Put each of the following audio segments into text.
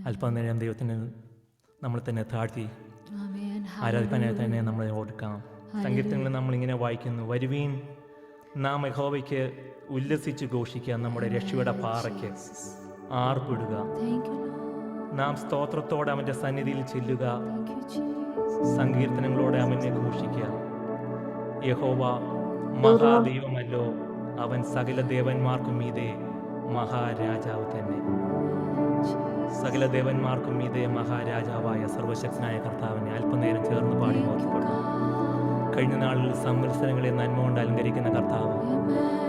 അല്പനേരം ദൈവത്തിന് നമ്മൾ തന്നെ താഴ്ത്തി ആരാധിക്കാനായി തന്നെ നമ്മളെ ഓർക്കാം. സങ്കീർത്തനങ്ങളിൽ നമ്മളിങ്ങനെ വായിക്കുന്നു, വരുവീൻ നാം യഹോവയ്ക്ക് ഉല്ലസിച്ച് ഘോഷിക്കുക, നമ്മുടെ രക്ഷയുടെ പാറയ്ക്ക് ആർപ്പിടുക. നാം സ്തോത്രത്തോടെ അവൻ്റെ സന്നിധിയിൽ ചെല്ലുക, സങ്കീർത്തനങ്ങളോടെ അവനെ ഘോഷിക്കുക. യഹോവ മഹാദൈവമല്ലോ, അവൻ സകല ദേവന്മാർക്കും മീതെ മഹാരാജാവ് തന്നെ. സകല ദേവന്മാർക്കും മീതെ മഹാരാജാവായ സർവശക്തനായ കർത്താവിനെ അല്പനേരം ചേർന്ന് പാടി ഓർക്കപ്പെടുന്നു. കഴിഞ്ഞ നാളിൽ സംവത്സരങ്ങളെ നന്മ കൊണ്ട് അലങ്കരിക്കുന്ന കർത്താവ്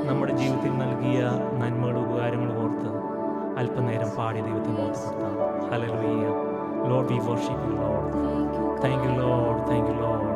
നമ്മുടെ ജീവിതത്തിൽ നൽകിയ നന്മകളും ഉപകാരങ്ങളും ഓർത്ത് അല്പനേരം പാടി ദൈവത്തെ ഓർത്തുകൊടുത്താം. ഹല്ലേലൂയ. Lord, we worship you Lord. Thank you Lord, thank you Lord.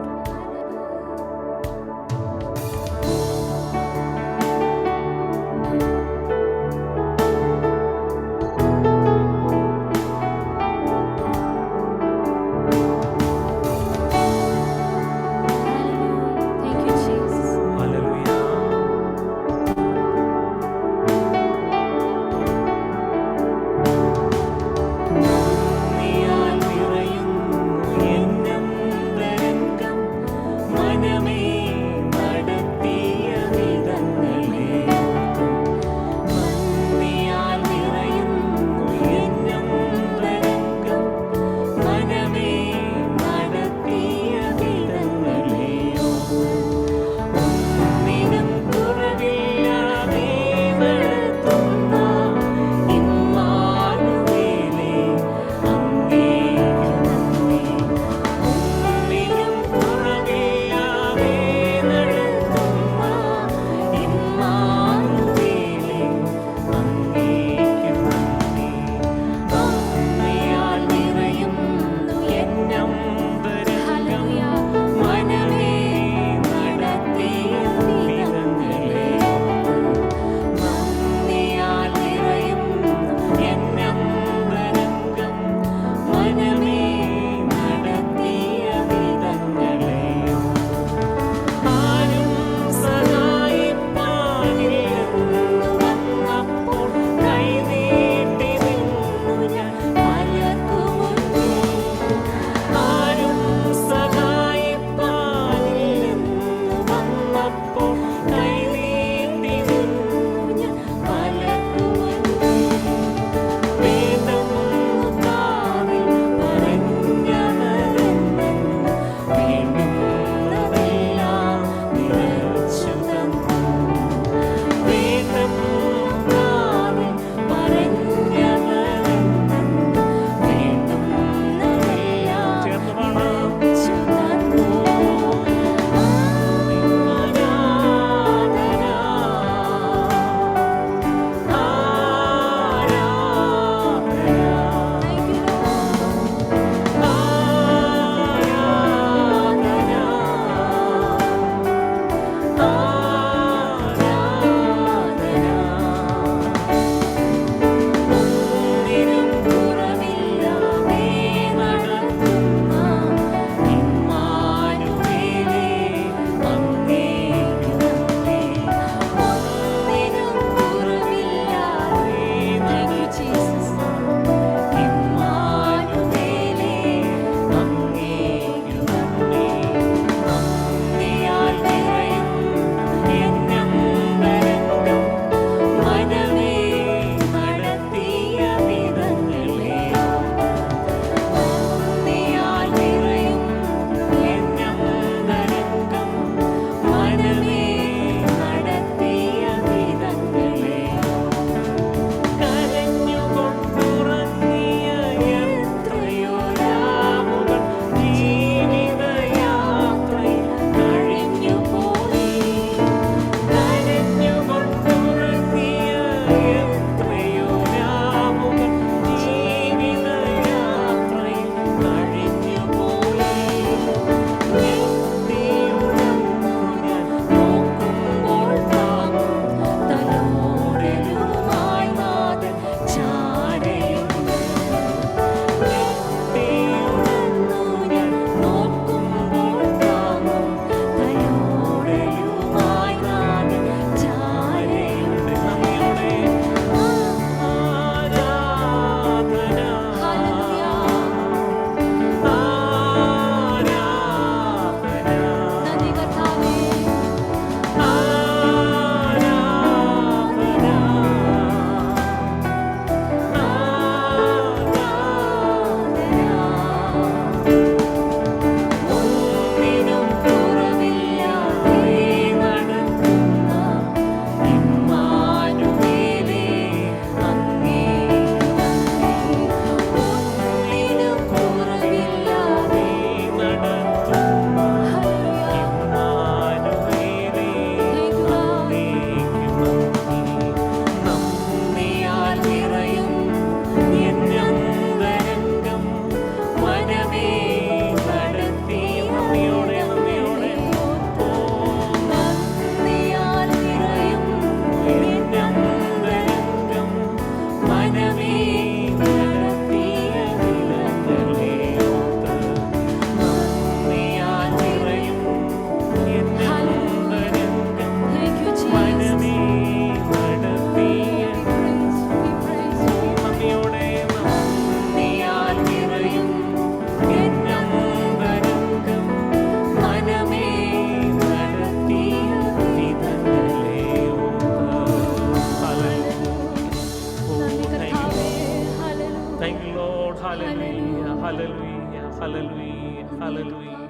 Thank you, Lord. Hallelujah. Hallelujah. Hallelujah. Hallelujah.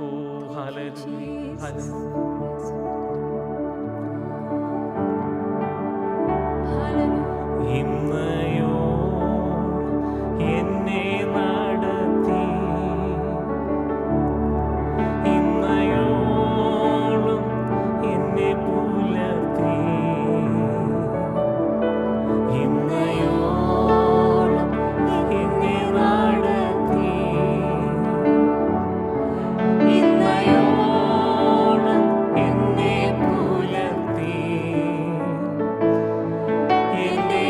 Oh, hallelujah. Hallelujah. ഇന്നയോ എന്നെ നടത്തി ഇന്നയോളം എന്നെ പുലർത്തി ഇന്നയോളം എന്നെ നടത്തി ഇന്നയോളം എന്നെ പുലർത്തി എന്റെ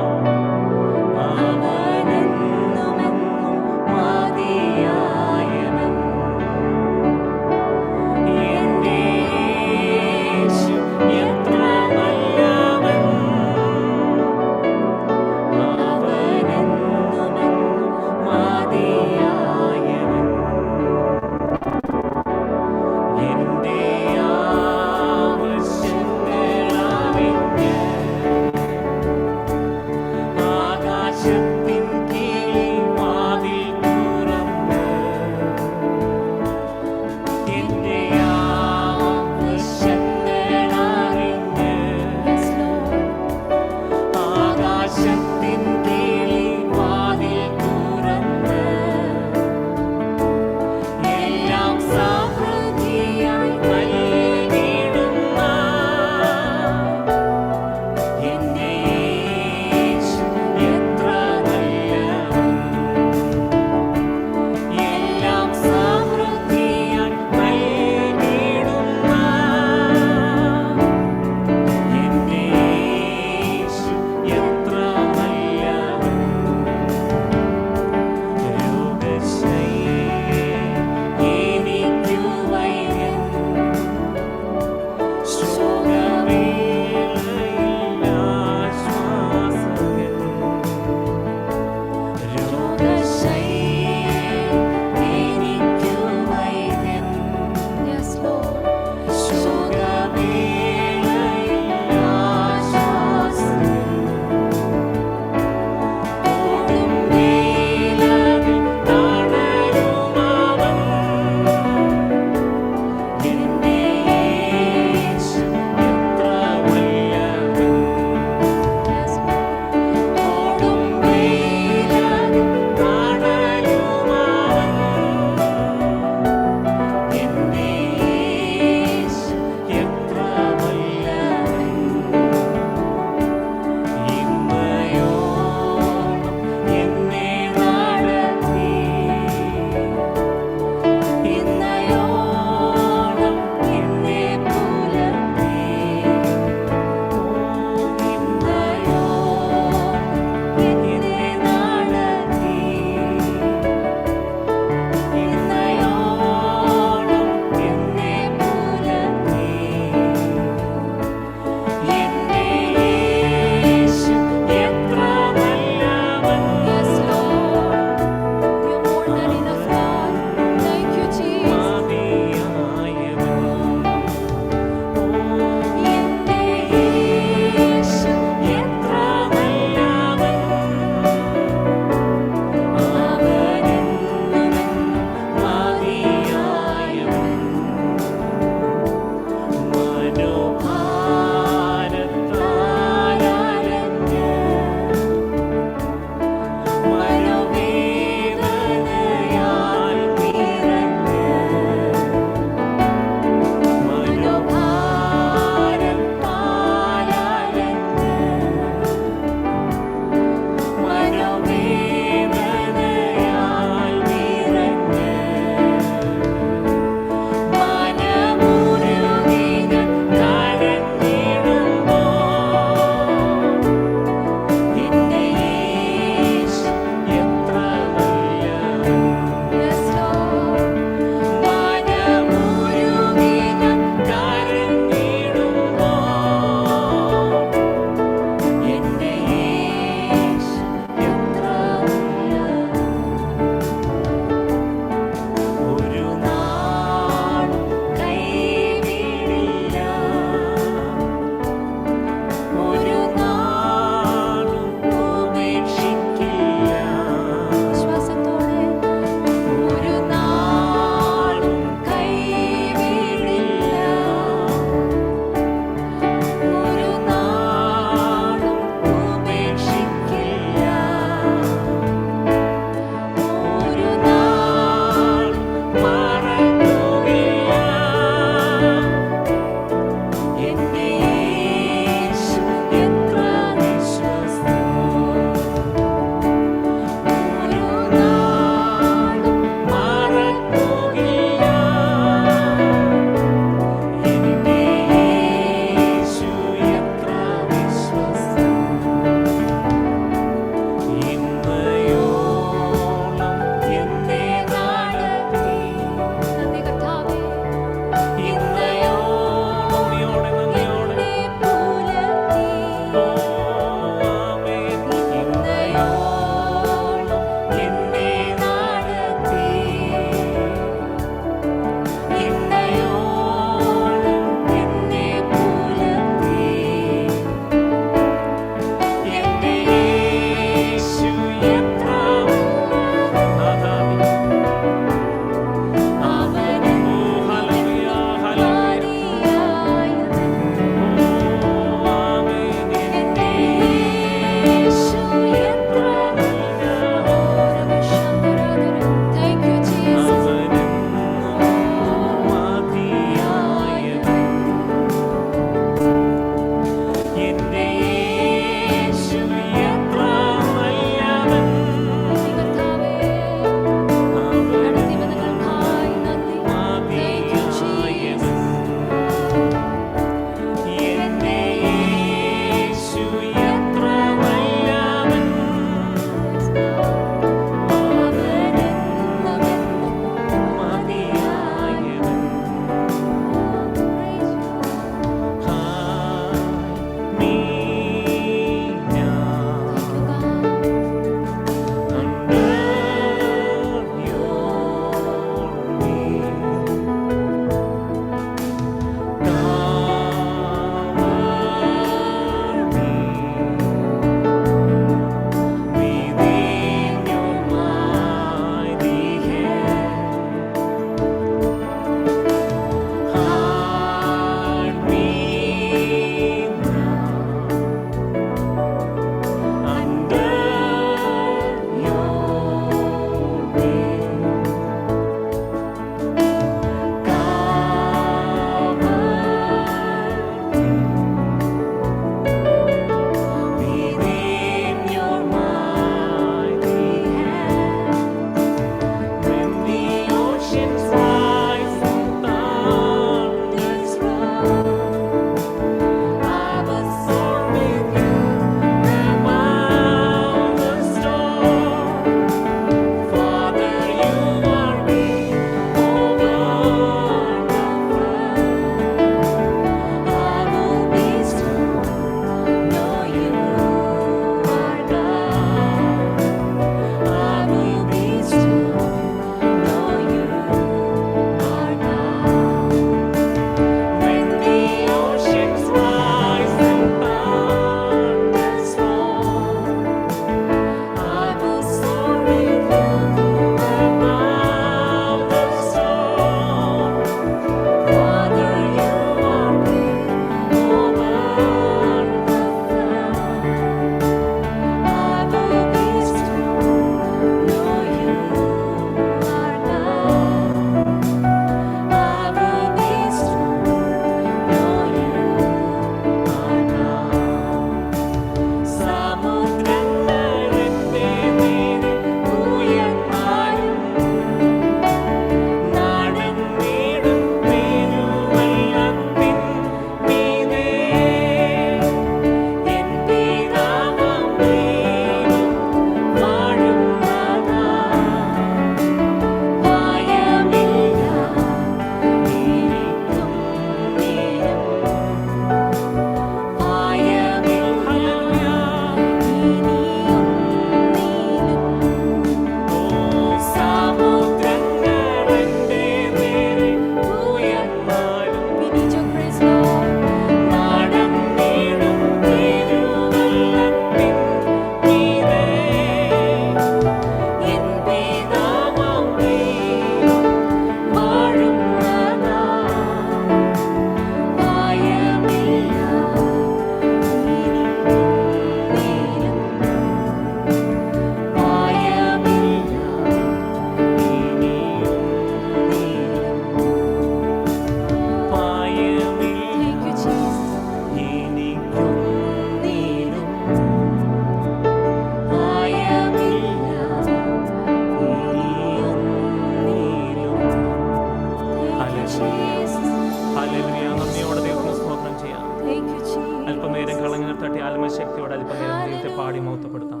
അല്പനേരം കളങ്ങൾ തട്ടി ആത്മശക്തിയോടെ അല്പനേരം ദൈവത്തെ പാടി മൗത്തപ്പെടുത്താം.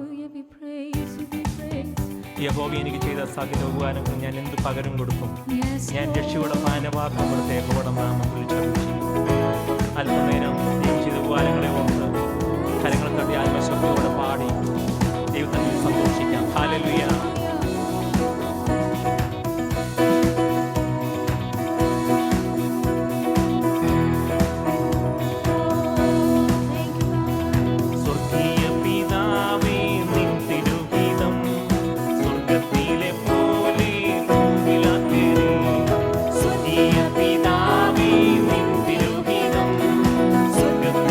യഹോവ എനിക്ക് ചെയ്ത സകല ഉപകാരങ്ങൾ ഞാൻ എന്ത് പകരം കൊടുക്കും? ഞാൻ രക്ഷയുടെ പാനപാത്രം കൊടുത്ത യഹോവയുടെ നാമം വിളിച്ചറിയിച്ചു. അല്പനേരം ദൈവം ചെയ്ത ഉപകാരങ്ങളെ ഓർത്ത് കരങ്ങൾ തട്ടി ആത്മശക്തിയോടെ പാടി ദൈവത്തിൽ സന്തോഷിക്കാം. ഹല്ലേലൂയ. Sweet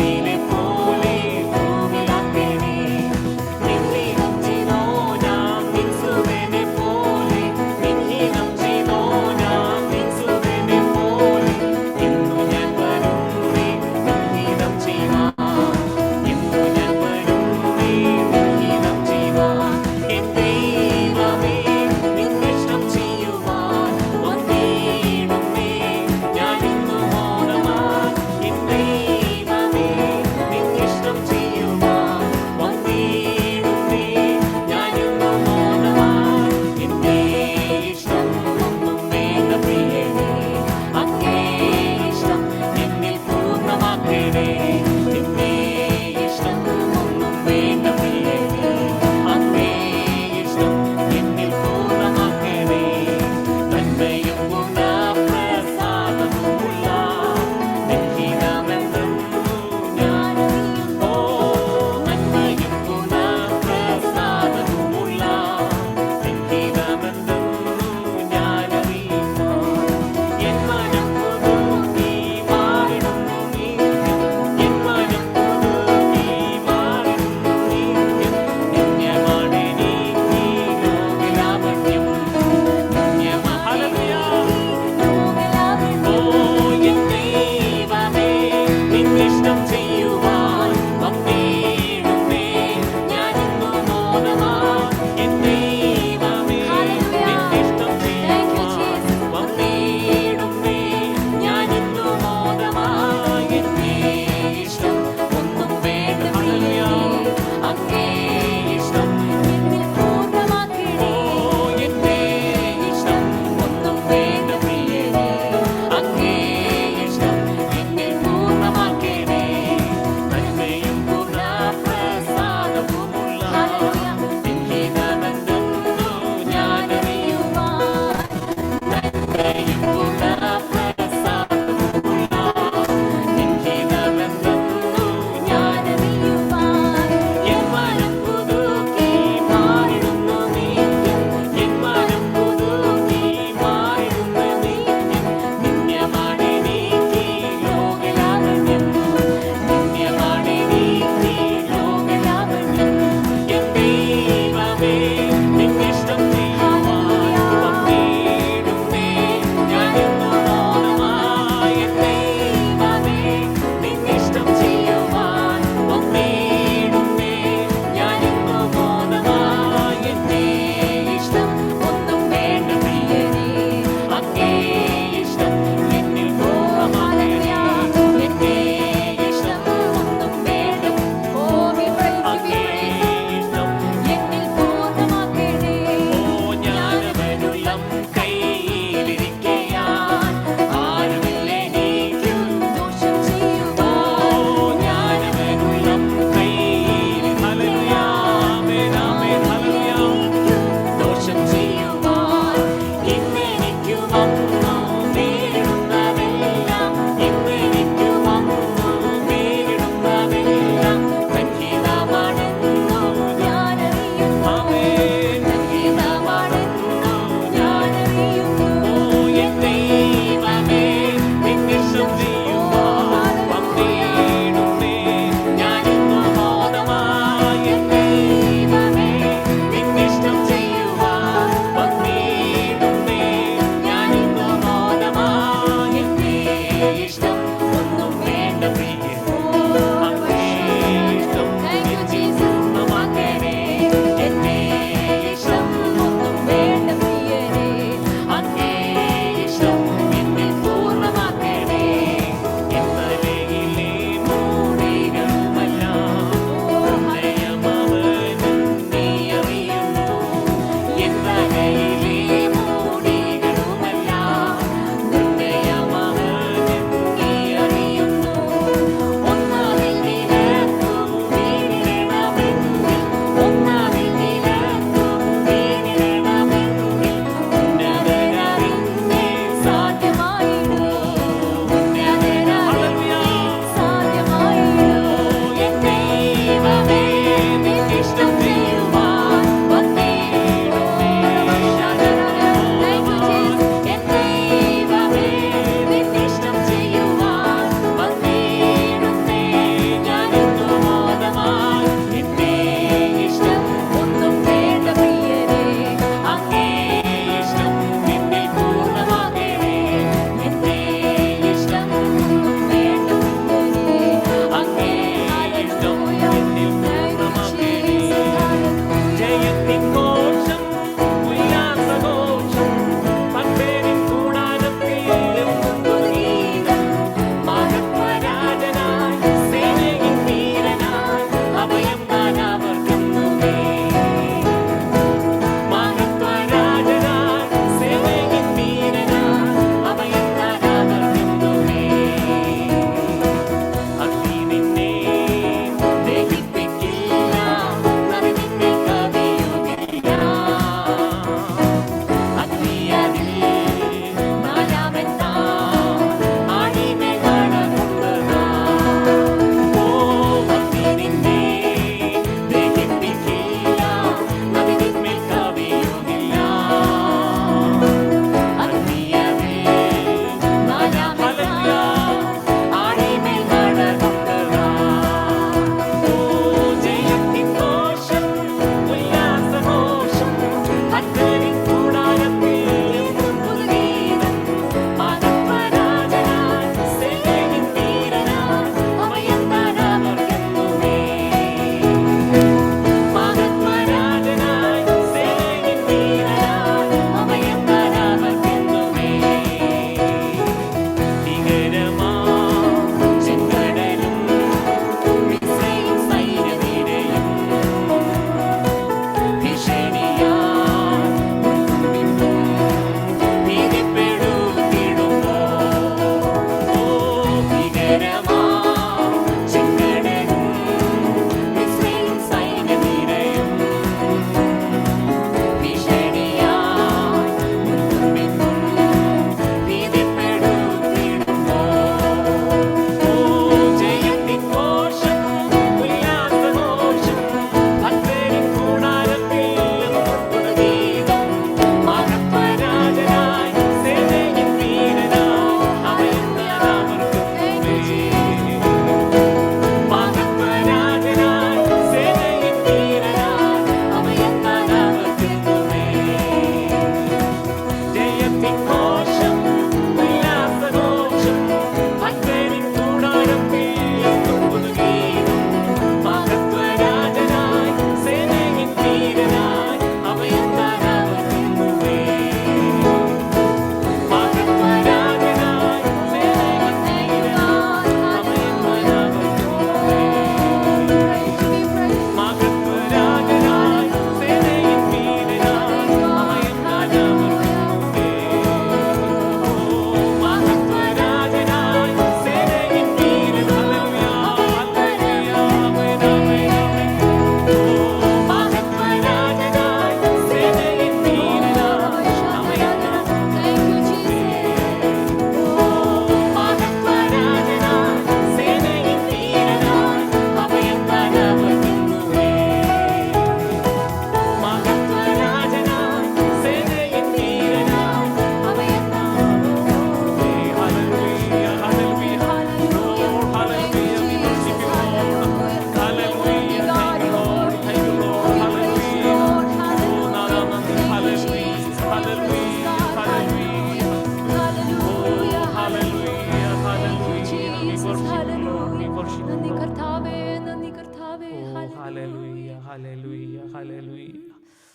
ഹല്ലേലൂയ ഹല്ലേലൂയ ഹല്ലേലൂയ.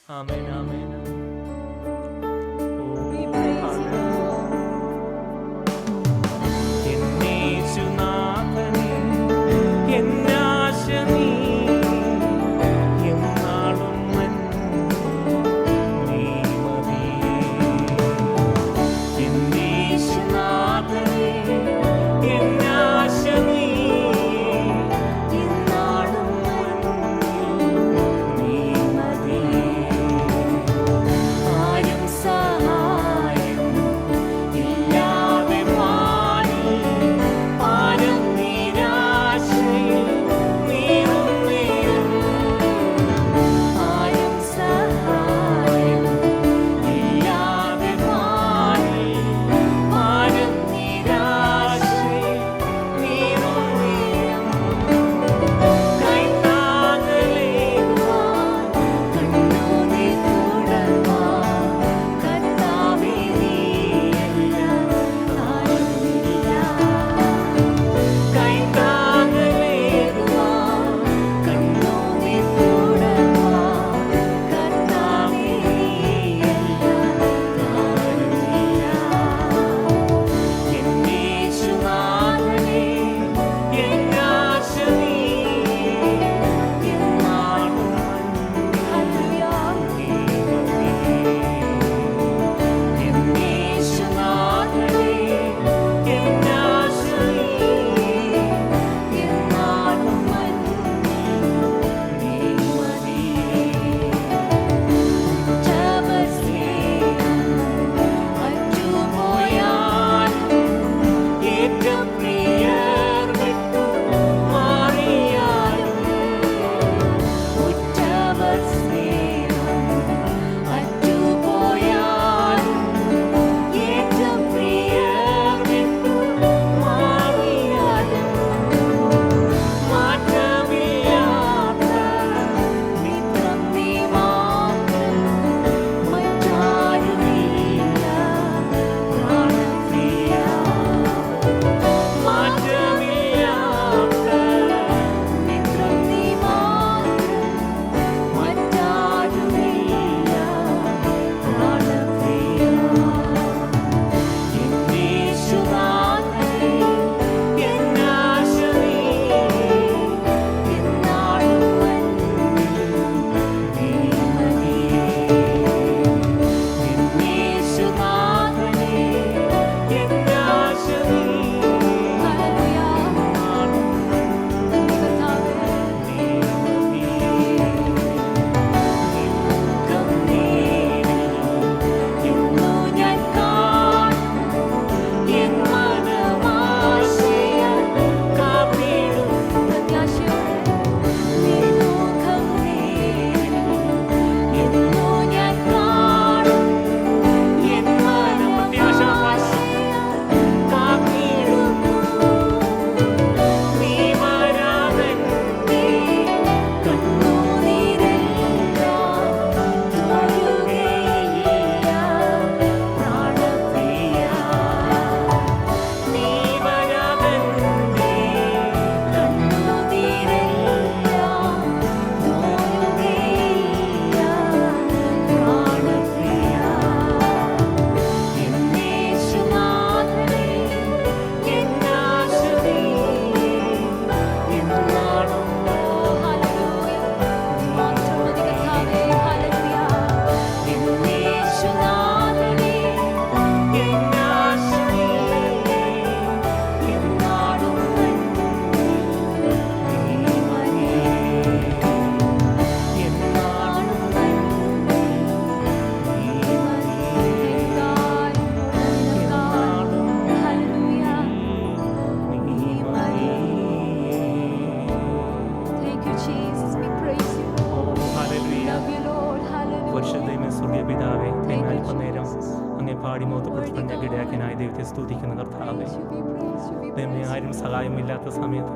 ആമേൻ ആമേൻ. ഓ ഹല്ലേലൂയ. എന്നേശുനാഥനേ എന്നാശ നീ എന്നാളും നീ മതിയേ. എന്നേശുനാഥനേ എന്നാശ നീ എന്നാളും നീ മതിയേ. ആരും സഹായം ഇല്ലാതെ പാടി പാരം നിരാശയിൽ നീറും നേരം. ആരും സഹായം ഇല്ലാതെ പാടി പാരം നിരാശയിൽ നീറും നേരം. കൈത്താങ്ങലേകുവാൻ കണ്ണുനീർ തുടർവാൻ കർത്താവേ നീയല്ലാതെ ആരുമില്ല. കൈത്താങ്ങലേകുവാൻ കണ്ണുനീർ തുടർവാൻ കർത്താവേ നീയല്ലാതെ ആരുമില്ല. എന്നേശുനാഥനേ എന്നാശ നീ എന്നാളും നീ മതിയേ. എന്നേശുനാഥനേ എന്നാശ നീ എന്നാളും നീ മതിയേ. ഏറ്റവും പ്രിയർ വിട്ടു മാറിയാലും ഉറ്റവർ സ്നേഹം അറ്റുപോയാലും ഏറ്റവും പ്രിയർ വിട്ടു മാറിയാലും മാറ്റമില്ലാത്ത മിത്രം നീ മാത്രം മറ്റാരുമില്ല പ്രാണപ്രിയ. മാറ്റമില്ലാത്ത മിത്രം നീ മാത്രം മറ്റാരുമില്ല പ്രാണപ്രിയ. എന്നേശുനാഥനേ എന്നാശ നീ എന്നാളും നീ മതിയേ. എന്നേശുനാഥനേ എന്നാശ നീ എന്നാളും നീ മതിയേ. കണ്ണീരിൽ ഇന്നു ഞാൻ കാണും എൻ മനമാശയാൽ കാത്തിടും പ്രത്യാശയോടെ. നിൻമുഖം നേരിൽ ഇന്നു ഞാൻ കാണും എൻ മനമാശയാൽ കാത്തിടുന്നു. നീ വരാതെന്റെ കണ്ണുനീരെല്ലാം തൊഴുകയില്ല പ്രാണപ്രിയ. നീ വരാതെന്റെ കണ്ണുനീരെല്ലാം തൊഴുകയില്ല പ്രാണപ്രിയ. എന്നേശുനാഥനേ എന്നാശ നീ എന്നാളും എന്നേശുനാഥനേ എന്നാശ നീ എന്നാളും നീ മതിയേ. എന്നാളും നീ മതിയേ. എന്നാളും നീ മതിയേ. Thank you, Jesus. We praise you, O Lord. Hallelujah. Love you, Lord. Hallelujah. പരിശുദ്ധമേ സ്വർഗ്ഗീയ പിതാവേ, Thank you, അല്പനേരം Jesus. അങ്ങേ പാടി മോത്തപ്പെടുത്തുന്ന ഇടയാക്കിനായ ദൈവത്തെ സ്തുതിക്കുന്ന കർത്താവേ. Praise you, we praise you, we ദൈവമേ, praise you. ആരും സഹായമില്ലാത്ത സമയത്ത്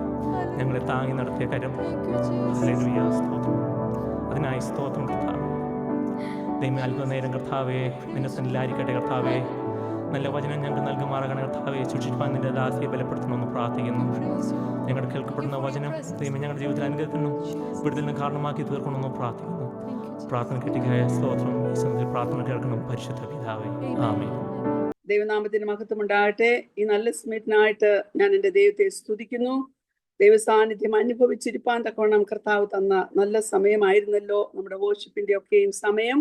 ഞങ്ങളെ താങ്ങി നടത്തിയ കരം Thank you, Jesus. ഹല്ലേലൂയ, സ്തോത്രം. അതിനായി സ്തോത്രം കർത്താവേ. ദൈവമേ, അല്പനേരം കർത്താവേ നിന്നെ സന്നിലായിരിക്കട്ടെ കർത്താവേ. നല്ല വചനം ഞങ്ങൾക്ക് നൽകുമാറാകണ കർത്താവെ, സൂക്ഷിപ്പാൻ നിന്റെ ദാസിയെ ബലപ്പെടുത്തണമെന്ന് പ്രാർത്ഥിക്കുന്നു. ഞങ്ങൾ കേൾക്കപ്പെടുന്ന വചനം ദൈവം ഞങ്ങളുടെ ജീവിതത്തിൽ അനുഗ്രഹത്തിനും വിടുതലിനും കാരണമാക്കി തീർക്കണമെന്ന് പ്രാർത്ഥിക്കുന്നു. പ്രാർത്ഥന കിട്ടിക്കായ സ്തോത്രം. ഈ സമയത്ത് പ്രാർത്ഥന കേൾക്കണം പരിശുദ്ധ പിതാവേ. ആമേൻ. ദൈവനാമത്തിന് മഹത്വം ഉണ്ടാകട്ടെ. ഈ നല്ല സമയത്തിനായിട്ട് ഞാൻ എൻ്റെ ദൈവത്തെ സ്തുതിക്കുന്നു. ദൈവ സാന്നിധ്യം അനുഭവിച്ചിരിപ്പാൻ തക്കവണ്ണം കർത്താവ് തന്ന നല്ല സമയമായിരുന്നല്ലോ നമ്മുടെ വർഷിപ്പിന്റെ ഒക്കെയും സമയം.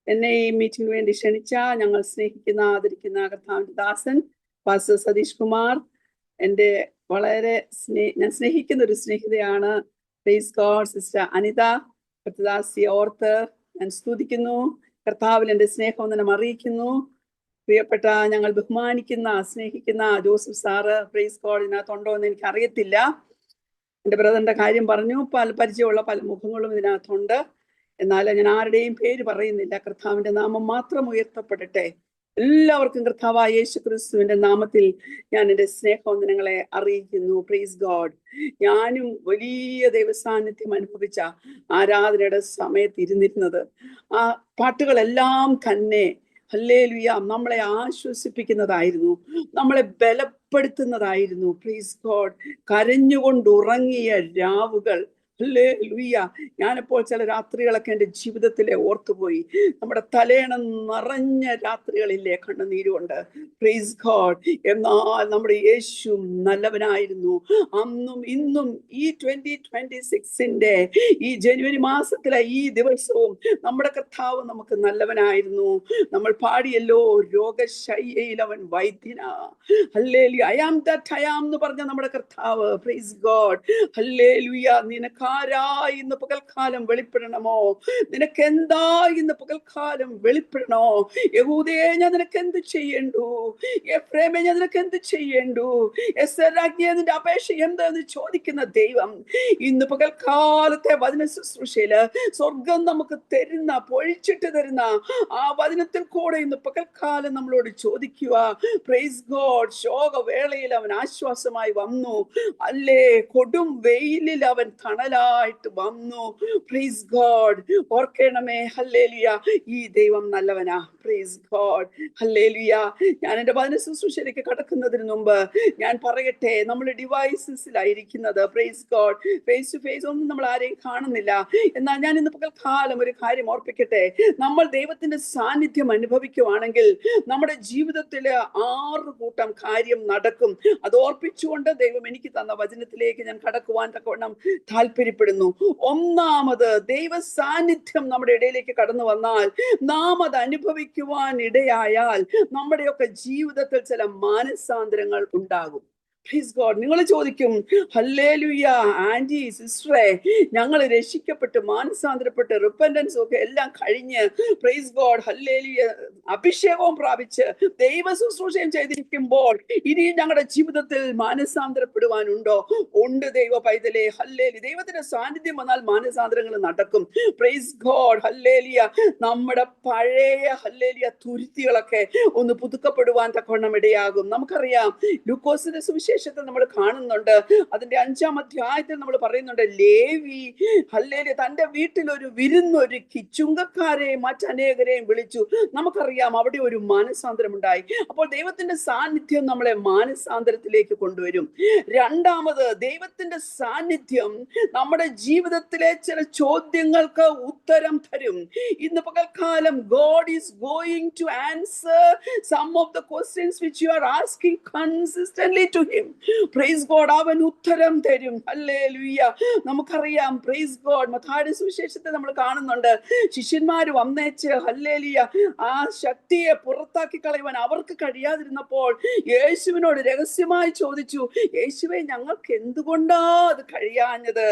എന്നെ ഈ മീറ്റിംഗിന് വേണ്ടി ക്ഷണിച്ച ഞങ്ങൾ സ്നേഹിക്കുന്ന ആദരിക്കുന്ന കർത്താവിന്റെ ദാസൻ പാസ്റ്റർ സതീഷ് കുമാർ, എൻ്റെ വളരെ ഞാൻ സ്നേഹിക്കുന്ന ഒരു സ്നേഹിതയാണ്. Praise God. സിസ്റ്റർ അനിത കർത്തദാസിയെ ഓർത്ത് ഞാൻ സ്തുതിക്കുന്നു. കർത്താവിൽ എൻ്റെ സ്നേഹവന്ദനം അറിയിക്കുന്നു. പ്രിയപ്പെട്ട ഞങ്ങൾ ബഹുമാനിക്കുന്ന സ്നേഹിക്കുന്ന ജോസഫ് സാറ്, പ്രൈസ് ഗോഡ്, ഇതിനകത്തുണ്ടോ എന്ന് എനിക്ക് അറിയത്തില്ല. എൻ്റെ ബ്രദറിന്റെ കാര്യം പറഞ്ഞു. പരിചയമുള്ള പല മുഖങ്ങളും ഇതിനകത്തുണ്ട്. എന്നാൽ ഞാൻ ആരുടെയും പേര് പറയുന്നില്ല. കർത്താവിന്റെ നാമം മാത്രം ഉയർത്തപ്പെടട്ടെ. എല്ലാവർക്കും കർത്താവായ യേശു ക്രിസ്തുവിന്റെ നാമത്തിൽ ഞാൻ എൻ്റെ സ്നേഹവന്ദനങ്ങളെ അറിയിക്കുന്നു. Praise God. ഞാനും വലിയ ദൈവസാന്നിധ്യം അനുഭവിച്ച ആരാധനയുടെ സമയത്ത് ഇരുന്നിരുന്നത്. ആ പാട്ടുകളെല്ലാം തന്നെ ഹല്ലേലൂയ നമ്മളെ ആശ്വസിപ്പിക്കുന്നതായിരുന്നു, നമ്മളെ ബലപ്പെടുത്തുന്നതായിരുന്നു. Praise God. കരഞ്ഞുകൊണ്ടുറങ്ങിയ രാവുകൾ. ഹല്ലേലൂയ. ഞാനിപ്പോൾ ചില രാത്രികളൊക്കെ എൻ്റെ ജീവിതത്തിലെ ഓർത്തുപോയി. നമ്മുടെ തലേണ നിറഞ്ഞ രാത്രികളില്ലേ കണ്ണുനീരുകൊണ്ട്. Price God. എന്നാൽ നമ്മുടെ യേശു നല്ലവനായിരുന്നു. അന്നും ഇന്നും ഈ 2026 ഈ ജനുവരി മാസത്തിലെ ഈ ദിവസവും നമ്മുടെ കർത്താവ് നമുക്ക് നല്ലവനായിരുന്നു. നമ്മൾ പാടിയല്ലോ, രോഗശയ്യയിൽ അവൻ വൈദ്യനാ. ഹല്ലേലൂയ. I am that I am എന്ന് പറഞ്ഞ നമ്മുടെ കർത്താവ്. Price God. ഹല്ലേലൂയ. നിനക്കാരായി ഇന്ന് പകൽക്കാലം വെളിപ്പെടണമോ? നിനക്ക് എന്താ ഇന്ന് പകൽക്കാലം വെളിപ്പെടണോ? യഹൂദേ, ഞാൻ നിനക്ക് എന്ത് ചെയ്യണ്ടു? എഫ്രേമേ, ഞാൻ നിനക്ക് എന്ത് ചെയ്യണ്ടു? എസ്രാജ്ഞിയെ, നിന്റെ അപേക്ഷ എന്താന്ന് ചോദിക്കുന്ന ദൈവം ഇന്ന് പകൽക്കാലത്തെ വചന ശുശ്രൂഷയില് സ്വർഗം നമുക്ക് തരുന്ന, പൊഴിച്ചിട്ട് തരുന്ന ആ വചനത്തിൽ കൂടെ ഇന്ന് പകൽക്കാലം നമ്മളോട് ചോദിക്കുക. Praise God. ശോകവേളയിൽ അവൻ ആശ്വാസമായി വന്നു. അല്ലേ, കൊടും വെയിലിൽ അവൻ തണലായിട്ട് വന്നു. Praise God. ഓർക്കണമേ, ഹല്ലേലൂയ, ഈ ദൈവം നല്ലവനാ. Price God. ഹല്ലേലൂയ. ഞാൻ എൻ്റെ വചന ശുശ്രൂഷയിലേക്ക് കടക്കുന്നതിന് മുമ്പ് ഞാൻ പറയട്ടെ, നമ്മൾ ഡിവൈസസിലായിരിക്കുന്നത്. Praise God. Face to face ഒന്നും നമ്മൾ ആരെയും കാണുന്നില്ല. എന്നാൽ ഞാൻ ഇന്ന് പകൽക്കാലം ഒരു കാര്യം ഓർപ്പിക്കട്ടെ. നമ്മൾ ദൈവത്തിന്റെ സാന്നിധ്യം അനുഭവിക്കുവാണെങ്കിൽ നമ്മുടെ ജീവിതത്തില് 6 കൂട്ടം കാര്യം നടക്കും. അത് ഓർപ്പിച്ചുകൊണ്ട് ദൈവം എനിക്ക് തന്ന വചനത്തിലേക്ക് ഞാൻ കടക്കുവാൻ തക്കവണ്ണം താല്പര്യപ്പെടുന്നു. ഒന്നാമത്, ദൈവ സാന്നിധ്യം നമ്മുടെ ഇടയിലേക്ക് കടന്നു വന്നാൽ, നാം അത് അനുഭവിക്കുവാൻ ഇടയായാൽ നമ്മുടെയൊക്കെ ജീവിതത്തിൽ ചില മാനസാന്തരങ്ങൾ ഉണ്ടാകും. Praise God. നിങ്ങൾ ചോദിക്കും, ഹല്ലേലൂയ ആന്റി, സിസ്റ്ററെ, ഞങ്ങൾ രക്ഷിക്കപ്പെട്ട് മാനസാന്തരപ്പെട്ട് റിപ്പന്റൻസും ഒക്കെ എല്ലാം കഴിഞ്ഞ് പ്രൈസ് ഗോഡ് ഹല്ലേലൂയ അഭിഷേകവും പ്രാപിച്ച് ദൈവ ശുശ്രൂഷയും ചെയ്തിരിക്കുമ്പോൾ ഇനിയും ഞങ്ങളുടെ ജീവിതത്തിൽ മാനസാന്തരപ്പെടുവാനുണ്ടോ? ഉണ്ട് ദൈവ പൈതലേ. ഹല്ലേലൂയ. ദൈവത്തിന്റെ സാന്നിധ്യം വന്നാൽ മാനസാന്തരങ്ങൾ നടക്കും. Price God. ഹല്ലേലൂയ. നമ്മുടെ പഴയ ഹല്ലേലൂയ തുരുത്തികളൊക്കെ ഒന്ന് പുതുക്കപ്പെടുവാൻ തക്കവണ്ണം ഇടയാകും. നമുക്കറിയാം, ലൂക്കോസിന്റെ സുവിശേഷത്തിൽ നമ്മൾ കാണുന്നുണ്ട്. അതിന്റെ 5-ാം അധ്യായത്തിൽ നമ്മൾ പറയുന്നുണ്ട്, ലേവി ഹല്ലേലൂയ തന്റെ വീട്ടിൽ ഒരു വിരുന്നൊരുക്കി ചുങ്കക്കാരെയും മറ്റനേകരെയും വിളിച്ചു. നമുക്കറിയാം, അവിടെ ഒരു മാനസാന്തരം ഉണ്ടായി. അപ്പോൾ ദൈവത്തിന്റെ സാന്നിധ്യം നമ്മളെ മാനസാന്തരത്തിലേക്ക് കൊണ്ടുവരും. രണ്ടാമത്, ദൈവത്തിന്റെ സാന്നിധ്യം നമ്മുടെ ജീവിതത്തിലെ ചില ചോദ്യങ്ങൾക്ക് ഉത്തരം തരും. ഇന്ന് പകൽക്കാലം God is going to answer some of the questions which you are asking consistently to him. Praise God. അവൻ ഉത്തരം തരും. ഹല്ലേലൂയ. നമുക്കറിയാം, പ്രൈസ് ഗോഡ്, മത്തായിയുടെ സുവിശേഷത്തെ നമ്മൾ കാണുന്നുണ്ട്. ശിഷ്യന്മാര് വന്നേച്ച് ഹല്ലേലൂയ ആ ശക്തിയെ പുറത്താക്കി കളയുവാൻ അവർക്ക് കഴിയാതിരുന്നപ്പോൾ യേശുവിനോട് രഹസ്യമായി ചോദിച്ചു, യേശുവേ, ഞങ്ങൾക്ക് എന്തുകൊണ്ടാ അത് കഴിയാഞ്ഞത്?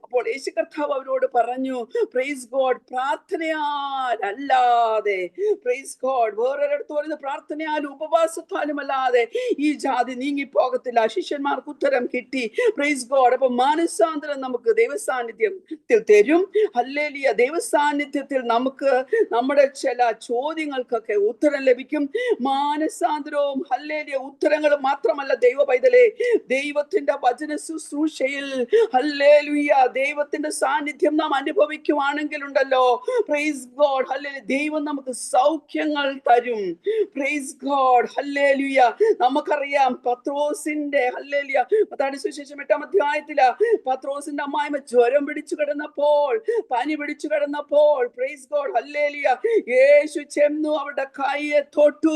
അപ്പോൾ യേശു കർത്താവ് അവരോട് പറഞ്ഞു, പ്രൈസ് ഗോഡ്, പ്രാർത്ഥനയാൽ അല്ലാതെ, പ്രൈസ് ഗോഡ്, വേറൊരിടത്ത് പറയുന്ന പ്രാർത്ഥനയാലും ഉപവാസത്താലും അല്ലാതെ ഈ ജാതി നീങ്ങിപ്പോകത്തില്ല. അറിയത്തില്ല. ശിഷ്യന്മാർക്ക് ഉത്തരം കിട്ടി. Price God. അപ്പൊ മാനസാന്തരം നമുക്ക് ദൈവസാന്നിധ്യത്തിൽ തരും. ഹല്ലേലൂയ. ദൈവസാന്നിധ്യത്തിൽ നമുക്ക് നമ്മുടെ ചില ചോദ്യങ്ങൾക്കൊക്കെ ഉത്തരം ലഭിക്കും. മാനസാന്തരവും ഹല്ലേലൂയ ഉത്തരങ്ങളും മാത്രമല്ല ദൈവ പൈതലേ, ദൈവത്തിന്റെ വചന ശുശ്രൂഷയിൽ ഹല്ലേലൂയ ദൈവത്തിന്റെ സാന്നിധ്യം നാം അനുഭവിക്കുവാണെങ്കിൽ ഉണ്ടല്ലോ, പ്രൈസ് ഗോഡ് ഹല്ലേലൂയ, ദൈവം നമുക്ക് സൗഖ്യങ്ങൾ തരും. പ്രൈസ് ഗോഡ് ഹല്ലേലൂയ. നമുക്കറിയാം പത്രോസിന്റെ ഹല്ലേലൂയ മത്തായിയുടെ സുവിശേഷം 8-ാം അധ്യായത്തില് പത്രോസിന്റെ അമ്മായിമ്മ ജ്വരം പിടിച്ചു കിടന്നപ്പോൾ, പനി പിടിച്ചു കിടന്നപ്പോൾ, പ്രൈസ് ഗോഡ് ഹല്ലേലൂയ, യേശു ചെന്നു അവളുടെ കൈയെ തൊട്ടു,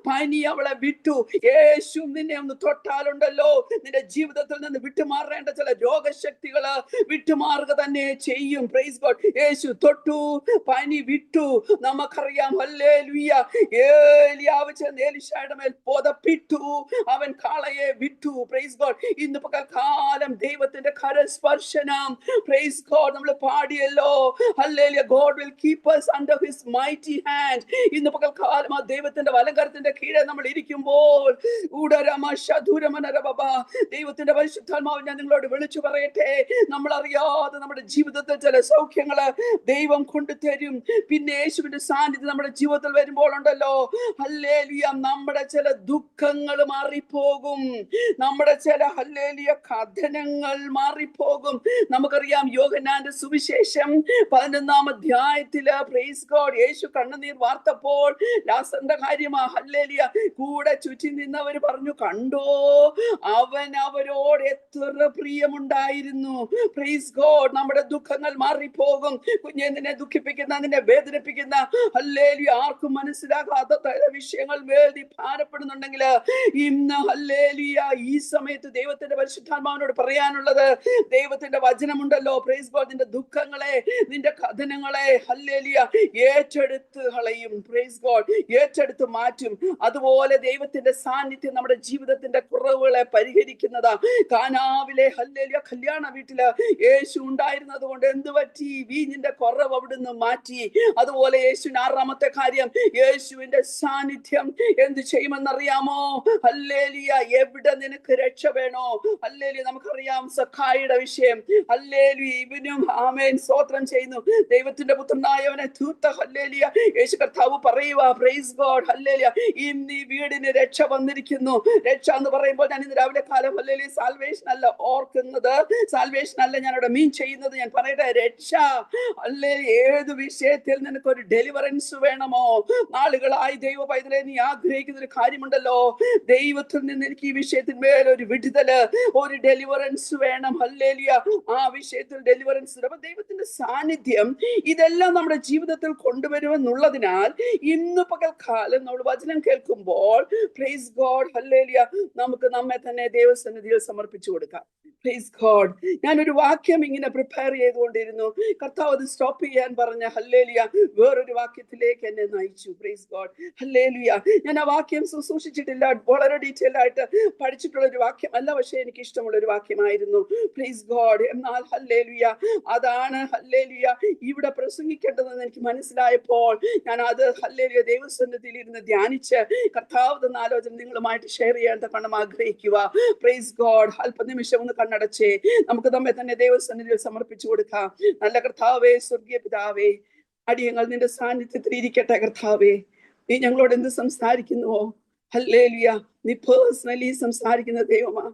പനി അവളെ വിട്ടു. യേശു നിന്നെ ഒന്ന് തൊട്ടാലുണ്ടല്ലോ, നിന്റെ ജീവിതത്തിൽ നിന്ന് വിട്ടുമാറേണ്ട ചില രോഗശക്തികള് വിട്ടുമാറുക തന്നെ ചെയ്യും. Praise God. യേശു തൊട്ടു, പനി വിട്ടു. നമുക്കറിയാം ഹല്ലേലൂയ, ഏലിയാവ് ചെന്ന് എലീശയുടെ മേൽ പുതപ്പിട്ടു, അവൻ കാളയെ വിട്ടു. Praise God. ഇന്ന് പകൽക്കാലം ദൈവത്തിന്റെ കരസ്പർശനം, പ്രൈസ് ഗോഡ്, നമ്മൾ പാടിയല്ലോ hallelujah, God will keep us under his mighty hand. ഇന്ന് പകൽക്കാലം ആ ദൈവത്തിന്റെ വലങ്കരത്തിന്റെ കീഴെ നമ്മൾ ഇരിക്കുമ്പോൾ ദൈവത്തിന്റെ പരിശുദ്ധാത്മാവ് ഞാൻ നിങ്ങളോട് വിളിച്ചു പറയട്ടെ, നമ്മൾ അറിയാതെ നമ്മുടെ ജീവിതത്തിൽ ചില സൗഖ്യങ്ങള് ദൈവം കൊണ്ടുതരും. പിന്നെ യേശുവിന്റെ സാന്നിധ്യം നമ്മുടെ ജീവിതത്തിൽ വരുമ്പോൾ ഉണ്ടല്ലോ, ഹല്ലേലൂയ, നമ്മുടെ ചില ദുഃഖങ്ങൾ മാറിപ്പോകും, നമ്മുടെ ചില ഹല്ലേലൂയ കഥനങ്ങൾ മാറിപ്പോകും. നമുക്കറിയാം യോഹന്നാന്റെ സുവിശേഷം 11-ാം അധ്യായത്തില് പ്രൈസ് ഗോഡ് യേശു കണ്ണുനീർ വാർത്തപ്പോൾ ലാസറിന്റെ കാര്യമാ. ഹല്ലേലൂയ. കൂടെ ചുറ്റി നിന്നവര് പറഞ്ഞു, കണ്ടോ അവൻ അവരോട് എത്ര പ്രിയമുണ്ടായിരുന്നു. Praise God. നമ്മുടെ ദുഃഖങ്ങൾ മാറിപ്പോകും. കുഞ്ഞെ, നിന്നെ ദുഃഖിപ്പിക്കുന്ന, നിന്നെ വേദനിപ്പിക്കുന്ന ഹല്ലേലൂയ ആർക്കും മനസ്സിലാകാത്ത ചില വിഷയങ്ങൾ വേണ്ടി ഭാരപ്പെടുന്നുണ്ടെങ്കിൽ ഇന്ന് ഹല്ലേലൂയ ഈ സമയത്ത് ദൈവത്തിന്റെ പരിശുദ്ധാത്മാവിനോട് പറയാനുള്ളത്, ദൈവത്തിന്റെ വചനമുണ്ടല്ലോ, പ്രൈസ് ഗോഡ്, നിന്റെ ദുഃഖങ്ങളെ, നിന്റെ കഥനങ്ങളെ ഹല്ലേലൂയ ഏറ്റെടുത്ത് കളയും. Praise God. ഏറ്റെടുത്ത് മാറ്റും. അതുപോലെ ദൈവത്തിന്റെ സാന്നിധ്യം നമ്മുടെ ജീവിതത്തിന്റെ കുറവുകളെ പരിഹരിക്കുന്നതാ. കാനാവിലെ ഹല്ലേലൂയ കല്യാണ വീട്ടില് യേശു ഉണ്ടായിരുന്നത് കൊണ്ട് എന്ത് പറ്റി? വീഞ്ഞിന്റെ കുറവ് അവിടുന്ന് മാറ്റി. അതുപോലെ യേശുവിന് 6-ാമത്തെ കാര്യം, യേശുവിന്റെ സാന്നിധ്യം എന്ത് ചെയ്യുമെന്നറിയാമോ? ഹല്ലേലൂയ. എവിടെ നിനക്ക് രക്ഷ വേണോ? ഹല്ലേലൂയ. നമുക്കറിയാം സഖായിയുടെ വിഷയം. ഹല്ലേലൂയ. ഇവനും ആമേൻ സ്തോത്രം ചെയ്യുന്നു. ദൈവത്തിന്റെ പുത്രനായവനെ തീർത്ത ഹല്ലേലൂയ യേശു കർത്താവ് പറയുക, പ്രൈസ് ഗോഡ് ഹല്ലേലൂയ, ഇന്ന് ഈ വീടിന് രക്ഷ വന്നിരിക്കുന്നു. രക്ഷ എന്ന് പറയുമ്പോൾ ഞാൻ ഇന്ന് രാവിലെ കാലം ഹല്ലേലൂയ സാൽവേഷൻ അല്ല ഓർക്കുന്നത്, സാൽവേഷൻ അല്ല ഞാൻ അവിടെ മീൻ ചെയ്യുന്നത്. ഞാൻ പറയട്ടെ, രക്ഷ. ഹല്ലേലൂയ. ഏത് വിഷയത്തിൽ നിനക്കൊരു ഡെലിവറൻസ് വേണമോ? നാളുകളായി ദൈവ പൈതലെ നീ ആഗ്രഹിക്കുന്ന ഒരു കാര്യമുണ്ടല്ലോ, ദൈവത്തിൽ നിന്ന് എനിക്ക് ഈ വിഷയത്തിന്മേൽ ഒരു വിടുതല്, ഒരു ഡെലിവറൻസ് വേണം. ഹല്ലേലൂയ. ആ വിഷയത്തിൽ ഡെലിവറൻസ്. അപ്പൊ ദൈവത്തിന്റെ സാന്നിധ്യം ഇതെല്ലാം നമ്മുടെ ജീവിതത്തിൽ കൊണ്ടുവരുമെന്നുള്ളതിനാൽ ഇന്ന് പകൽക്കാലം നമ്മൾ വചനം കേൾക്കുമ്പോൾ പ്രൈസ് ഗോഡ് ഹല്ലേലൂയ നമുക്ക് നമ്മെ തന്നെ ദൈവസന്നിധിയിൽ സമർപ്പിച്ചു കൊടുക്കാം. Praise God. ഞാനൊരു വാക്യം ഇങ്ങനെ പ്രിപ്പയർ ചെയ്തുകൊണ്ടിരുന്നു. കർത്താവ് അത് സ്റ്റോപ്പ് ചെയ്യാൻ പറഞ്ഞ ഹല്ലേലൂയ വേറൊരു വാക്യത്തിലേക്ക് എന്നെ നയിച്ചു. Price God hallelujah. ഞാൻ ആ വാക്യം ശുശ്രൂഷിച്ചിട്ടില്ല, വളരെ ഡീറ്റെയിൽ ആയിട്ട് പഠിച്ചിട്ടുള്ള ഒരു വാക്യം അല്ല, പക്ഷെ എനിക്ക് ഇഷ്ടമുള്ള ഒരു വാക്യമായിരുന്നു. Praise God. എന്നാൽ ഹല്ലേലൂയ അതാണ് ഹല്ലേലൂയ ഇവിടെ പ്രസംഗിക്കേണ്ടതെന്ന് എനിക്ക് മനസ്സിലായപ്പോൾ ഞാൻ അത് ഹല്ലേലൂയ ദൈവസന്നിധിയിൽ ഇരുന്ന് ധ്യാനിച്ച് കർത്താവ് തന്ന ആലോചന നിങ്ങളുമായിട്ട് ഷെയർ ചെയ്യാൻ തക്കണം ആഗ്രഹിക്കുക. Praise God. അല്പനിമിഷം ഒന്ന് കണ്ണടച്ചേ നമുക്ക് നമ്മെ തന്നെ ദൈവസന്നിധിയിൽ സമർപ്പിച്ചു കൊടുക്കാം. നല്ല കർത്താവേ, സ്വർഗീയ പിതാവേ, അടിയങ്ങൾ നിന്റെ സാന്നിധ്യത്തിൽ ഇരിക്കട്ടെ. കർത്താവേ, നീ ഞങ്ങളോട് എന്ത് സംസാരിക്കുന്നുവോ ഹല്ലേലൂയ, നീ പേഴ്സണലി സംസാരിക്കുന്ന ദൈവമാ.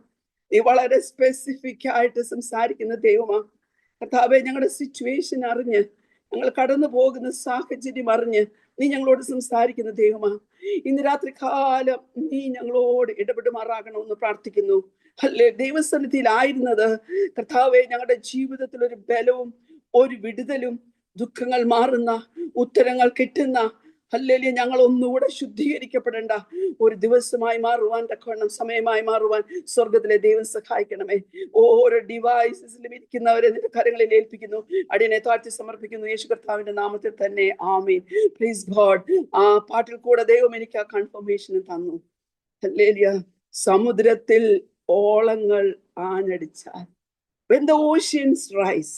നീ വളരെ സ്പെസിഫിക് ആയിട്ട് സംസാരിക്കുന്ന ദൈവമാ. കർത്താവേ, ഞങ്ങളുടെ സിറ്റുവേഷൻ അറിഞ്ഞ്, ഞങ്ങൾ കടന്നു പോകുന്ന സാഹചര്യം അറിഞ്ഞ് നീ ഞങ്ങളോട് സംസാരിക്കുന്ന ദൈവമാ. ഇന്ന് രാത്രി കാലം നീ ഞങ്ങളോട് ഇടപെടുമാറാകണമെന്ന് പ്രാർത്ഥിക്കുന്നു. അല്ലേ, ദൈവസന്നിധിയിലായിരുന്നത് കർത്താവെ ഞങ്ങളുടെ ജീവിതത്തിൽ ഒരു ബലവും ഒരു വിടുതലും ദുഃഖങ്ങൾ മാറുന്ന ഉത്തരങ്ങൾ കിട്ടുന്ന ഹല്ലേലൂയ ഞങ്ങൾ ഒന്നുകൂടെ ശുദ്ധീകരിക്കപ്പെടേണ്ട ഒരു ദിവസമായി മാറുവാൻ തക്കവണ്ണം സമയമായി മാറുവാൻ സ്വർഗത്തിലെ ദൈവം സഹായിക്കണമേ. ഓരോ ഡിവൈസസിലും ഇരിക്കുന്നവരെ നിന്റെ കരങ്ങളിൽ ഏൽപ്പിക്കുന്നു, അടിയനെ താഴ്ത്തി സമർപ്പിക്കുന്നു യേശു കർത്താവിന്റെ നാമത്തിൽ തന്നെ. ആമേൻ. Praise God. ആ പാട്ടിൽ കൂടെ ദൈവം എനിക്ക് ആ കൺഫർമേഷൻ തന്നു. ഹല്ലേലൂയ. സമുദ്രത്തിൽ ഓളങ്ങൾ ആഞ്ഞടിച്ചാൽ when the oceans rise,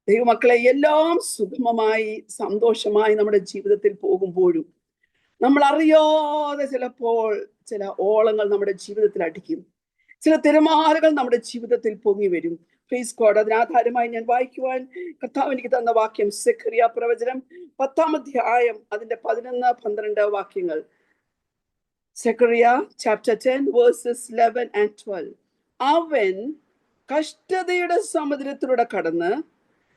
ദൈവമക്കളെ, എല്ലാം സുഗമമായി സന്തോഷമായി നമ്മുടെ ജീവിതത്തിൽ പോകുമ്പോഴും നമ്മൾ അറിയാതെ ചിലപ്പോൾ ചില ഓളങ്ങൾ നമ്മുടെ ജീവിതത്തിൽ അടിക്കും. ചില തിരമാലകൾ നമ്മുടെ ജീവിതത്തിൽ പൊങ്ങി വരും. പ്ലീസ് ഗോഡ്, അതിനാധാരമായി ഞാൻ വായിക്കുവാൻ കർത്താവ് എനിക്ക് തന്ന വാക്യം സെഖറിയ പ്രവചനം 10-ാം അധ്യായം അതിന്റെ 11-12 വാക്യങ്ങൾ. സെഖറിയ ചാപ്റ്റർ 10 verses 11 and 12. അവൻ കഷ്ടതയുടെ സമുദ്രത്തിലൂടെ കടന്ന്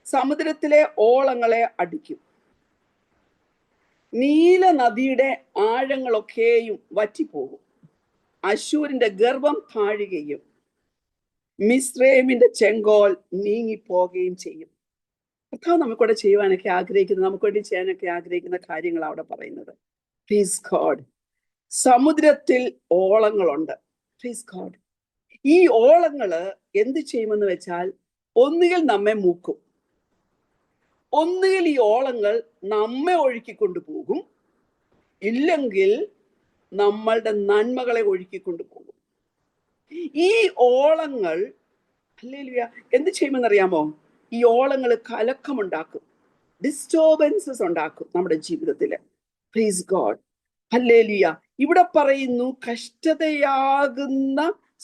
സമുദ്രത്തിലെ ഓളങ്ങളെ അടിക്കും. നീല നദിയുടെ ആഴങ്ങളൊക്കെയും വറ്റിപ്പോകും. അശൂരിന്റെ ഗർഭം താഴുകയും മിസ്രൈമിന്റെ ചെങ്കോൽ നീങ്ങിപ്പോകുകയും ചെയ്യും. കർത്താവ് നമുക്കൂടെ ചെയ്യുവാനൊക്കെ ആഗ്രഹിക്കുന്ന, നമുക്ക് വേണ്ടി ചെയ്യാനൊക്കെ ആഗ്രഹിക്കുന്ന കാര്യങ്ങൾ അവിടെ പറയുന്നത്. പ്ലീസ് ഗോഡ്, സമുദ്രത്തിൽ ഓളങ്ങളുണ്ട്. പ്ലീസ് ഗോഡ്, ഈ ഓളങ്ങള് എന്ത് ചെയ്യുമെന്ന് വെച്ചാൽ ഒന്നുകിൽ നമ്മെ മൂക്കും, ഒന്നുകിൽ ഈ ഓളങ്ങൾ നമ്മെ ഒഴുക്കിക്കൊണ്ടു പോകും, ഇല്ലെങ്കിൽ നമ്മളുടെ നന്മകളെ ഒഴുക്കിക്കൊണ്ടു പോകും. ഈ ഓളങ്ങൾ ഹല്ലേലൂയ എന്ത് ചെയ്യുമെന്നറിയാമോ? ഈ ഓളങ്ങൾ കലക്കമുണ്ടാക്കും, ഡിസ്റ്റർബൻസസ് ഉണ്ടാക്കും നമ്മുടെ ജീവിതത്തില്. Please God, hallelujah. ഇവിടെ പറയുന്നു കഷ്ടതയാകുന്ന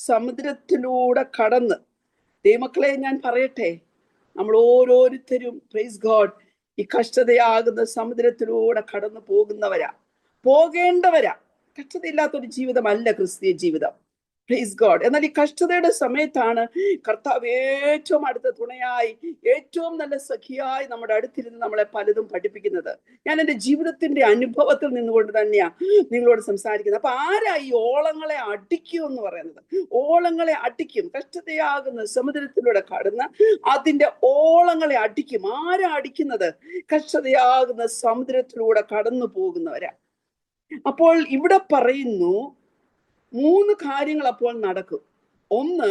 സമുദ്രത്തിലൂടെ കടന്ന്. ദൈവമക്കളെ ഞാൻ പറയട്ടെ, നമ്മൾ ഓരോരുത്തരും പ്രൈസ് ഗോഡ് ഈ കഷ്ടതയാകുന്ന സമുദ്രത്തിലൂടെ കടന്നു പോകേണ്ടവരാ. കഷ്ടതയില്ലാത്തൊരു ജീവിതമല്ല ക്രിസ്തീയ ജീവിതം. Price God. എന്നാൽ ഈ കഷ്ടതയുടെ സമയത്താണ് കർത്താവ് ഏറ്റവും അടുത്ത തുണയായി, ഏറ്റവും നല്ല സഖിയായി നമ്മുടെ അടുത്തിരുന്ന് നമ്മളെ പലതും പഠിപ്പിക്കുന്നത്. ഞാൻ എൻ്റെ ജീവിതത്തിന്റെ അനുഭവത്തിൽ നിന്നുകൊണ്ട് തന്നെയാ നിങ്ങളോട് സംസാരിക്കുന്നത്. അപ്പൊ ആരാ ഈ ഓളങ്ങളെ അടിക്കും എന്ന് പറയുന്നത്? ഓളങ്ങളെ അടിക്കും, കഷ്ടതയാകുന്ന സമുദ്രത്തിലൂടെ കടന്ന് അതിന്റെ ഓളങ്ങളെ അടിക്കും. ആരാ അടിക്കുന്നത്? കഷ്ടതയാകുന്ന സമുദ്രത്തിലൂടെ കടന്നു പോകുന്നവരാ. അപ്പോൾ ഇവിടെ പറയുന്നു 3 കാര്യങ്ങൾ അപ്പോൾ നടക്കും. ഒന്ന്,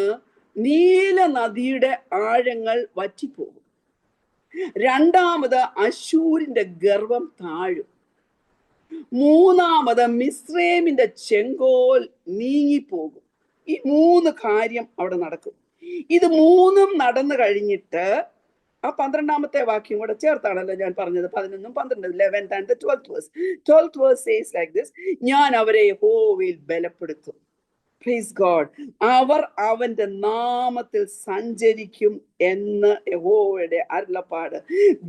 നീല നദിയുടെ ആഴങ്ങൾ വറ്റിപ്പോകും. രണ്ടാമത്, അശൂരിന്റെ ഗർഭം താഴും. മൂന്നാമത്, മിസ്രൈമിന്റെ ചെങ്കോൽ നീങ്ങിപ്പോകും. ഈ 3 കാര്യം അവിടെ നടക്കും. ഇത് 3ഉം നടന്നു കഴിഞ്ഞിട്ട് ആ 12ാമത്തെ വാക്യം കൂടെ ചേർത്താണല്ലോ ഞാൻ പറഞ്ഞത്. 11, 12, 11th and the 12th verse. 12th verse says like this: ഞാൻ അവരെ യഹോവയിൽ ബലപ്പെടുത്തും. Praise God. അവർ അവന്റെ നാമത്തിൽ സഞ്ചരിക്കും എന്ന് യഹോവയുടെ അരുളപ്പാട്.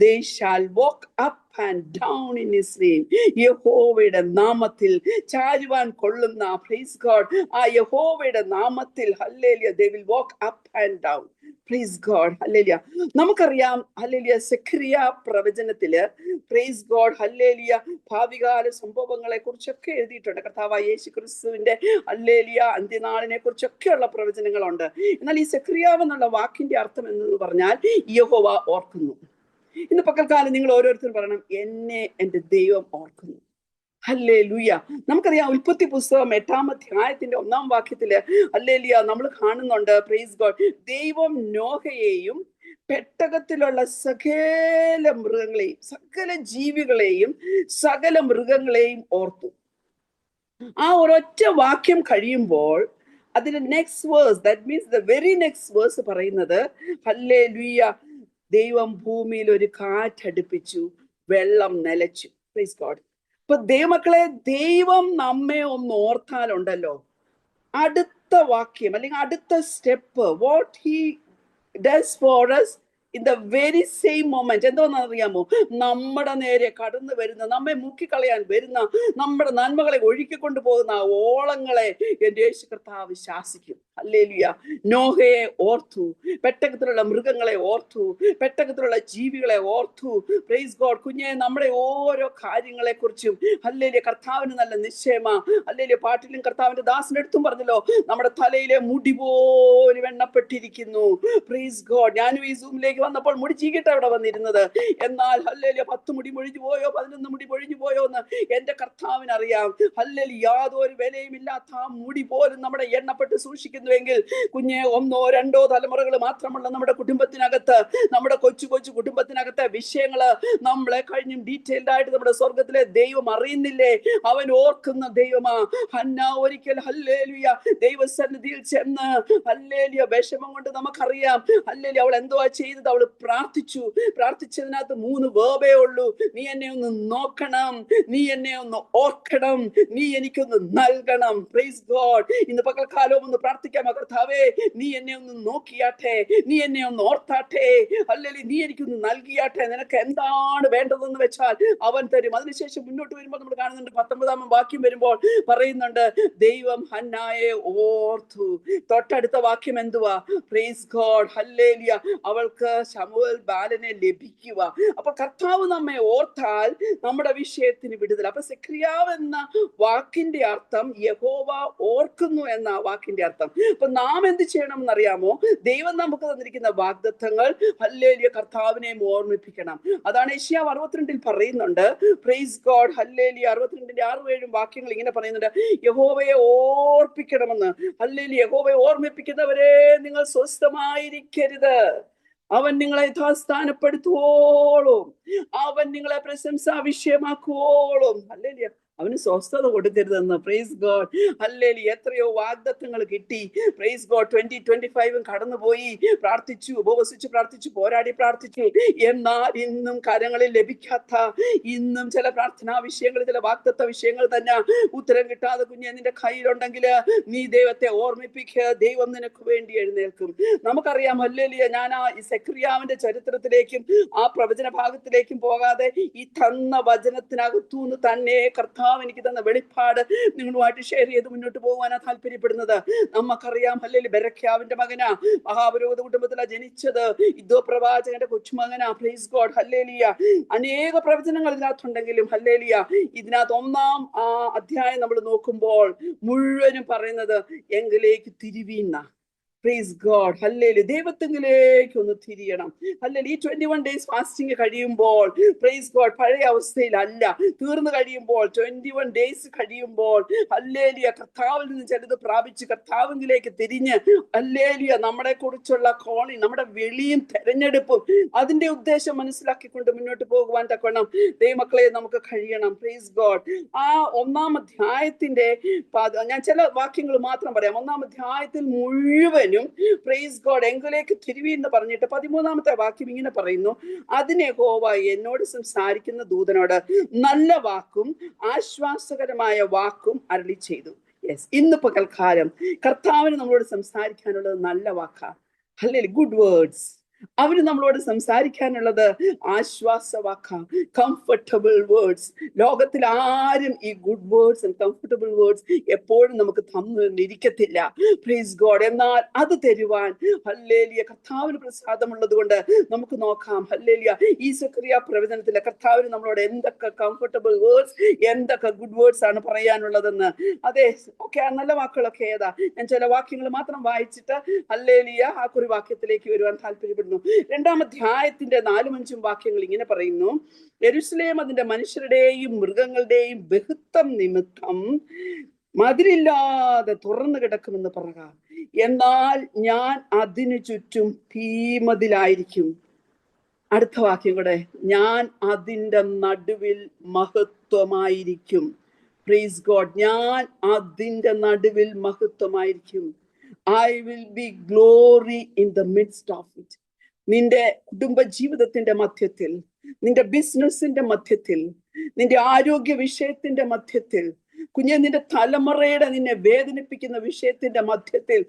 They shall walk up and down in his name. യഹോവയുടെ നാമത്തിൽ ചാരുവാൻ കൊള്ളുന്ന, പ്രൈസ് ഗോഡ്, ആ യഹോവയുടെ നാമത്തിൽ ഹല്ലേലൂയ, they will walk up and down. Praise God, ഹല്ലേലൂയ. നമുക്കറിയാം ഹല്ലേലൂയ സെഖറിയ പ്രവചനത്തില് പ്രൈസ് ഗോഡ് ഹല്ലേലൂയ ഭാവികാല സംഭവങ്ങളെ കുറിച്ചൊക്കെ എഴുതിയിട്ടുണ്ട്. കർത്താവായ യേശു ക്രിസ്തുവിന്റെ ഹല്ലേലൂയ അന്ത്യനാളിനെ കുറിച്ചൊക്കെയുള്ള പ്രവചനങ്ങളുണ്ട്. എന്നാൽ ഈ സെഖറിയാവ് എന്നുള്ള വാക്കിന്റെ അർത്ഥം എന്ന് പറഞ്ഞാൽ യഹോവ ഓർക്കുന്നു. ഇന്ന് പകൽക്കാലം നിങ്ങൾ ഓരോരുത്തരും പറയണം, എന്നെ എൻ്റെ ദൈവം ഓർക്കുന്നു. ഹല്ലേലൂയ. നമുക്കറിയാം ഉൽപ്പത്തി പുസ്തകം 8-ാം അധ്യായത്തിന്റെ 1-ാം വാക്യത്തില് ഹല്ലേലൂയ നമ്മൾ കാണുന്നുണ്ട് പ്രൈസ് ഗോഡ്, ദൈവം നോഹയെയും പെട്ടകത്തിലുള്ള സകല മൃഗങ്ങളെയും, സകല ജീവികളെയും, സകല മൃഗങ്ങളെയും ഓർത്തു. ആ ഒരൊറ്റ വാക്യം കഴിയുമ്പോൾ അതിന്റെ next verse, that means the very next verse പറയുന്നത് ഹല്ലേലൂയ, ദൈവം ഭൂമിയിൽ ഒരു കാറ്റടിപ്പിച്ചു, വെള്ളം നിലച്ചു. Praise God. അപ്പൊ ദൈവമക്കളെ, ദൈവം നമ്മെ ഒന്ന് ഓർത്താലുണ്ടല്ലോ, അടുത്ത വാക്യം അല്ലെങ്കിൽ അടുത്ത step, what he does for us in the very same moment എന്തോന്നറിയാമോ? നമ്മുടെ നേരെ കടന്നു വരുന്ന, നമ്മെ മുക്കിക്കളയാൻ വരുന്ന, നമ്മുടെ നന്മകളെ ഒഴുക്കിക്കൊണ്ടു പോകുന്ന ഓളങ്ങളെ എൻ്റെ യേശു കർത്താവ് ശാസിക്കും. ഹല്ലേലൂയ. നോഹയെ ഓർത്തു, പെട്ടകത്തിലുള്ള മൃഗങ്ങളെ ഓർത്തു, പെട്ടകത്തിലുള്ള ജീവികളെ ഓർത്തു. Praise God. കുഞ്ഞെ, നമ്മുടെ ഓരോ കാര്യങ്ങളെ കുറിച്ചും ഹല്ലേലൂയ കർത്താവിന് നല്ല നിശ്ചയമാ. ഹല്ലേലൂയ പാട്ടിലും കർത്താവിന്റെ ദാസന്റെ അടുത്തും പറഞ്ഞല്ലോ, നമ്മുടെ തലയിലെ മുടി പോലും എണ്ണപ്പെട്ടിരിക്കുന്നു. Praise God. ഞാനും ഈ സൂമിലേക്ക് വന്നപ്പോൾ മുടി ചീകിട്ട് അവിടെ വന്നിരുന്നത്. എന്നാൽ ഹല്ലേലൂയ 10 മുടി പൊഴിഞ്ഞു പോയോ 11 മുടി പൊഴിഞ്ഞു പോയോ എന്ന് എന്റെ കർത്താവിനറിയാം. ഹല്ലേലൂയ. യാതൊരു വിലയും ഇല്ലാത്ത ആ മുടി പോലും നമ്മുടെ എണ്ണപ്പെട്ട് സൂക്ഷിക്കുന്നുവെങ്കിൽ കുഞ്ഞെ, 1, 2 തലമുറകൾ മാത്രമുള്ള നമ്മുടെ കുടുംബത്തിനകത്ത്, നമ്മുടെ കൊച്ചു കൊച്ചു കുടുംബത്തിനകത്തെ വിഷയങ്ങള് നമ്മളെ കഴിഞ്ഞും ഡീറ്റെയിൽഡ് ആയിട്ട് നമ്മുടെ സ്വർഗത്തിലെ ദൈവം അറിയുന്നില്ലേ? അവൻ ഓർക്കുന്ന ദൈവമാ. ഹന്ന ഒരിക്കൽ ഹല്ലേലൂയ ദൈവസന്നിധിയിൽ ചെന്ന് ഹല്ലേലൂയ വിഷമം കൊണ്ട് നമുക്കറിയാം ഹല്ലേലൂയ അവൾ എന്തുവാ ചെയ്തത്? അവൾ പ്രാർത്ഥിച്ചതിനകത്ത് 3 വേർബേ ഉള്ളൂ. നീ എന്നെ ഒന്ന് നോക്കണം, നീ എന്നെ ഒന്ന് ഓർക്കണം, നീ എനിക്കൊന്ന് നൽകണം. Praise God. ഇന്ന് പകൽക്കാലവും ഒന്ന് പ്രാർത്ഥിക്കണം. പ്രാർത്ഥിക്കാമോ? കർത്താവേ, നീ എന്നെ ഒന്ന് നോക്കിയാട്ടെ, നീ എന്നെ ഒന്ന് ഓർത്താട്ടെ, അല്ലെങ്കിൽ നീ എനിക്കൊന്ന് നൽകിയാട്ടെ, നിനക്ക് എന്താണ് വേണ്ടതെന്ന് വെച്ചാൽ അവൻ തരും. അതിനുശേഷം മുന്നോട്ട് വരുമ്പോൾ നമ്മൾ കാണുന്നുണ്ട് 19-ാം വാക്യം വരുമ്പോൾ പറയുന്നുണ്ട്, ദൈവം ഹന്നായെ ഓർത്തു. തൊട്ടടുത്ത വാക്യം എന്തുവാ? പ്രൈസ് ഗോഡ്, ഹല്ലേലൂയ, അവൾക്ക് ശമൂവേൽ ബാലനെ ലഭിക്കുക. അപ്പൊ കർത്താവ് നമ്മെ ഓർത്താൽ നമ്മുടെ വിഷയത്തിന് വിടുതൽ. അപ്പൊ സെഖര്യാവ് എന്ന വാക്കിന്റെ അർത്ഥം യഹോവ ഓർക്കുന്നു എന്ന വാക്കിന്റെ അർത്ഥം. അപ്പൊ നാം എന്ത് ചെയ്യണം എന്നറിയാമോ? ദൈവം നമുക്ക് തന്നിരിക്കുന്ന വാഗ്ദത്തങ്ങൾ ഹല്ലേലൂയ കർത്താവിനെ ഓർമ്മിപ്പിക്കണം. അതാണ് യെശയ്യാവ് 62 പറയുന്നുണ്ട്. Praise God, hallelujah. 62-ന്റെ 6-7 വാക്യങ്ങൾ ഇങ്ങനെ പറയുന്നുണ്ട്, യഹോവയെ ഓർപ്പിക്കണമെന്ന്. ഹല്ലേലൂയ. യഹോവയെ ഓർമ്മിപ്പിക്കുന്നവരെ നിങ്ങൾ സ്വസ്ഥമായിരിക്കരുത്. അവൻ നിങ്ങളെ യഥാസ്ഥാനപ്പെടുത്തുവോളും, അവൻ നിങ്ങളെ പ്രശംസാ വിഷയമാക്കുവോളും. ഹല്ലേലൂയ. അവന് സ്വസ്ഥത കൊടുക്കരുതെന്ന്. Price God, hallelujah. എത്രയോ വാഗ്ദത്തങ്ങൾ കിട്ടി. Praise God. 2025 കടന്നുപോയി. പ്രാർത്ഥിച്ചു, ഉപവസിച്ചു, പ്രാർത്ഥിച്ചു, പോരാടി പ്രാർത്ഥിച്ചു. എന്നാൽ ഇന്നും കരങ്ങളിൽ ലഭിക്കാത്ത, ഇന്നും ചില പ്രാർത്ഥനാ വിഷയങ്ങൾ, ചില വാഗ്ദത്ത വിഷയങ്ങൾ തന്നെ ഉത്തരം കിട്ടാതെ കുഞ്ഞെ നിന്റെ കയ്യിലുണ്ടെങ്കിൽ നീ ദൈവത്തെ ഓർമ്മിപ്പിക്കുക. ദൈവം നിനക്ക് വേണ്ടി എഴുന്നേൽക്കും. നമുക്കറിയാം, ഹല്ലേലൂയ, ഞാൻ ആ സെഖര്യാവിന്റെ ചരിത്രത്തിലേക്കും ആ പ്രവചന ഭാഗത്തിലേക്കും പോകാതെ ഈ തന്ന വചനത്തിനകത്തുനിന്ന് തന്നെ കർത്താവ് എനിക്ക് തന്ന വെളിപ്പാട് നിങ്ങളുമായിട്ട് ഷെയർ ചെയ്ത് മുന്നോട്ട് പോകുവാനാണ് താല്പര്യപ്പെടുന്നത്. നമുക്കറിയാം, ഹല്ലേലൂയ, ബെരഖ്യാവിന്റെ മകനാ, മഹാപുരോഹിത കുടുംബത്തിലാ ജനിച്ചത്, ഇദ്ദോ പ്രവാചകന്റെ കൊച്ചുമകനാ. Price God, hallelujah. അനേക പ്രവചനങ്ങൾ ഇതിനകത്തുണ്ടെങ്കിലും ഹല്ലേലൂയ, ഇതിനകത്ത് 1-ാം അധ്യായം നമ്മൾ നോക്കുമ്പോൾ മുഴുവനും പറയുന്നത് എങ്കിലേക്ക് തിരിവീന്ന. പ്രൈസ് ഗോഡ്, ഹല്ലേലൂയ. ദൈവത്തിലേക്ക് ഒന്ന് തിരിയണം. ഹല്ലേലൂയ. ഈ 21 ഡേയ്സ് ഫാസ്റ്റിംഗ് കഴിയുമ്പോൾ പ്രൈസ് ഗോഡ് പഴയ അവസ്ഥയിലല്ല, തീർന്നു കഴിയുമ്പോൾ 21 ഡേയ്സ് കഴിയുമ്പോൾ ഹല്ലേലൂയ കർത്താവിൽ നിന്ന് ചിലത് പ്രാപിച്ച് കർത്താവിലേക്ക് തിരിഞ്ഞ് ഹല്ലേലൂയ നമ്മളെ കുറിച്ചുള്ള കോളിംഗ്, നമ്മുടെ വിളിയും തെരഞ്ഞെടുപ്പും അതിന്റെ ഉദ്ദേശം മനസ്സിലാക്കിക്കൊണ്ട് മുന്നോട്ട് പോകുവാൻ തക്കവണ്ണം ദൈവമക്കളെ നമുക്ക് കഴിയണം. Price God. ആ 1-ാം അധ്യായത്തിന്റെ ഞാൻ ചില വാക്യങ്ങൾ മാത്രം പറയാം. 1-ാം അധ്യായത്തിൽ മുഴുവൻ പ്രൈസ് ഗോഡ് എങ്കിലേക്ക് തിരുവി എന്ന് പറഞ്ഞിട്ട് 13-ാമത്തെ വാക്യം ഇങ്ങനെ പറയുന്നു, അതിനെ യഹോവ എന്നോട് സംസാരിക്കുന്ന ദൂതനോട് നല്ല വാക്കും ആശ്വാസകരമായ വാക്കും അരുളി ചെയ്തു. യെസ്, ഇന്ന് പകൽക്കാലം കർത്താവിന് നമ്മളോട് സംസാരിക്കാനുള്ളത് നല്ല വാക്കാ. ഹല്ലേലൂയ. Good words. അവര് നമ്മളോട് സംസാരിക്കാനുള്ളത് ആശ്വാസവാക്കാം, കംഫർട്ടബിൾ വേർഡ്സ്. ലോകത്തിൽ ആരും ഈ good words and comfortable words എപ്പോഴും നമുക്ക് തന്നിരിക്കത്തില്ല. Price God. എന്നാൽ അത് തരുവാൻ ഹല്ലേലൂയ കർത്താവിന് പ്രസാദമുള്ളത് കൊണ്ട് നമുക്ക് നോക്കാം. ഹല്ലേലൂയ. ഈ സെഖര്യാ പ്രവചനത്തിലെ കർത്താവിന് നമ്മളോട് എന്തൊക്കെ കംഫർട്ടബിൾ വേർഡ്സ്, എന്തൊക്കെ ഗുഡ് വേർഡ്സ് ആണ് പറയാനുള്ളതെന്ന്. അതെ, ഓക്കെ, നല്ല വാക്കുകളൊക്കെ ഏതാ? ഞാൻ ചില വാക്യങ്ങൾ മാത്രം വായിച്ചിട്ട് ഹല്ലേലൂയ ആ കുറി വാക്യത്തിലേക്ക് വരുവാൻ താല്പര്യപ്പെടുന്നു. 2-ാം അധ്യായത്തിന്റെ 4-5 വാക്യങ്ങൾ ഇങ്ങനെ പറയുന്നു, യെരൂശലേം അതിന്റെ മനുഷ്യരുടെയും മൃഗങ്ങളുടെയും ബഹുത്വം നിമിത്തം മതിലില്ലാതെ തുറന്നു കിടക്കുമെന്ന് പറയുക. എന്നാൽ ഞാൻ അതിനു ചുറ്റും തീമതിലായിരിക്കും. അടുത്ത വാക്യം കൂടെ, ഞാൻ അതിന്റെ നടുവിൽ മഹത്വമായിരിക്കും. Praise God. ഞാൻ അതിന്റെ നടുവിൽ മഹത്വമായിരിക്കും. I will be glory in the midst of it. നിന്റെ കുടുംബ ജീവിതത്തിന്റെ മധ്യത്തിൽ, നിന്റെ ബിസിനസിന്റെ മധ്യത്തിൽ, നിന്റെ ആരോഗ്യ വിഷയത്തിന്റെ മധ്യത്തിൽ, കുഞ്ഞെ നിന്റെ തലമുറയുടെ നിന്നെ വേദനിപ്പിക്കുന്ന വിഷയത്തിന്റെ മധ്യത്തിൽ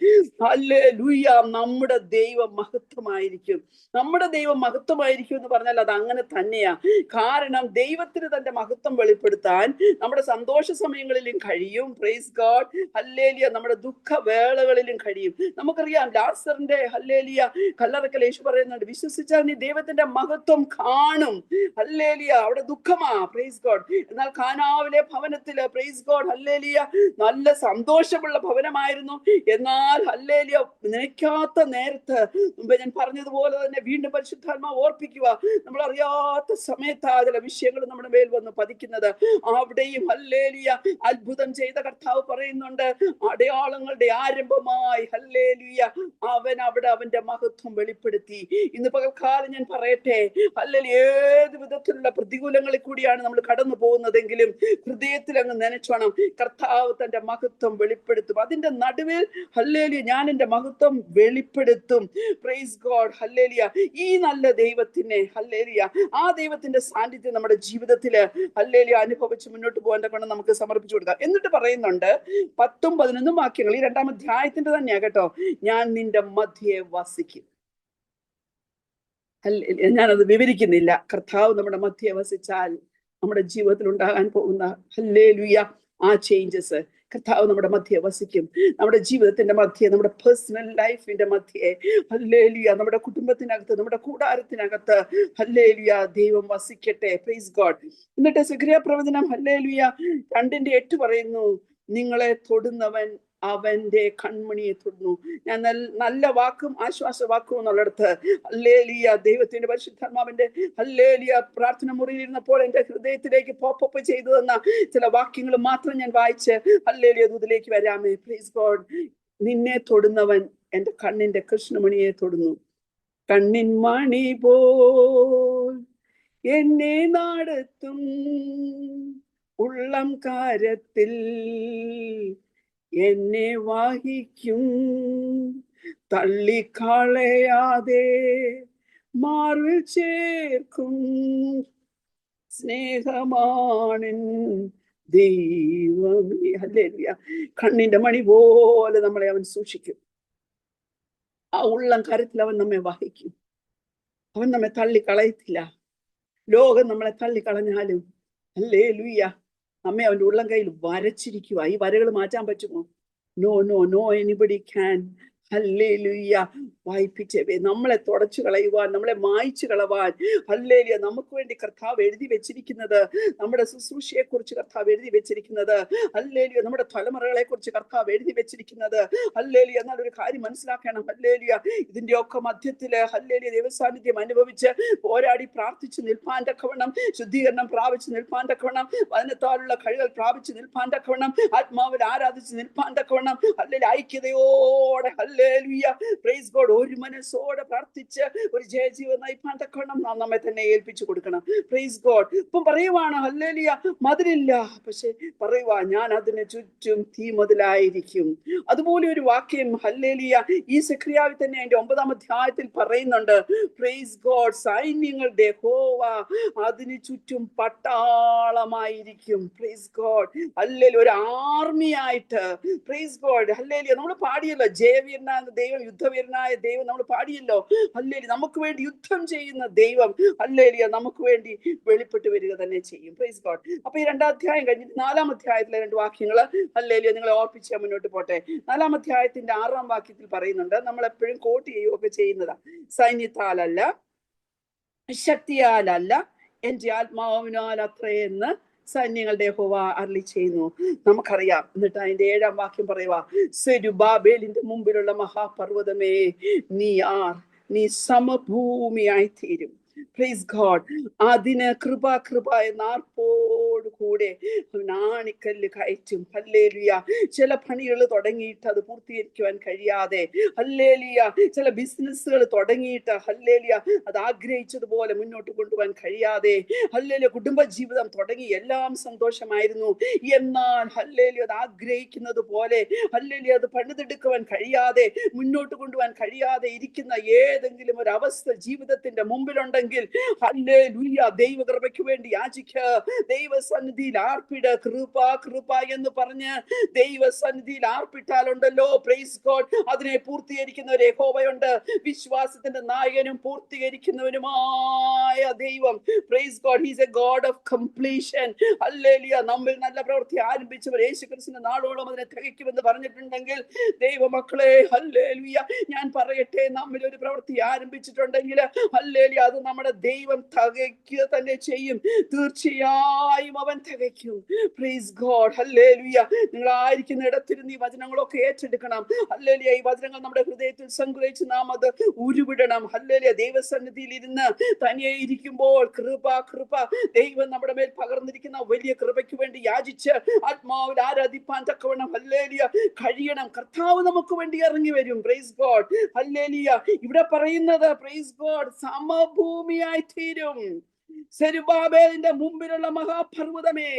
ഹല്ലേലൂയ നമ്മുടെ ദൈവം മഹത്വമായിരിക്കും. നമ്മുടെ ദൈവം മഹത്വമായിരിക്കും എന്ന് പറഞ്ഞാൽ അത് അങ്ങനെ തന്നെയാ. കാരണം ദൈവത്തിന് തന്റെ മഹത്വം വെളിപ്പെടുത്താൻ നമ്മുടെ സന്തോഷ സമയങ്ങളിലും കഴിയും. Price God. ഹല്ലേലൂയ. നമ്മുടെ ദുഃഖ വേളകളിലും കഴിയും. നമുക്കറിയാം ലാസറിന്റെ ഹല്ലേലൂയ കല്ലറക്കൽ യേശു പറയുന്നുണ്ട്, വിശ്വസിച്ചാൽ നീ ദൈവത്തിന്റെ മഹത്വം കാണും. ഹല്ലേലൂയ. അവിടെ ദുഃഖമാ. Praise God. എന്നാൽ കാനാവിലെ ഭവനത്തില് പ്രൈസ് ഗോഡ് ഹല്ലേലൂയ നല്ല സന്തോഷമുള്ള ഭവനമായിരുന്നു. എന്നാൽ ഹല്ലേലൂയ നനയ്ക്കാത്ത നേരത്ത് മുമ്പ് ഞാൻ പറഞ്ഞതുപോലെ തന്നെ വീണ്ടും പരിശുദ്ധാത്മാവ് ഓർപ്പിക്കുക, നമ്മൾ അറിയാത്ത സമയത്ത് ചില വിഷയങ്ങൾ നമ്മുടെ മേൽ വന്ന് പതിക്കുന്നത്. അവിടെയും ഹല്ലേലൂയ അത്ഭുതം ചെയ്ത കർത്താവ് പറയുന്നുണ്ട്, അടയാളങ്ങളുടെ ആരംഭമായി ഹല്ലേലൂയ അവൻ അവിടെ അവന്റെ മഹത്വം വെളിപ്പെടുത്തി. ഇന്ന് പകൽക്കാലം ഞാൻ പറയട്ടെ, ഹല്ലേലൂയ ഏത് വിധത്തിലുള്ള പ്രതികൂലങ്ങളിൽ കൂടിയാണ് നമ്മൾ കടന്നു പോകുന്നതെങ്കിലും ഹൃദയത്തിൽ അങ്ങ് നനച്ചോ പ്രാപിച്ചോണം. കർത്താവ് തന്റെ മഹത്വം വെളിപ്പെടുത്തും. അതിന്റെ നടുവിൽ ഹല്ലേലൂയ ഞാൻ എന്റെ മഹത്വം വെളിപ്പെടുത്തും. Price God. ഹല്ലേലൂയ. ഈ നല്ല ദൈവത്തിനെ ഹല്ലേലൂയ ആ ദൈവത്തിന്റെ സാന്നിധ്യം നമ്മുടെ ജീവിതത്തില് ഹല്ലേലൂയ അനുഭവിച്ച് മുന്നോട്ട് പോകാൻ കൊണ്ട് നമുക്ക് സമർപ്പിച്ചു കൊടുക്കാം. എന്നിട്ട് പറയുന്നുണ്ട് 10ഉം 11ഉം വാക്യങ്ങൾ, ഈ 2-ാം അധ്യായത്തിന്റെ തന്നെയാ കേട്ടോ. ഞാൻ നിന്റെ മധ്യേ വസിക്കും. ഞാനത് വിവരിക്കുന്നില്ല. കർത്താവ് നമ്മുടെ മധ്യേ വസിച്ചാൽ നമ്മുടെ ജീവിതത്തിൽ ഉണ്ടാകാൻ പോകുന്ന ഹല്ലേലൂയ ആ ചേഞ്ചസ്, കർത്താവ് നമ്മുടെ മധ്യേ വസിക്കും. നമ്മുടെ ജീവിതത്തിന്റെ മധ്യേ, നമ്മുടെ പേഴ്സണൽ ലൈഫിന്റെ മധ്യേ ഹല്ലേലൂയ, നമ്മുടെ കുടുംബത്തിനകത്ത്, നമ്മുടെ കൂടാരത്തിനകത്ത് ഹല്ലേലൂയ ദൈവം വസിക്കട്ടെ. Praise God. എന്നിട്ട് സെഖര്യാ പ്രവചനം ഹല്ലേലൂയ 2:8 പറയുന്നു, നിങ്ങളെ തൊടുന്നവൻ അവന്റെ കൺമണിയെ തൊടുന്നു. ഞാൻ നല്ല വാക്കും ആശ്വാസവാക്കും എന്നുള്ളിടത്ത് ഹല്ലേലൂയ ദൈവത്തിന്റെ പരിശുദ്ധാത്മാവിന്റെ ഹല്ലേലൂയ പ്രാർത്ഥന മുറിയിലിരുന്നപ്പോൾ എന്റെ ഹൃദയത്തിലേക്ക് പോപ്പപ്പ് ചെയ്തു തന്ന ചില വാക്യങ്ങൾ മാത്രം ഞാൻ വായിച്ച് ഹല്ലേലൂയ ദൂതിലേക്ക് വരാമേ. Praise God. നിന്നെ തൊടുന്നവൻ എന്റെ കണ്ണിന്റെ കൃഷ്ണമണിയെ തൊടുന്നു. കണ്ണിൻ മണി പോൽ എന്നെ നടത്തും ഉള്ളം കാരത്തിൽ എന്നെ വഹിക്കും. തള്ളിക്കളയാതെ മാറിൽ ചേർക്കും സ്നേഹമാണൻ ദൈവമേ. ഹല്ലേലൂയ. കണ്ണിന്റെ മണി പോലെ നമ്മളെ അവൻ സൂക്ഷിക്കും. ആ ഉള്ളം കരത്തിൽ അവൻ നമ്മെ വഹിക്കും. അവൻ നമ്മെ തള്ളിക്കളയത്തില്ല. ലോകം നമ്മളെ തള്ളിക്കളഞ്ഞാലും ഹല്ലേലൂയ നമ്മെ അവന്റെ ഉള്ളം കയ്യിൽ വരച്ചിരിക്കുക. ഈ വരകൾ മാറ്റാൻ പറ്റുമോ? No no no anybody can. ഹല്ലേലൂയ. വായിപ്പിച്ചവേ നമ്മളെ തുടച്ചു കളയുവാൻ, നമ്മളെ മായ്ച്ചു കളവാൻ ഹല്ലേലൂയ നമുക്ക് വേണ്ടി കർത്താവ് എഴുതി വെച്ചിരിക്കുന്നത്, നമ്മുടെ ശുശ്രൂഷയെ കുറിച്ച് കർത്താവ് എഴുതി വെച്ചിരിക്കുന്നത്, ഹല്ലേലൂയ നമ്മുടെ തലമുറകളെ കുറിച്ച് കർത്താവ് എഴുതി വെച്ചിരിക്കുന്നത്. ഹല്ലേലൂയ. എന്നാൽ ഒരു കാര്യം മനസ്സിലാക്കണം. ഹല്ലേലൂയ ഇതിന്റെ ഒക്കെ മധ്യത്തില് ഹല്ലേലൂയ ദൈവസാന്നിധ്യം അനുഭവിച്ച് പോരാടി പ്രാർത്ഥിച്ച് നിൽപ്പാൻ തക്കവണ്ണം, ശുദ്ധീകരണം പ്രാപിച്ച് നിൽപ്പാൻ തക്കവണ്ണം, വചനത്താലുള്ള കഴിവുകൾ പ്രാപിച്ച് നിൽപ്പാൻ തക്കവണ്ണം, ആത്മാവിൽ ആരാധിച്ച് നിൽപ്പാൻ തക്കവണ്ണം ഹല്ലേലൂയ ഐക്യതയോടെ ഹല്ലേലൂയ പ്രൈസ് ഗോഡ് ഒരു മനസ്സോടെ പ്രാർത്ഥിച്ച് ഒരു ജയജീവൻ നയിപ്പാൻ തക്കവണ്ണം നാം നമ്മെ തന്നെ ഏൽപ്പിച്ചു കൊടുക്കണം. Praise God. ഇപ്പം പറയുവാണ് ഹല്ലേലൂയ മതിലില്ല, പക്ഷെ പറയുവാ ഞാൻ അതിന് ചുറ്റും തീ മതിലായിരിക്കും. അതുപോലെ ഒരു വാക്യം ഹല്ലേലൂയ ഈ സെഖര്യാവിൽ തന്നെ അതിന്റെ 9-ാം അധ്യായത്തിൽ പറയുന്നുണ്ട്. Praise God. സൈന്യങ്ങളുടെ യഹോവ അതിന് ചുറ്റും പട്ടാളമായിരിക്കും. Praise God. ഹല്ലേലൂയ ഒരു ആർമി ആയിട്ട്. Praise God. ഹല്ലേലൂയ നമ്മൾ പാടിയല്ലോ, ജയവീരനായ ദൈവം, യുദ്ധവീരനായ ദൈവം നമ്മൾ പാടിയല്ലോ. ഹല്ലേലൂയ നമുക്ക് വേണ്ടി യുദ്ധം ചെയ്യുന്ന ദൈവം ഹല്ലേലൂയ നമുക്ക് വേണ്ടി വെളിപ്പെട്ട് വരിക തന്നെ ചെയ്യും. Price God. അപ്പൊ ഈ 2-ാം അധ്യായം കഴിഞ്ഞിട്ട് 4-ാം അധ്യായത്തിലെ 2 വാക്യങ്ങൾ ഹല്ലേലൂയ നിങ്ങളെ ഓർപ്പിച്ച് മുന്നോട്ട് പോട്ടെ. 4-ാം അധ്യായത്തിന്റെ 6-ാം വാക്യത്തിൽ പറയുന്നുണ്ട്, നമ്മൾ എപ്പോഴും കോട്ട് ചെയ്യുകയൊക്കെ ചെയ്യുന്നതാ, സൈന്യത്താലല്ല ശക്തിയാലല്ല എന്റെ ആത്മാവിനാൽ അത്രയെന്ന് സൈന്യങ്ങളുടെ യഹോവ അരുളി ചെയ്യുന്നു. നമുക്കറിയാം. എന്നിട്ട് അതിന്റെ 7-ാം വാക്യം പറയുക, സെരുബാബേലിന്റെ മുമ്പിലുള്ള മഹാപർവ്വതമേ നീ നീ സമഭൂമിയായി തീരും. Praise God. അതിന് കൃപ എന്ന ആർപ്പോട് കൂടെ ആണിക്കല്ല് കയറ്റും. ഹല്ലേലൂയ. ചില പണികൾ തുടങ്ങിയിട്ട് അത് പൂർത്തീകരിക്കുവാൻ കഴിയാതെ, ഹല്ലേലൂയ ചില ബിസിനസ്സുകൾ തുടങ്ങിയിട്ട് ഹല്ലേലൂയ അത് ആഗ്രഹിച്ചതുപോലെ മുന്നോട്ട് കൊണ്ടുപോകാൻ കഴിയാതെ, ഹല്ലേലൂയ കുടുംബജീവിതം തുടങ്ങി എല്ലാം സന്തോഷമായിരുന്നു, എന്നാൽ ഹല്ലേലൂയ അത് ആഗ്രഹിക്കുന്നത് പോലെ ഹല്ലേലൂയ അത് പണിതെടുക്കുവാൻ കഴിയാതെ, മുന്നോട്ട് കൊണ്ടുപോകാൻ കഴിയാതെ ഇരിക്കുന്ന ഏതെങ്കിലും ഒരു അവസ്ഥ ജീവിതത്തിന്റെ മുമ്പിലുണ്ടെങ്കിൽ ഹല്ലേലൂയ ദൈവകൃപയ്ക്ക് വേണ്ടി യാചിക്ക. ദൈവസന്നിധിയിൽ ആർപ്പിട. കൃപ എന്ന് പറഞ്ഞ് ദൈവസന്നിധിയിൽ ആർപ്പിട്ടാലുണ്ടല്ലോ പ്രൈസ് ഗോഡ് അതിനെ പൂർത്തീകരിക്കുന്ന ഒരു യഹോവയുണ്ട്. വിശ്വാസത്തിന്റെ നായകനും പൂർത്തീകരിക്കുന്നവനുമായ ദൈവം. Praise God. He's A God of completion. Hallelujah നമ്മിൽ നല്ല പ്രവൃത്തി ആരംഭിച്ചവർ യേശുക്രിസ്തുവിന്റെ നാളോളം അതിനെ തികയ്ക്കുമെന്ന് പറഞ്ഞിട്ടുണ്ടെങ്കിൽ ദൈവമക്കളെ ഹല്ലേലൂയ ഞാൻ പറയട്ടെ, നമ്മിൽ ഒരു പ്രവൃത്തി ആരംഭിച്ചിട്ടുണ്ടെങ്കിൽ ഹല്ലേലൂയ അത് നമ്മുടെ ദൈവം തികയ്ക്കുക തന്നെ ചെയ്യും. തീർച്ചയായും അവൻ തികയ്ക്കും. Price God. ഹല്ലേലൂയ. നിങ്ങൾ ആയിരിക്കുന്ന ഇടത്തിരുന്ന് ഈ വചനങ്ങളൊക്കെ ഏറ്റെടുക്കണം. ഹല്ലേലൂയ ഈ വചനങ്ങൾ നമ്മുടെ ഹൃദയത്തിൽ സംഗ്രഹിച്ച് നാം അത് ഉരുവിടണം. ഹല്ലേലൂയ ദൈവസന്നിധിയിൽ ഇരുന്ന് തനിയെ ഇരിക്കുമ്പോൾ കൃപ ദൈവം നമ്മുടെ മേൽ പകർന്നിരിക്കുന്ന വലിയ കൃപയ്ക്ക് വേണ്ടി യാചിച്ച് ആത്മാവിൽ ആരാധിപ്പാൻ തക്കവണ്ണം ഹല്ലേലൂയ കഴിയണം. കർത്താവ് നമുക്ക് വേണ്ടി ഇറങ്ങി വരും. Price God. ഹല്ലേലൂയ ഇവിടെ പറയുന്നത് പ്രൈസ് ഗോഡ് സമഭൂമിയായി തീരും. സെരുബാബേലിന്റെ മുമ്പിലുള്ള മഹാപർവ്വതമേ,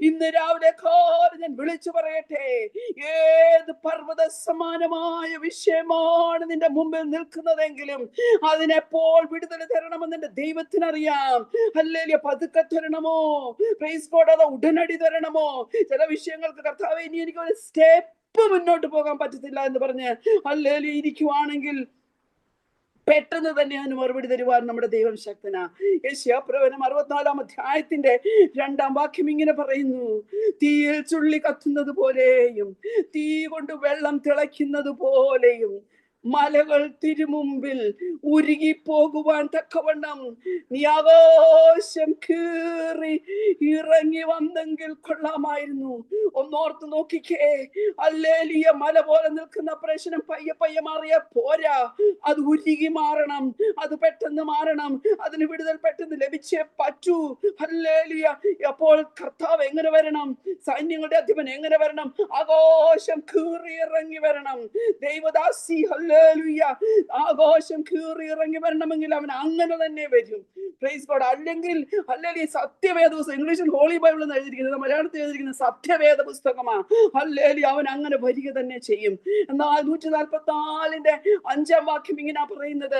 ഇന്ന് രാവിലെ കാലം ഞാൻ വിളിച്ചു പറയട്ടെ, ഏത് പർവ്വത സമാനമായ വിഷയമാണ് നിന്റെ മുമ്പിൽ നിൽക്കുന്നതെങ്കിലും അതിനെപ്പോൾ വിടുതൽ തരണമെന്ന് എന്റെ ദൈവത്തിനറിയാം. ഹല്ലേലൂയ. പതുക്കെ തരണമോ? Praise God. അതോ ഉടനടി തരണമോ? ചില വിഷയങ്ങൾക്ക് കർത്താവേ ഇനി എനിക്ക് ഒരു സ്റ്റെപ്പ് മുന്നോട്ട് പോകാൻ പറ്റത്തില്ല എന്ന് പറഞ്ഞ് ഹല്ലേലൂയ ഇരിക്കുവാണെങ്കിൽ പെട്ടെന്ന് തന്നെ അതിന് മറുപടി തരുവാൻ നമ്മുടെ ദൈവം ശക്തനാ. യെശയ്യാപ്രവചനം 64-ാം അധ്യായത്തിന്റെ 2-ാം വാക്യം ഇങ്ങനെ പറയുന്നു: തീയിൽ ചുള്ളി കത്തുന്നത് പോലെയും തീ കൊണ്ട് വെള്ളം തിളയ്ക്കുന്നത് പോലെയും മലകൾ തിരുമുമ്പിൽ ഉരുകി പോകുവാൻ തക്കവണ്ണം നീ ആകാശം കീറി ഇറങ്ങി വന്നെങ്കിൽ കൊള്ളാമായിരുന്നു. ഒന്നോർത്ത് നോക്കിക്കേ. ഹല്ലേലൂയ. മല പോലെ നിൽക്കുന്ന പ്രശ്നം പയ്യെ പയ്യെ മാറിയ പോരാ, അത് ഉരുകി മാറണം, അത് പെട്ടെന്ന് മാറണം, അതിന് വിടുതൽ പെട്ടെന്ന് ലഭിച്ചേ പറ്റൂ. ഹല്ലേലൂയ. അപ്പോൾ കർത്താവ് എങ്ങനെ വരണം? സൈന്യങ്ങളുടെ അധിപൻ എങ്ങനെ വരണം? ആകാശം കീറി ഇറങ്ങി വരണം. ദൈവദാസി ഹല്ലേലൂയ, ആകാശം കീറി ഇറങ്ങി വരണമെങ്കിൽ അവൻ അങ്ങനെ തന്നെ വരും. Praise God. അല്ലെങ്കിൽ ഹല്ലേലൂയ സത്യവേദ പുസ്തകം, ഇംഗ്ലീഷിൽ ഹോളി ബൈബിൾ എന്ന് എഴുതിയിരിക്കുന്നത്, മലയാളത്തിൽ എഴുതിയിരിക്കുന്ന സത്യവേദ പുസ്തകമാണ്. ഹല്ലേലൂയ. അവൻ അങ്ങനെ വരിക തന്നെ ചെയ്യും. എന്നാൽ 144-ന്റെ 5-ാം വാക്യം ഇങ്ങനെ പറയുന്നത്: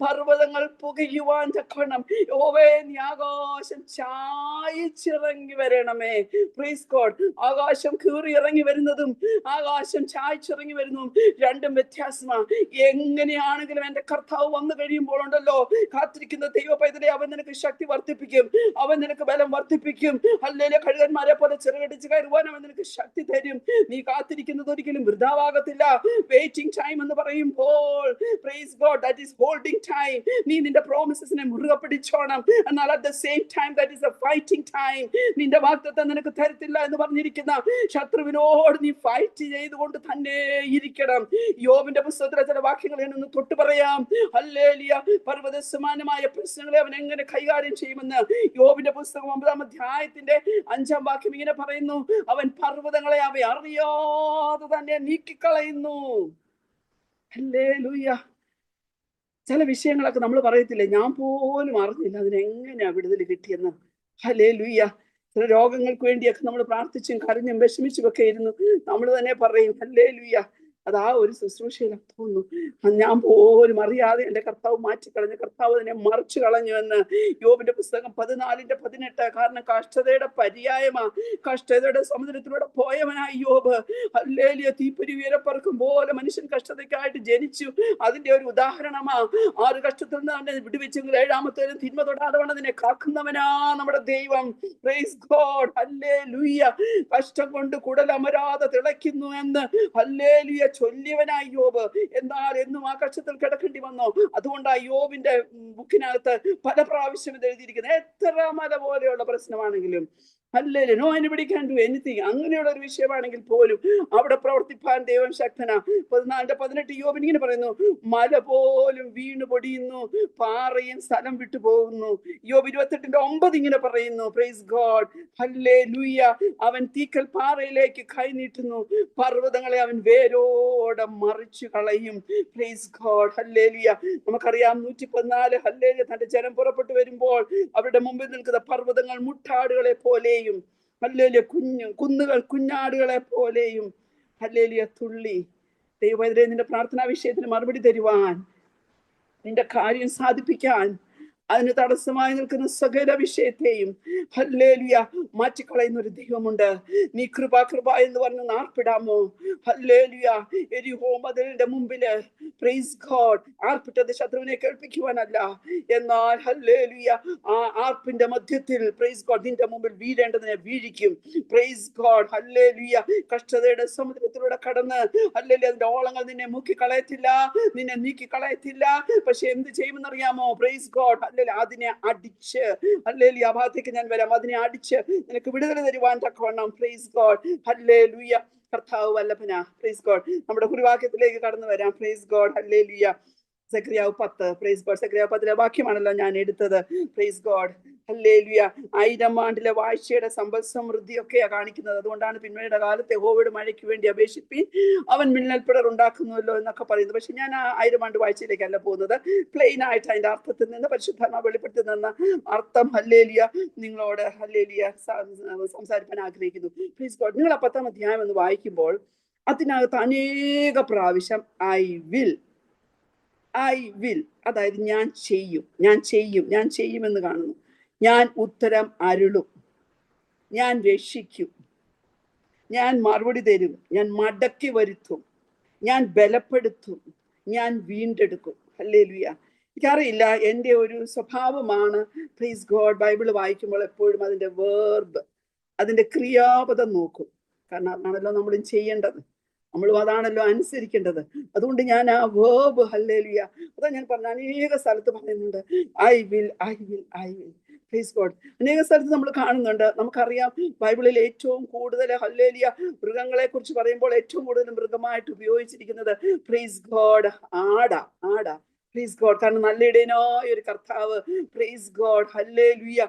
പർവ്വതങ്ങൾ പുകയുവാൻ തക്കവണ്ണം യഹോവേ നീ ആകാശം ചായച്ചിറങ്ങി വരണമേ. Praise God. ആകാശം കീറി ഇറങ്ങി വരുന്നതും ആകാശം ചായച്ചിറങ്ങി വരുന്നതും രണ്ടും വ്യത്യാസമാണ്. എങ്ങനെയാണെങ്കിലും എന്റെ കർത്താവ് വന്നു കഴിയുമ്പോൾ ഉണ്ടല്ലോ, കാത്തിരിക്കുന്ന ദൈവ പൈതലെ അവൻ നിനക്ക് ശക്തി വർദ്ധിപ്പിക്കും, അവൻ നിനക്ക് ബലം വർദ്ധിപ്പിക്കും. ഹല്ലേലൂയ. കഴുകന്മാരെ പോലെ ചിറകടിച്ച് കയറുവാൻ അവൻ നിനക്ക് ശക്തി തരും. നീ കാത്തിരിക്കുന്നത് ഒരിക്കലും വൃഥാവാകത്തില്ല. വെയിറ്റിംഗ് ടൈം എന്ന് പറയുമ്പോൾ praise God, that is holding time. നീ നിന്റെ പ്രോമിസസിനെ മുറുകെ പിടിച്ചോണം. എന്നാൽ at the same time that is A fighting time. നിന്റെ വാഗ്ദത്തം നിനക്ക് തരത്തില്ല എന്ന് പറഞ്ഞിരിക്കുന്ന ശത്രുവിനോട് നീ ഫൈറ്റ് ചെയ്തുകൊണ്ട് തന്നെ ഇരിക്കണം. യോബിന്റെ പുസ്തകത്തിലെ ചില വാക്യങ്ങൾ ഞാനൊന്ന് തൊട്ട് പറയാം. ഹല്ലേലൂയ. പർവ്വത സമാനമായ പ്രശ്നങ്ങളെ അവൻ എങ്ങനെ കൈകാര്യം ചെയ്യുമെന്ന് യോബിന്റെ പുസ്തകം 9-ാം അധ്യായത്തിന്റെ 5-ാം വാക്യം ഇങ്ങനെ പറയുന്നു: അവൻ പർവ്വതങ്ങളെ അവ അറിയാതെ തന്നെ നീക്കിക്കളയുന്നു. ഹല്ലേലൂയ. ചില വിഷയങ്ങളൊക്കെ നമ്മൾ പറയത്തില്ലേ, ഞാൻ പോലും അറിഞ്ഞില്ല അതിനെങ്ങനെയാ വിടുതൽ കിട്ടിയെന്ന്. ഹല്ലേലൂയ. ചില രോഗങ്ങൾക്ക് വേണ്ടിയൊക്കെ നമ്മൾ പ്രാർത്ഥിച്ചും കരഞ്ഞും വിഷമിച്ചും ഒക്കെ ഇരുന്നു നമ്മൾ തന്നെ പറയും ഹല്ലേലൂയ, അത് ആ ഒരു ശുശ്രൂഷയിലാണ് തോന്നുന്നു, ഞാൻ പോലും അറിയാതെ എന്റെ കർത്താവ് മാറ്റിക്കളഞ്ഞു, കർത്താവ് അതിനെ മറിച്ചു കളഞ്ഞു എന്ന് യോബിന്റെ പുസ്തകം 14-18. കാരണം കഷ്ടതയുടെ പര്യായമാ, കഷ്ടതയുടെ സമുദ്രത്തിലൂടെ പോയവനായി യോബ്. ഹല്ലേലൂയ. തീപ്പൊരി ഉയരപ്പറക്കും പോലെ മനുഷ്യൻ കഷ്ടതയ്ക്കായിട്ട് ജനിച്ചു. അതിന്റെ ഒരു ഉദാഹരണമാ. 6 കഷ്ടത്തിൽ നിന്ന് അവനെ വിടുവിച്ചെങ്കിൽ 7-ാമത്തേലും തിന്മ തൊടാതെ വണ്ണം അതിനെ കാക്കുന്നവനാ നമ്മുടെ ദൈവം. Price God. ഹല്ലേലൂയ. കഷ്ടം കൊണ്ട് കുടലമരാതെ തിളയ്ക്കുന്നു എന്ന് ഹല്ലേലൂയ ചൊല്ലിയവനായി യോബ്. എന്നാൽ എന്നും ആ കഷ്ടത്തിൽ കിടക്കേണ്ടി വന്നോ? അതുകൊണ്ട് ആ യോബിന്റെ ബുക്കിനകത്ത് പല പ്രാവശ്യം ഇത് എഴുതിയിരിക്കുന്നത്. എത്ര മല പോലെയുള്ള പ്രശ്നമാണെങ്കിലും ഹല്ലേലൂയ, no anybody can do anything, അങ്ങനെയുള്ള ഒരു വിഷയമാണെങ്കിൽ പോലും അവിടെ പ്രവർത്തിപ്പാൻ ദൈവം ശക്തനാ. 14-18 യോബ് ഇങ്ങനെ പറയുന്നു: മല പോലും വീണ് പൊടിയുന്നു, പാറയും സ്ഥലം വിട്ടു പോകുന്നു. യോബ് 28-9 ഇങ്ങനെ പറയുന്നു. Price God. ഹല്ലേലൂയ. അവൻ തീക്കൽ പാറയിലേക്ക് കൈ നീട്ടുന്നു, പർവ്വതങ്ങളെ അവൻ വേരോടെ മറിച്ചു കളയും. Price God. ഹല്ലേലൂയ. നമുക്കറിയാം 114 ഹല്ലേലൂയ തന്റെ ജനം പുറപ്പെട്ടു വരുമ്പോൾ അവരുടെ മുമ്പിൽ നിൽക്കുന്ന പർവ്വതങ്ങൾ മുട്ടാടുകളെ പോലെയും ഹല്ലേലൂയ കുന്നുകൾ കുഞ്ഞാടുകളെ പോലെയും ഹല്ലേലൂയ തുള്ളി. ദൈവവേദന നിന്റെ പ്രാർത്ഥനാ വിഷയത്തിന് മറുപടി തരുവാൻ, നിന്റെ കാര്യം സാധിപ്പിക്കാൻ, അതിന് തടസ്സമായി നിൽക്കുന്ന സകല വിഷയത്തെയും ഹല്ലേലൂയ മാറ്റിക്കളയുന്ന ഒരു ദൈവമുണ്ട്. നീ കൃപ കൃപ എന്ന് പറഞ്ഞ് ആർപ്പിടാമോ? ഹല്ലേലൂയ. എരിഹോ മതിലിന്റെ മുമ്പില് പ്രൈസ് ഗോഡ് ആർപ്പിട്ടത് ശത്രുവിനെ കേൾപ്പിക്കുവാനല്ല, എന്നാൽ ഹല്ലേലൂയ ആ ആർപ്പിന്റെ മധ്യത്തിൽ പ്രൈസ് ഗോഡ് നിന്റെ മുമ്പിൽ വീഴേണ്ടതിനെ വീഴിക്കും. Praise God. ഹല്ലേലൂയ. കഷ്ടതയുടെ സമുദ്രത്തിലൂടെ കടന്ന് ഹല്ലേലൂയ അതിന്റെ ഓളങ്ങൾ നിന്നെ മുക്കിക്കളയത്തില്ല, നിന്നെ നീക്കിക്കളയത്തില്ല. പക്ഷെ എന്ത് ചെയ്യുമെന്നറിയാമോ? Praise God. അതിനെ അടിച്ച് ഹല്ലേലൂയ ആ ഭാഗത്തേക്ക് ഞാൻ വരാം. അതിനെ അടിച്ച് നിനക്ക് വിടുതൽ തരുവാൻ തക്കവണ്ണം പ്രൈസ് ഗോഡ്. ഹല്ലേലൂയ. കർത്താവ് വല്ലഭനാ. Praise God. നമ്മുടെ കുറിവാക്യത്തിലേക്ക് കടന്നു വരാം. Praise God. ഹല്ലേലൂയ. സെക്രിയാവ് 10. Praise God. സെക്രിയാവ് 10 വാക്യമാണല്ലോ ഞാൻ എടുത്തത്. Price God. ഹല്ലേലൂയ 1000 ആണ്ടിലെ വാഴ്ചയുടെ സമ്പൽ സമൃദ്ധിയൊക്കെയാ കാണിക്കുന്നത്. അതുകൊണ്ടാണ് പിന്നീട് കാലത്ത് യഹോവയുടെ മഴയ്ക്ക് വേണ്ടി അപേക്ഷിപ്പിൻ, അവൻ മിന്നൽപ്പിടർ ഉണ്ടാക്കുന്നുവല്ലോ എന്നൊക്കെ പറയുന്നത്. പക്ഷെ ഞാൻ ആ 1000 ആണ്ട് വാഴ്ചയിലേക്കല്ല പോകുന്നത്. പ്ലെയിൻ ആയിട്ട് അതിന്റെ അർത്ഥത്തിൽ നിന്ന് പരിശുദ്ധാത്മാവ് വെളിപ്പെടുത്തി നിന്ന അർത്ഥം ഹല്ലേലൂയ നിങ്ങളോട് ഹല്ലേലൂയ സംസാരിക്കാൻ ആഗ്രഹിക്കുന്നു. പ്ലീസ് ഗോഡ്, നിങ്ങൾ ആ 10-ാം അധ്യായം എന്ന് വായിക്കുമ്പോൾ അതിനകത്ത് അനേക പ്രാവശ്യം ഐ വിൽ, അതായത് ഞാൻ ചെയ്യും എന്ന് കാണുന്നു. ഞാൻ ഉത്തരം അരുളും, ഞാൻ രക്ഷിക്കും, ഞാൻ മറുപടി തരും, ഞാൻ മടക്കി വരുത്തും, ഞാൻ ബലപ്പെടുത്തും, ഞാൻ വീണ്ടെടുക്കും. ഹല്ലേലൂയ. എനിക്കറിയില്ല, എൻ്റെ ഒരു സ്വഭാവമാണ് പ്ലീസ് ഗോഡ് ബൈബിൾ വായിക്കുമ്പോൾ എപ്പോഴും അതിൻ്റെ വേർബ്, അതിൻ്റെ ക്രിയാപദം നോക്കും. കാരണം അതാണല്ലോ നമ്മളും ചെയ്യേണ്ടത്, നമ്മളും അതാണല്ലോ അനുസരിക്കേണ്ടത്. അതുകൊണ്ട് ഞാൻ ആ വേർബ് ഹല്ലേലൂയ, അതാ ഞാൻ പറഞ്ഞ അനേക സ്ഥലത്ത് പറയുന്നുണ്ട് ഐ വിൽ. Please God. അനേക സ്ഥലത്ത് നമ്മൾ കാണുന്നുണ്ട്. നമുക്കറിയാം ബൈബിളിൽ ഏറ്റവും കൂടുതൽ ഹല്ലേലൂയ മൃഗങ്ങളെ കുറിച്ച് പറയുമ്പോൾ ഏറ്റവും കൂടുതൽ മൃഗമായിട്ട് ഉപയോഗിച്ചിരിക്കുന്നത് പ്ലീസ് ഗോഡ് ആടാ. Please God. കാരണം നല്ല ഇടയനായ ഒരു കർത്താവ് പ്ലീസ് ഗോഡ് ഹല്ലേലൂയ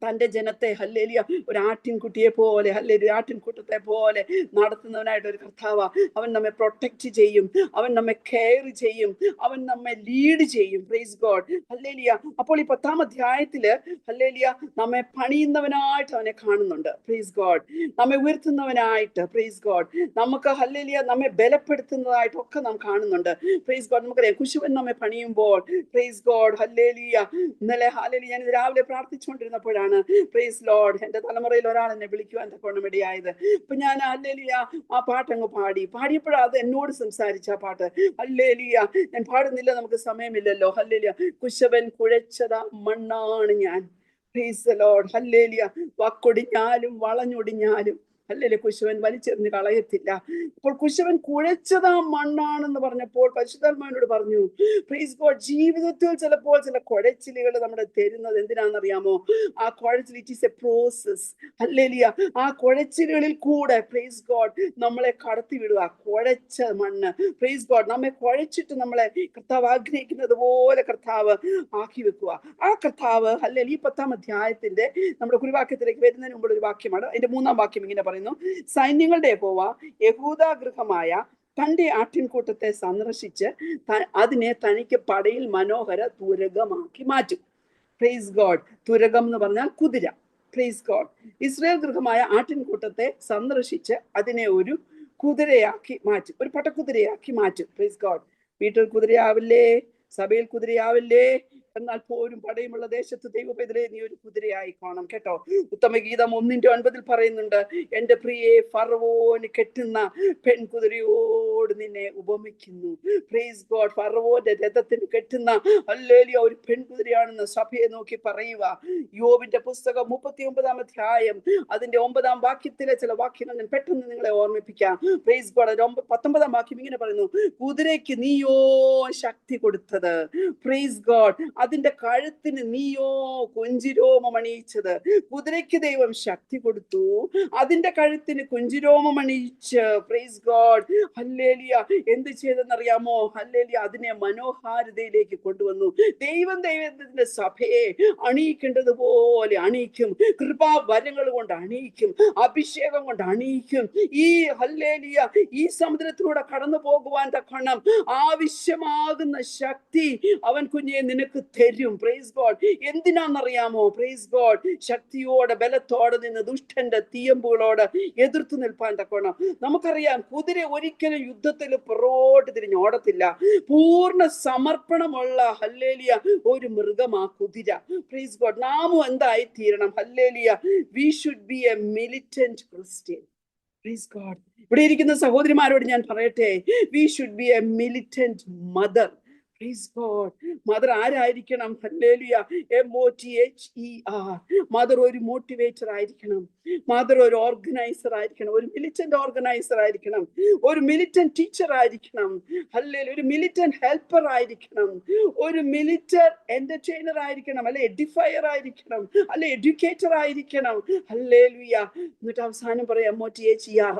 തൻ്റെ ജനത്തെ ഹല്ലേലൂയ ഒരു ആട്ടിൻകുട്ടിയെ പോലെ ഹല്ലേലൂയ ആട്ടിൻകൂട്ടത്തെ പോലെ നടത്തുന്നവനായിട്ട് ഒരു കർത്താവ്. അവൻ നമ്മെ പ്രൊട്ടക്റ്റ് ചെയ്യും, അവൻ നമ്മെ കെയർ ചെയ്യും, അവൻ നമ്മെ ലീഡ് ചെയ്യും. Price God hallelujah. അപ്പോൾ ഈ 10-ാം അധ്യായത്തില് ഹല്ലേലൂയ നമ്മെ പണിയുന്നവനായിട്ട് അവനെ കാണുന്നുണ്ട്. Praise God. നമ്മെ ഉയർത്തുന്നവനായിട്ട് പ്രൈസ് ഗോഡ്. നമുക്ക് ഹല്ലേലൂയ നമ്മെ ബലപ്പെടുത്തുന്നതായിട്ടൊക്കെ നാം കാണുന്നുണ്ട്. Price God. നമുക്കറിയാം കുശവൻ നമ്മെ പണിയുമ്പോൾ പ്രൈസ് ഗോഡ് ഹല്ലേലൂയ. ഇന്നലെ ഹല്ലേലൂയ ഞാൻ രാവിലെ പ്രാർത്ഥിച്ചുകൊണ്ടിരുന്നപ്പോഴാണ് പ്രൈസ് ലോർഡ് എന്റെ തലമുറയിൽ ഒരാൾ എന്നെ വിളിക്കുവാൻ തക്കവണ്ണം ഇടയായത്. അപ്പൊ ഞാൻ ഹല്ലേലൂയ ആ പാട്ടങ്ങ് പാടിയപ്പോഴാണ് അത് എന്നോട് സംസാരിച്ച ആ പാട്ട്. ഹല്ലേലൂയ. ഞാൻ പാടുന്നില്ല, നമുക്ക് സമയമില്ലല്ലോ. ഹല്ലേലൂയ. കുശവൻ കുഴച്ചതാ മണ്ണാണ് ഞാൻ. Praise Lord. ഹല്ലേലൂയ. വാക്കൊടിഞ്ഞാലും വളഞ്ഞൊടിഞ്ഞാലും ഹല്ലേലൂയ കുശവൻ വലിച്ചെറിഞ്ഞ് കളയത്തില്ല. അപ്പോൾ കുശവൻ കുഴച്ചതാ മണ്ണാണെന്ന് പറഞ്ഞപ്പോൾ പരിശുദ്ധാത്മാവിനോട് പറഞ്ഞു പ്രൈസ് ഗോഡ് ജീവിതത്തിൽ ചിലപ്പോൾ ചില കുഴച്ചിലുകൾ നമ്മുടെ തരുന്നത് എന്തിനാണെന്നറിയാമോ? ആ കുഴച്ചിൽ ഇറ്റ് ഈസ് എ പ്രോസസ്. ഹല്ലേലൂയ. ആ കുഴച്ചിലുകളിൽ കൂടെ പ്രൈസ് ഗോഡ് നമ്മളെ കടത്തി വിടുക. കുഴച്ച മണ്ണ് പ്രൈസ് ഗോഡ് നമ്മെ കുഴച്ചിട്ട് നമ്മളെ കർത്താവ് ആഗ്രഹിക്കുന്നത് പോലെ കർത്താവ് ആക്കി വെക്കുക. ആ കർത്താവ് ഹല്ലേലൂയ ഈ 10-ാം അധ്യായത്തിന്റെ നമ്മുടെ കുറിവാക്യത്തിലേക്ക് വരുന്നതിന് മുമ്പ് ഒരു വാക്യമാണ്. അതിന്റെ 3-ാം വാക്യം ഇങ്ങനെ പറയുന്നു: സൈന്യങ്ങളുടെ യഹോവ യഹൂദ ഗൃഹമായ തന്റെ ആട്ടിൻകൂട്ടത്തെ സന്ദർശിച്ച് അതിനെ തനിക്ക് പടയിൽ മനോഹര തുരകമാക്കി മാറ്റും. Praise God. തുരകം എന്ന് പറഞ്ഞാൽ കുതിര. Praise God. ഇസ്രായേൽ ഗൃഹമായ ആട്ടിൻകൂട്ടത്തെ സന്ദർശിച്ച് അതിനെ ഒരു കുതിരയാക്കി മാറ്റും, ഒരു പട്ടക്കുതിരയാക്കി മാറ്റും. Praise God. വീട്ടിൽ കുതിരയാവില്ലേ, സഭയിൽ കുതിരയാവില്ലേ, എന്നാൽ പോലും പടയുമുള്ള ദേശത്ത് ദൈവപൈതലേ നീ ഒരു കുതിരയായി കാണണം കേട്ടോ. ഉത്തമഗീതം 1:9 പറയുന്നുണ്ട്, എന്റെ പ്രിയെ ഫറവോന് കെട്ടുന്ന പെൺകുതിരയോട് നിന്നെ ഉപമിക്കുന്നു. Praise God. ഫറവോന്റെ രഥത്തിന് കെട്ടുന്ന ഹല്ലേലൂയ ഒരു പെൺകുതിരയാണെന്ന് സഭയെ നോക്കി പറയുക. യോബിന്റെ പുസ്തകം 39-ാം അധ്യായം അതിന്റെ 9-ാം വാക്യത്തിലെ ചില വാക്യങ്ങൾ ഞാൻ പെട്ടെന്ന് നിങ്ങളെ ഓർമ്മിപ്പിക്കാം. Praise God. 19-ാം വാക്യം ഇങ്ങനെ പറയുന്നു: കുതിരയ്ക്ക് നീയോ ശക്തി കൊടുത്തത്. Praise God. അതിന്റെ കഴുത്തിന് നീയോ കുഞ്ചിരോമം അണിയിച്ചത്. കുതിരയ്ക്ക് ദൈവം ശക്തി കൊടുത്തു, അതിന്റെ കഴുത്തിന് കുഞ്ചിരോമം അണിയിച്ച് പ്രൈസ് ഗോഡ് ഹല്ലേലൂയ എന്ത് ചെയ്തെന്നറിയാമോ? ഹല്ലേലൂയ അതിനെ മനോഹാരിതയിലേക്ക് കൊണ്ടുവന്നു. ദൈവത്തിന്റെ സഭയെ അണിയിക്കേണ്ടതുപോലെ അണിയിക്കും. കൃപാവരങ്ങൾ കൊണ്ട് അണിയിക്കും, അഭിഷേകം കൊണ്ട് അണിയിക്കും. ഈ ഹല്ലേലൂയ ഈ സമുദ്രത്തിലൂടെ കടന്നു പോകുവാൻ തക്കവണ്ണം ആവശ്യമാകുന്ന ശക്തി അവൻ കുഞ്ഞെ നിനക്ക് തരും. Praise God. എന്തിനാണെന്നറിയാമോ? പ്രൈസ് ഗോഡ് ശക്തിയോടെ ബലത്തോടെ നിന്ന് ദുഷ്ടന്റെ തീയമ്പുകളോട് എതിർത്ത് നിൽപ്പാൻ തക്കോണം. നമുക്കറിയാം കുതിര ഒരിക്കലും യുദ്ധത്തിൽ പുറകോട്ട് തിരിഞ്ഞോടത്തില്ല. പൂർണ്ണ സമർപ്പണമുള്ള ഹല്ലേലൂയ ഒരു മൃഗമാ കുതിര. Praise God. നാമും എന്തായി തീരണം? ഹല്ലേലൂയ we should be a militant Christian. Praise God. ഇവിടെ ഇരിക്കുന്ന സഹോദരിമാരോട് ഞാൻ പറയട്ടെ, we should be a militant mother. Praise God. Mother ആരായിരിക്കണം? ഹല്ലേലൂയ MOTHER. മദർ ഒരു മോട്ടിവേറ്റർ ആയിരിക്കണം, മദർ ഒരു ഓർഗനൈസർ ആയിരിക്കണം, ഒരു മിലിറ്റന്റ് ഓർഗനൈസർ ആയിരിക്കണം, ഒരു മിലിറ്റന്റ് ടീച്ചർ ആയിരിക്കണം, ഹല്ലേലൂയ ഒരു മിലിറ്റന്റ് ഹെൽപ്പർ ആയിരിക്കണം, ഒരു മിലിറ്റന്റ് എന്റർടൈനർ ആയിരിക്കണം, അല്ലെ എഡിഫയർ ആയിരിക്കണം, അല്ലെ എഡ്യൂക്കേറ്റർ ആയിരിക്കണം. ഹല്ലേലൂയ. എന്നിട്ട് അവസാനം പറയാം MOTHER.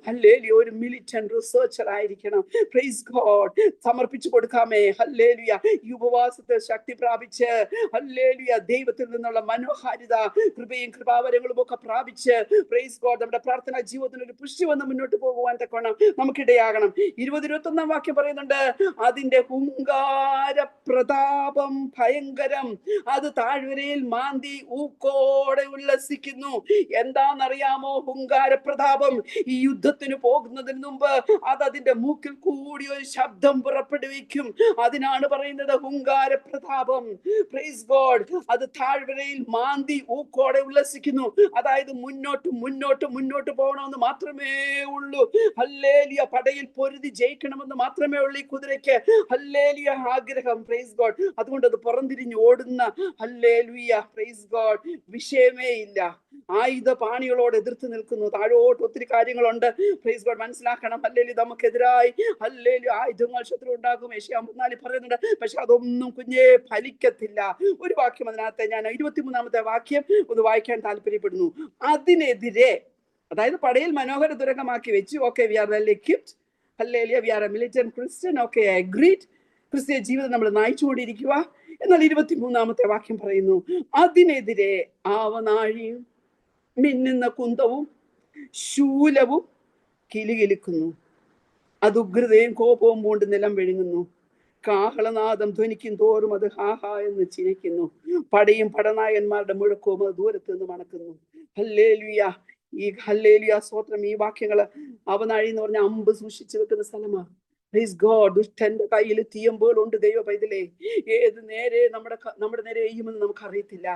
ഹല്ലേലൂയ ഒരു മിലിറ്റന്റ് റിസർച്ചർ ആയിരിക്കണം. Praise God. സമർപ്പിച്ചു കൊടുക്കാമേ. ഹല്ലേലൂയ ഈ ഉപവാസത്തെ ശക്തി പ്രാപിച്ച് ഹല്ലേലൂയ ദൈവത്തിൽ നിന്നുള്ള മനോഹാരിത കൃപയും കൃപാവരങ്ങളും ഒക്കെ പ്രാപിച്ച് പ്രൈസ് ഗോഡ് നമ്മുടെ പ്രാർത്ഥനാ ജീവിതത്തിന് ഒരു പുഷ്ടി വന്ന് മുന്നോട്ട് പോകുവാൻ തക്കവണ്ണം നമുക്കിടയാകണം. 20-21 വാക്യം പറയുന്നുണ്ട്, അതിന്റെ ഹുങ്കാര പ്രതാപം ഭയങ്കരം, അത് താഴ്വരയിൽ മാന്തി ഊക്കോടെ ഉല്ലസിക്കുന്നു. എന്താണെന്നറിയാമോ? ഹുങ്കാര പ്രതാപം. ഈ യുദ്ധത്തിന് പോകുന്നതിന് മുമ്പ് അത് അതിന്റെ മൂക്കിൽ കൂടി ഒരു ശബ്ദം പുറപ്പെടുവിക്കും. അതിനാണ് പറയുന്നത് ഹുങ്കാര പ്രതാപം. Price God. അത് താഴ്വരയിൽ മാന്തി ഊക്കോടെ ഉല്ലസിക്കുന്നു. അതായത് മുന്നോട്ട് മുന്നോട്ട് മുന്നോട്ട് പോകണമെന്ന് മാത്രമേ ഉള്ളൂ. ഹല്ലേലൂയ. പടയിൽ പൊരുതി ജയിക്കണമെന്ന് മാത്രമേ ഉള്ളൂ ഈ കുതിരയ്ക്ക്. ഹല്ലേലൂയ ആഗ്രഹം. Praise God. അതുകൊണ്ട് അത് പുറംതിരിഞ്ഞ് ഓടുന്ന ഹല്ലേലൂയ പ്രൈസ് ഗോഡ് വിഷയമേ ഇല്ല. ആയുധ പാണികളോട് എതിർത്ത് നിൽക്കുന്നു. താഴോട്ട് ഒത്തിരി കാര്യങ്ങളുണ്ട്. പ്രൈസ് ഗോഡ് മനസ്സിലാക്കണം. ഹല്ലേലൂയ നമുക്കെതിരായി ഹല്ലേലൂയ ആയുധങ്ങൾ ശത്രു ഉണ്ടാക്കും. യെശയ്യാ 54 പറയുന്നുണ്ട്. പക്ഷെ അതൊന്നും കുഞ്ഞേ ഫലിക്കത്തില്ല. ഒരു വാക്യം അതിനകത്ത് ഞാൻ 23-ാമത്തെ വാക്യം ഒന്ന് വായിക്കാൻ താല്പര്യപ്പെടുന്നു. അതിനെതിരെ, അതായത് പടയിൽ മനോഹര തുരങ്കമാക്കി വെച്ചു. Okay, we are well equipped. Hallelujah, we are a militant Christian. Okay, I agreed. ക്രിസ്തീയ ജീവിതം നമ്മൾ നയിച്ചുകൊണ്ടിരിക്കുക. എന്നാൽ 23-ാമത്തെ വാക്യം പറയുന്നു, അതിനെതിരെ ആവനാഴിയും മിന്നുന്ന കുന്തവും ശൂലവും കിലുകിലുക്കുന്നു. അത് ഉഗ്രതയും കോപവും പൂണ്ട് നിലം വിഴുങ്ങുന്നു. കാഹളനാദം ധ്വനിക്കും തോറും അത് ഹാഹാ എന്ന് ചിരിക്കുന്നു. പടയും പടനായന്മാരുടെ മുഴക്കവും അത് ദൂരത്ത് നിന്ന് മണക്കുന്നു. ഹല്ലേലൂയ. ഈ ഹല്ലേലൂയ സ്തോത്രം. ഈ വാക്യങ്ങള് അവനാഴി എന്ന് പറഞ്ഞ അമ്പ് സൂക്ഷിച്ചു വെക്കുന്ന സ്ഥലമാണ്. Praise God. ദുഷ്ടന്റെ കയ്യിൽ തീയമ്പുകളുണ്ട് ദൈവ പൈതലേ. ഏത് നേരെ നമ്മുടെ നേരെ എയ്യുമെന്ന് നമുക്ക് അറിയത്തില്ല.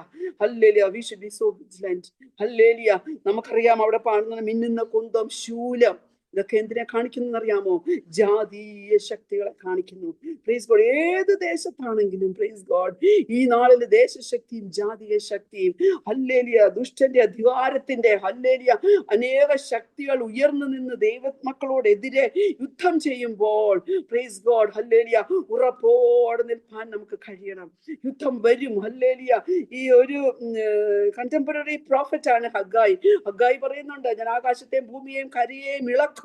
Hallelujah. We should be so vigilant. Hallelujah. നമുക്കറിയാം അവിടെ കാണുന്ന മിന്നുന്ന കുന്തം, ശൂലം, ഇതൊക്കെ എന്തിനെ കാണിക്കുന്നു അറിയാമോ? ജാതീയ ശക്തികളെ കാണിക്കുന്നു. Praise God. ഏത് ദേശത്താണെങ്കിലും പ്രൈസ് ഗോഡ് ഈ നാളിൽ ദേശശക്തിയും ജാതീയ ശക്തിയും ഹല്ലേലൂയ ദുഷ്ടന്റെ അധികാരത്തിന്റെ ഹല്ലേലൂയ അനേക ശക്തികൾ ഉയർന്നു നിന്ന് ദൈവമക്കളോട് എതിരെ യുദ്ധം ചെയ്യുമ്പോൾ പ്രൈസ് ഗോഡ് ഹല്ലേലൂയ ഉറപ്പോടെ നിൽക്കാൻ നമുക്ക് കഴിയണം. യുദ്ധം വരും. ഹല്ലേലൂയ. ഈ ഒരു കണ്ടംപററി പ്രോഫറ്റ് ആണ് ഹഗ്ഗായി. ഹഗ്ഗായി പറയുന്നുണ്ട്, ഞാൻ ആകാശത്തെയും ഭൂമിയെയും കരയെയും ഇളക്കും.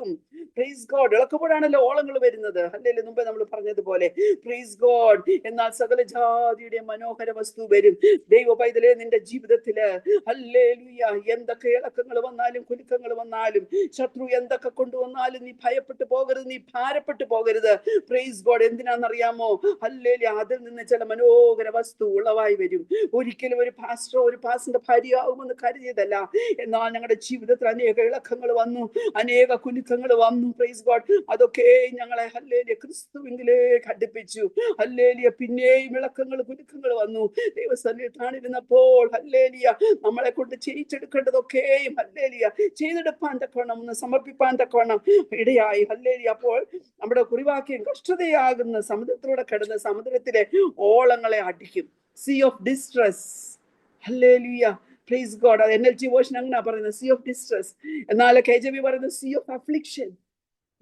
Praise God. ഇളക്കുമ്പോഴാണല്ലോ ഓളങ്ങൾ വരുന്നത്. ഹല്ലേലൂയ. മുമ്പേ നമ്മൾ പറഞ്ഞതുപോലെ പ്രൈസ് ഗോഡ്. എന്നാൽ സകല ജാതിയുടെ മനോഹര വസ്തു വരും. ദൈവ പൈതലേ, നിന്റെ ജീവിതത്തില് ഹല്ലേലൂയ എന്തൊക്കെ ഇളക്കങ്ങൾ വന്നാലും കുലുക്കങ്ങൾ വന്നാലും ശത്രു എന്തൊക്കെ കൊണ്ടുവന്നാലും നീ ഭയപ്പെട്ടു പോകരുത്, നീ ഭാരപ്പെട്ടു പോകരുത്. Price God. എന്തിനാണെന്നറിയാമോ? ഹല്ലേലൂയ അതിൽ നിന്ന് ചില മനോഹര വസ്തു ഉളവായി വരും. ഒരിക്കലും ഒരു പാസ്റ്ററോ ഒരു പാസ്റ്ററിന്റെ ഭാര്യയാവുമെന്ന് കരുതിയതല്ല. എന്നാൽ ഞങ്ങളുടെ ജീവിതത്തിൽ അനേക ഇളക്കങ്ങൾ വന്നു, അനേക കുലുക്കങ്ങൾ വന്നു. Praise God. അതൊക്കെ ഞങ്ങളെ ഹല്ലേലൂയ ക്രിസ്തുവിലേക്ക് അടുപ്പിച്ചു. ഹല്ലേലൂയ. പിന്നെയും ഇളക്കങ്ങൾ കുലുക്കങ്ങൾ വന്നു. ദൈവസന്നിധിയിലിരുന്നപ്പോൾ ഹല്ലേലൂയ നമ്മളെ കൊണ്ട് ചെയ്യിച്ചെടുക്കേണ്ടതൊക്കെയും ഹല്ലേലൂയ ചെയ്തെടുപ്പാൻ തക്കവണ്ണം, ഒന്ന് സമർപ്പിപ്പാൻ തക്കവണ്ണം ഇടയായി. ഹല്ലേലൂയ. അപ്പോൾ നമ്മുടെ കുറിവാക്യം കഷ്ടതയാകുന്ന സമുദ്രത്തിലൂടെ കിടന്ന് സമുദ്രത്തിലെ ഓളങ്ങളെ അടിക്കും. Sea of distress. Hallelujah. Praise God. അത് NLT വേർഷൻ അങ്ങനെ പറയുന്നത്, സീ ഓഫ് ഡിസ്ട്രസ്. എന്നാൽ KJV പറയുന്നത് sea of affliction.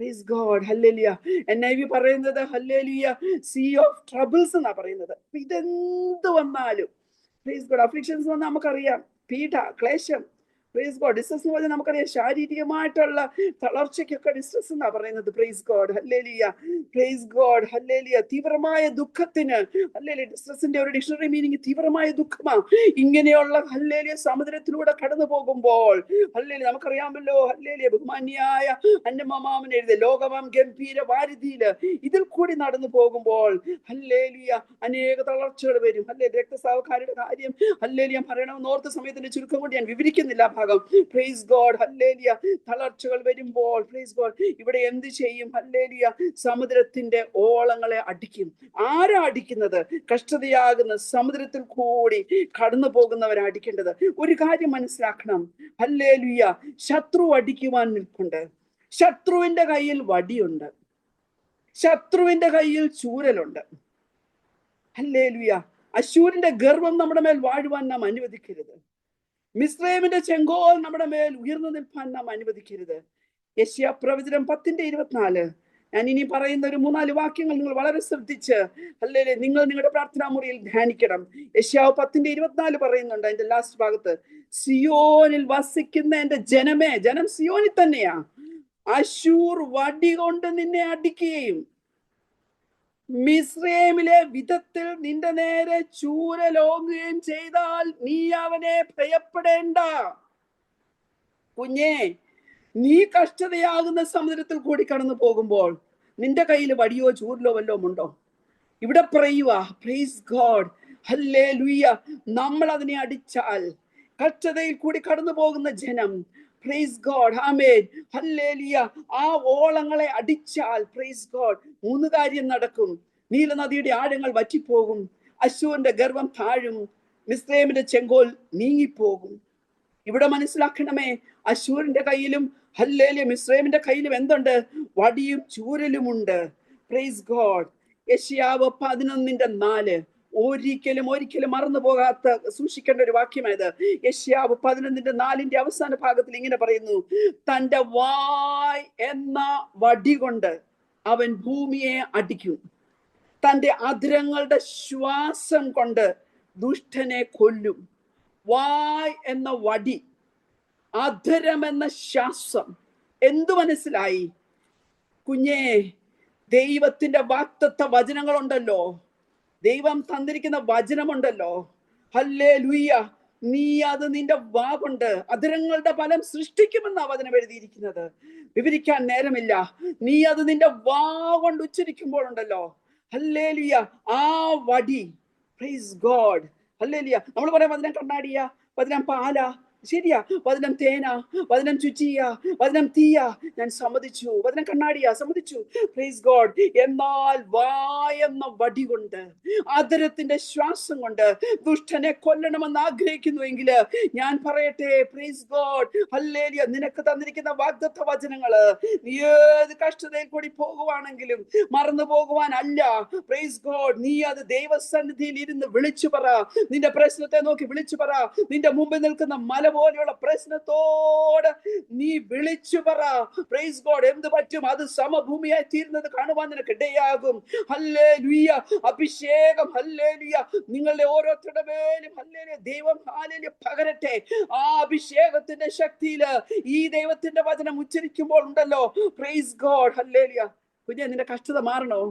Praise God. Hallelujah. NIV പറയുന്നത് ഹല്ലേലൂയ സീ ഓഫ് ട്രബിൾസ് എന്നാ പറയുന്നത്. ഇതെന്ത് വന്നാലും പ്രൈസ് ഗോഡ്. അഫ്ലിക്ഷൻസ് വന്നാൽ നമുക്കറിയാം, പീഡ, ക്ലേശം. Praise God. ഡിസ്ട്രസ് എന്ന് പറഞ്ഞാൽ നമുക്കറിയാം ശാരീരികമായിട്ടുള്ള തളർച്ചയ്ക്കൊക്കെ ഡിസ്ട്രസ് എന്നാ പറയുന്നത്. Price God. Hallelujah. Praise God. Hallelujah. തീവ്രമായ ദുഃഖത്തിന് ഹല്ലേലൂയ ഡിസ്ട്രസിന്റെ ഒരു ഡിക്ഷണറി മീനിങ് തീവ്രമായ ദുഃഖമാണ്. ഇങ്ങനെയുള്ള ഹല്ലേലൂയ സമുദ്രത്തിലൂടെ കടന്നു പോകുമ്പോൾ ഹല്ലേലൂയ നമുക്കറിയാമല്ലോ. ഹല്ലേലൂയ ബഹുമാന്യായ അന്നമാമൻ എഴുതിയ ലോകമാം ഗംഭീര വാരിധിയില് ഇതിൽ കൂടി നടന്നു പോകുമ്പോൾ ഹല്ലേലൂയ അനേക തളർച്ചകൾ വരും. ഹല്ലേലൂയ രക്തസ്രാവക്കാരുടെ കാര്യം ഹല്ലേലൂയ പറയണമെന്ന് ഓർത്ത സമയത്തിന്റെ ചുരുക്കം കൊണ്ട് ഞാൻ വിവരിക്കുന്നില്ല ഭാഗം. Price God. ഹല്ലേലൂയ. തളർച്ചകൾ വരുമ്പോൾ പ്രൈസ് ഗോഡ് ഇവിടെ എന്ത് ചെയ്യും? ഹല്ലേലൂയ സമുദ്രത്തിന്റെ ഓളങ്ങളെ അടിക്കും. ആരാ അടിക്കുന്നത്? കഷ്ടതയാകുന്ന സമുദ്രത്തിൽ കൂടി കടന്നു പോകുന്നവരാ അടിക്കേണ്ടത്. ഒരു കാര്യം മനസ്സിലാക്കണം. ഹല്ലേലൂയ ശത്രു അടിക്കുവാൻ നിൽപ്പുണ്ട്. ശത്രുവിന്റെ കയ്യിൽ വടിയുണ്ട്, ശത്രുവിന്റെ കയ്യിൽ ചൂരലുണ്ട്. ഹല്ലേലൂയ. അശൂരിന്റെ ഗർവം നമ്മുടെ മേൽ വാഴുവാൻ നാം അനുവദിക്കരുത്. മിസ്രൈമിന്റെ ചെങ്കോൽ നമ്മുടെ മേൽ ഉയർന്നു നിൽപ്പാൻ നാം അനുവദിക്കരുത്. യെശയ്യാ പ്രവചനം 10:24. ഞാൻ ഇനി പറയുന്ന ഒരു 3-4 വാക്യങ്ങൾ നിങ്ങൾ വളരെ ശ്രദ്ധിച്ച് ഹല്ലേലൂയ നിങ്ങൾ നിങ്ങളുടെ പ്രാർത്ഥനാ മുറിയിൽ ധ്യാനിക്കണം. യെശയ്യാ 10:24 പറയുന്നുണ്ട് അതിന്റെ ലാസ്റ്റ് ഭാഗത്ത്, സിയോനിൽ വസിക്കുന്ന എന്റെ ജനമേ, ജനം സിയോനിൽ തന്നെയാ, അശൂർ വടി കൊണ്ട് നിന്നെ അടിക്കുകയും മിസ്രൈമിലെ വിധത്തിൽ നിന്റെ നേരെ ചൂരലോങ്ങുകയും ചെയ്താൽ നീ അവനെ ഭയപ്പെടേണ്ട. കുഞ്ഞേ, നീ കഷ്ടതയാകുന്ന സമുദ്രത്തിൽ കൂടി കടന്നു പോകുമ്പോൾ നിന്റെ കയ്യിൽ വടിയോ ചൂരിലോ വല്ലതും ഉണ്ടോ? ഇവിടെ പറയുക, പ്രൈസ് ഗോഡ്, ഹല്ലേലൂയ, നമ്മൾ അതിനെ അടിച്ചാൽ, കഷ്ടതയിൽ കൂടി കടന്നു പോകുന്ന ജനം, പ്രൈസ് ഗോഡ്, ആമേൻ, ഹല്ലേലൂയ, ആ ഓളങ്ങളെ അടിച്ചാൽ, പ്രൈസ് ഗോഡ്, 3 കാര്യം നടക്കും. നീലനദിയുടെ ആഴങ്ങൾ വറ്റിപ്പോകും, അശ്ശൂരിന്റെ ഗർവം താഴും, മിസ്രൈമിന്റെ ചെങ്കോൽ നീങ്ങിപ്പോകും. ഇവിടെ മനസ്സിലാക്കണമേ, അശ്ശൂരിന്റെ കയ്യിലും ഹല്ലേലൂയ മിസ്രൈമിന്റെ കയ്യിലും എന്തുണ്ട്? വടിയും ചൂരലുമുണ്ട്. Praise God. യെശയ്യാവ് 11:4 ഒരിക്കലും മറന്നു പോകാത്ത സൂക്ഷിക്കേണ്ട ഒരു വാക്യമായത്. യെശയ്യാവ് 11:4 അവസാന ഭാഗത്തിൽ ഇങ്ങനെ പറയുന്നു, തന്റെ വായ് എന്ന വടി കൊണ്ട് അവൻ ഭൂമിയെ അടിക്കും, തന്റെ അധരങ്ങളുടെ ശ്വാസം കൊണ്ട് ദുഷ്ടനെ കൊല്ലും. വായ് എന്ന വടി, അധരം എന്ന ശ്വാസം. എന്തു മനസ്സിലായി കുഞ്ഞേ? ദൈവത്തിന്റെ വാഗ്ദത്ത വചനങ്ങളുണ്ടല്ലോ, ദൈവം തന്നിരിക്കുന്ന വചനമുണ്ടല്ലോ, ഹല്ലേലൂയ. നീ അത് നിന്റെ വാ കൊണ്ട് അധരങ്ങളുടെ ഫലം സൃഷ്ടിക്കുമെന്നാ വചനം എഴുതിയിരിക്കുന്നത്. വിവരിക്കാൻ നേരമില്ല. നീ അത് നിന്റെ വാ കൊണ്ട് ഉച്ചരിക്കുമ്പോൾ ഉണ്ടല്ലോ, ഹല്ലേലൂയ, ആ വടി, പ്രൈസ് ഗോഡ്, ഹല്ലേലൂയ. നമ്മൾ പറയാം വചനം കണ്ണാടിയ, വചനം പാല, ശരിയാ, വചനം തേന, വചനം ചുറ്റിയ, വചനം തീയ, ഞാൻ സമ്മതിച്ചു. വചനം കണ്ണാടിയ, സമ്മതിച്ചു, പ്രൈസ് ഗോഡ്. എന്നാൽ വായെന്ന വടി കൊണ്ട്, ആദരത്തിന്റെ ശ്വാസം കൊണ്ട് ദുഷ്ടനെ കൊല്ലണമെന്ന് ആഗ്രഹിക്കുന്നുവെങ്കിൽ ഞാൻ പറയട്ടെ, പ്രൈസ് ഗോഡ്, ഹല്ലേലൂയ, നിനക്ക് തന്നിരിക്കുന്ന വാഗ്ദത്ത വചനങ്ങള് നീ ഏത് കഷ്ടതയിൽ കൂടി പോകുവാണെങ്കിലും മറന്നു പോകുവാനല്ല. Praise God. നീ അത് ദൈവസന്നിധിയിൽ ഇരുന്ന് വിളിച്ചു പറ. നിന്റെ പ്രശ്നത്തെ നോക്കി വിളിച്ചു പറ. നിന്റെ മുമ്പിൽ നിൽക്കുന്ന മല പോലെയുള്ള പ്രശ്നത്തോട് നീ വിളിച്ചു പറ. Praise God. എന്ത് പറ്റും? അത് സമഭൂമിയായി തീരുന്നത് കാണുവാൻ നിനക്ക് ഇടയാകും. ഹല്ലേലൂയ. അഭിഷേകം, ഹല്ലേലൂയ, നിങ്ങളുടെ ഓരോരുത്തരുടെ മേലും ഹല്ലേലൂയ ദൈവം ഹല്ലേലൂയ പകരട്ടെ. ആ അഭിഷേകത്തിന്റെ ശക്തിയില് ഈ ദൈവത്തിന്റെ വചനം ഉച്ചരിക്കുമ്പോൾ ഉണ്ടല്ലോ, പ്രൈസ് ഗോഡ്, ഹല്ലേലൂയ. കുഞ്ഞെ, നിന്റെ കഷ്ടത മാറണോ?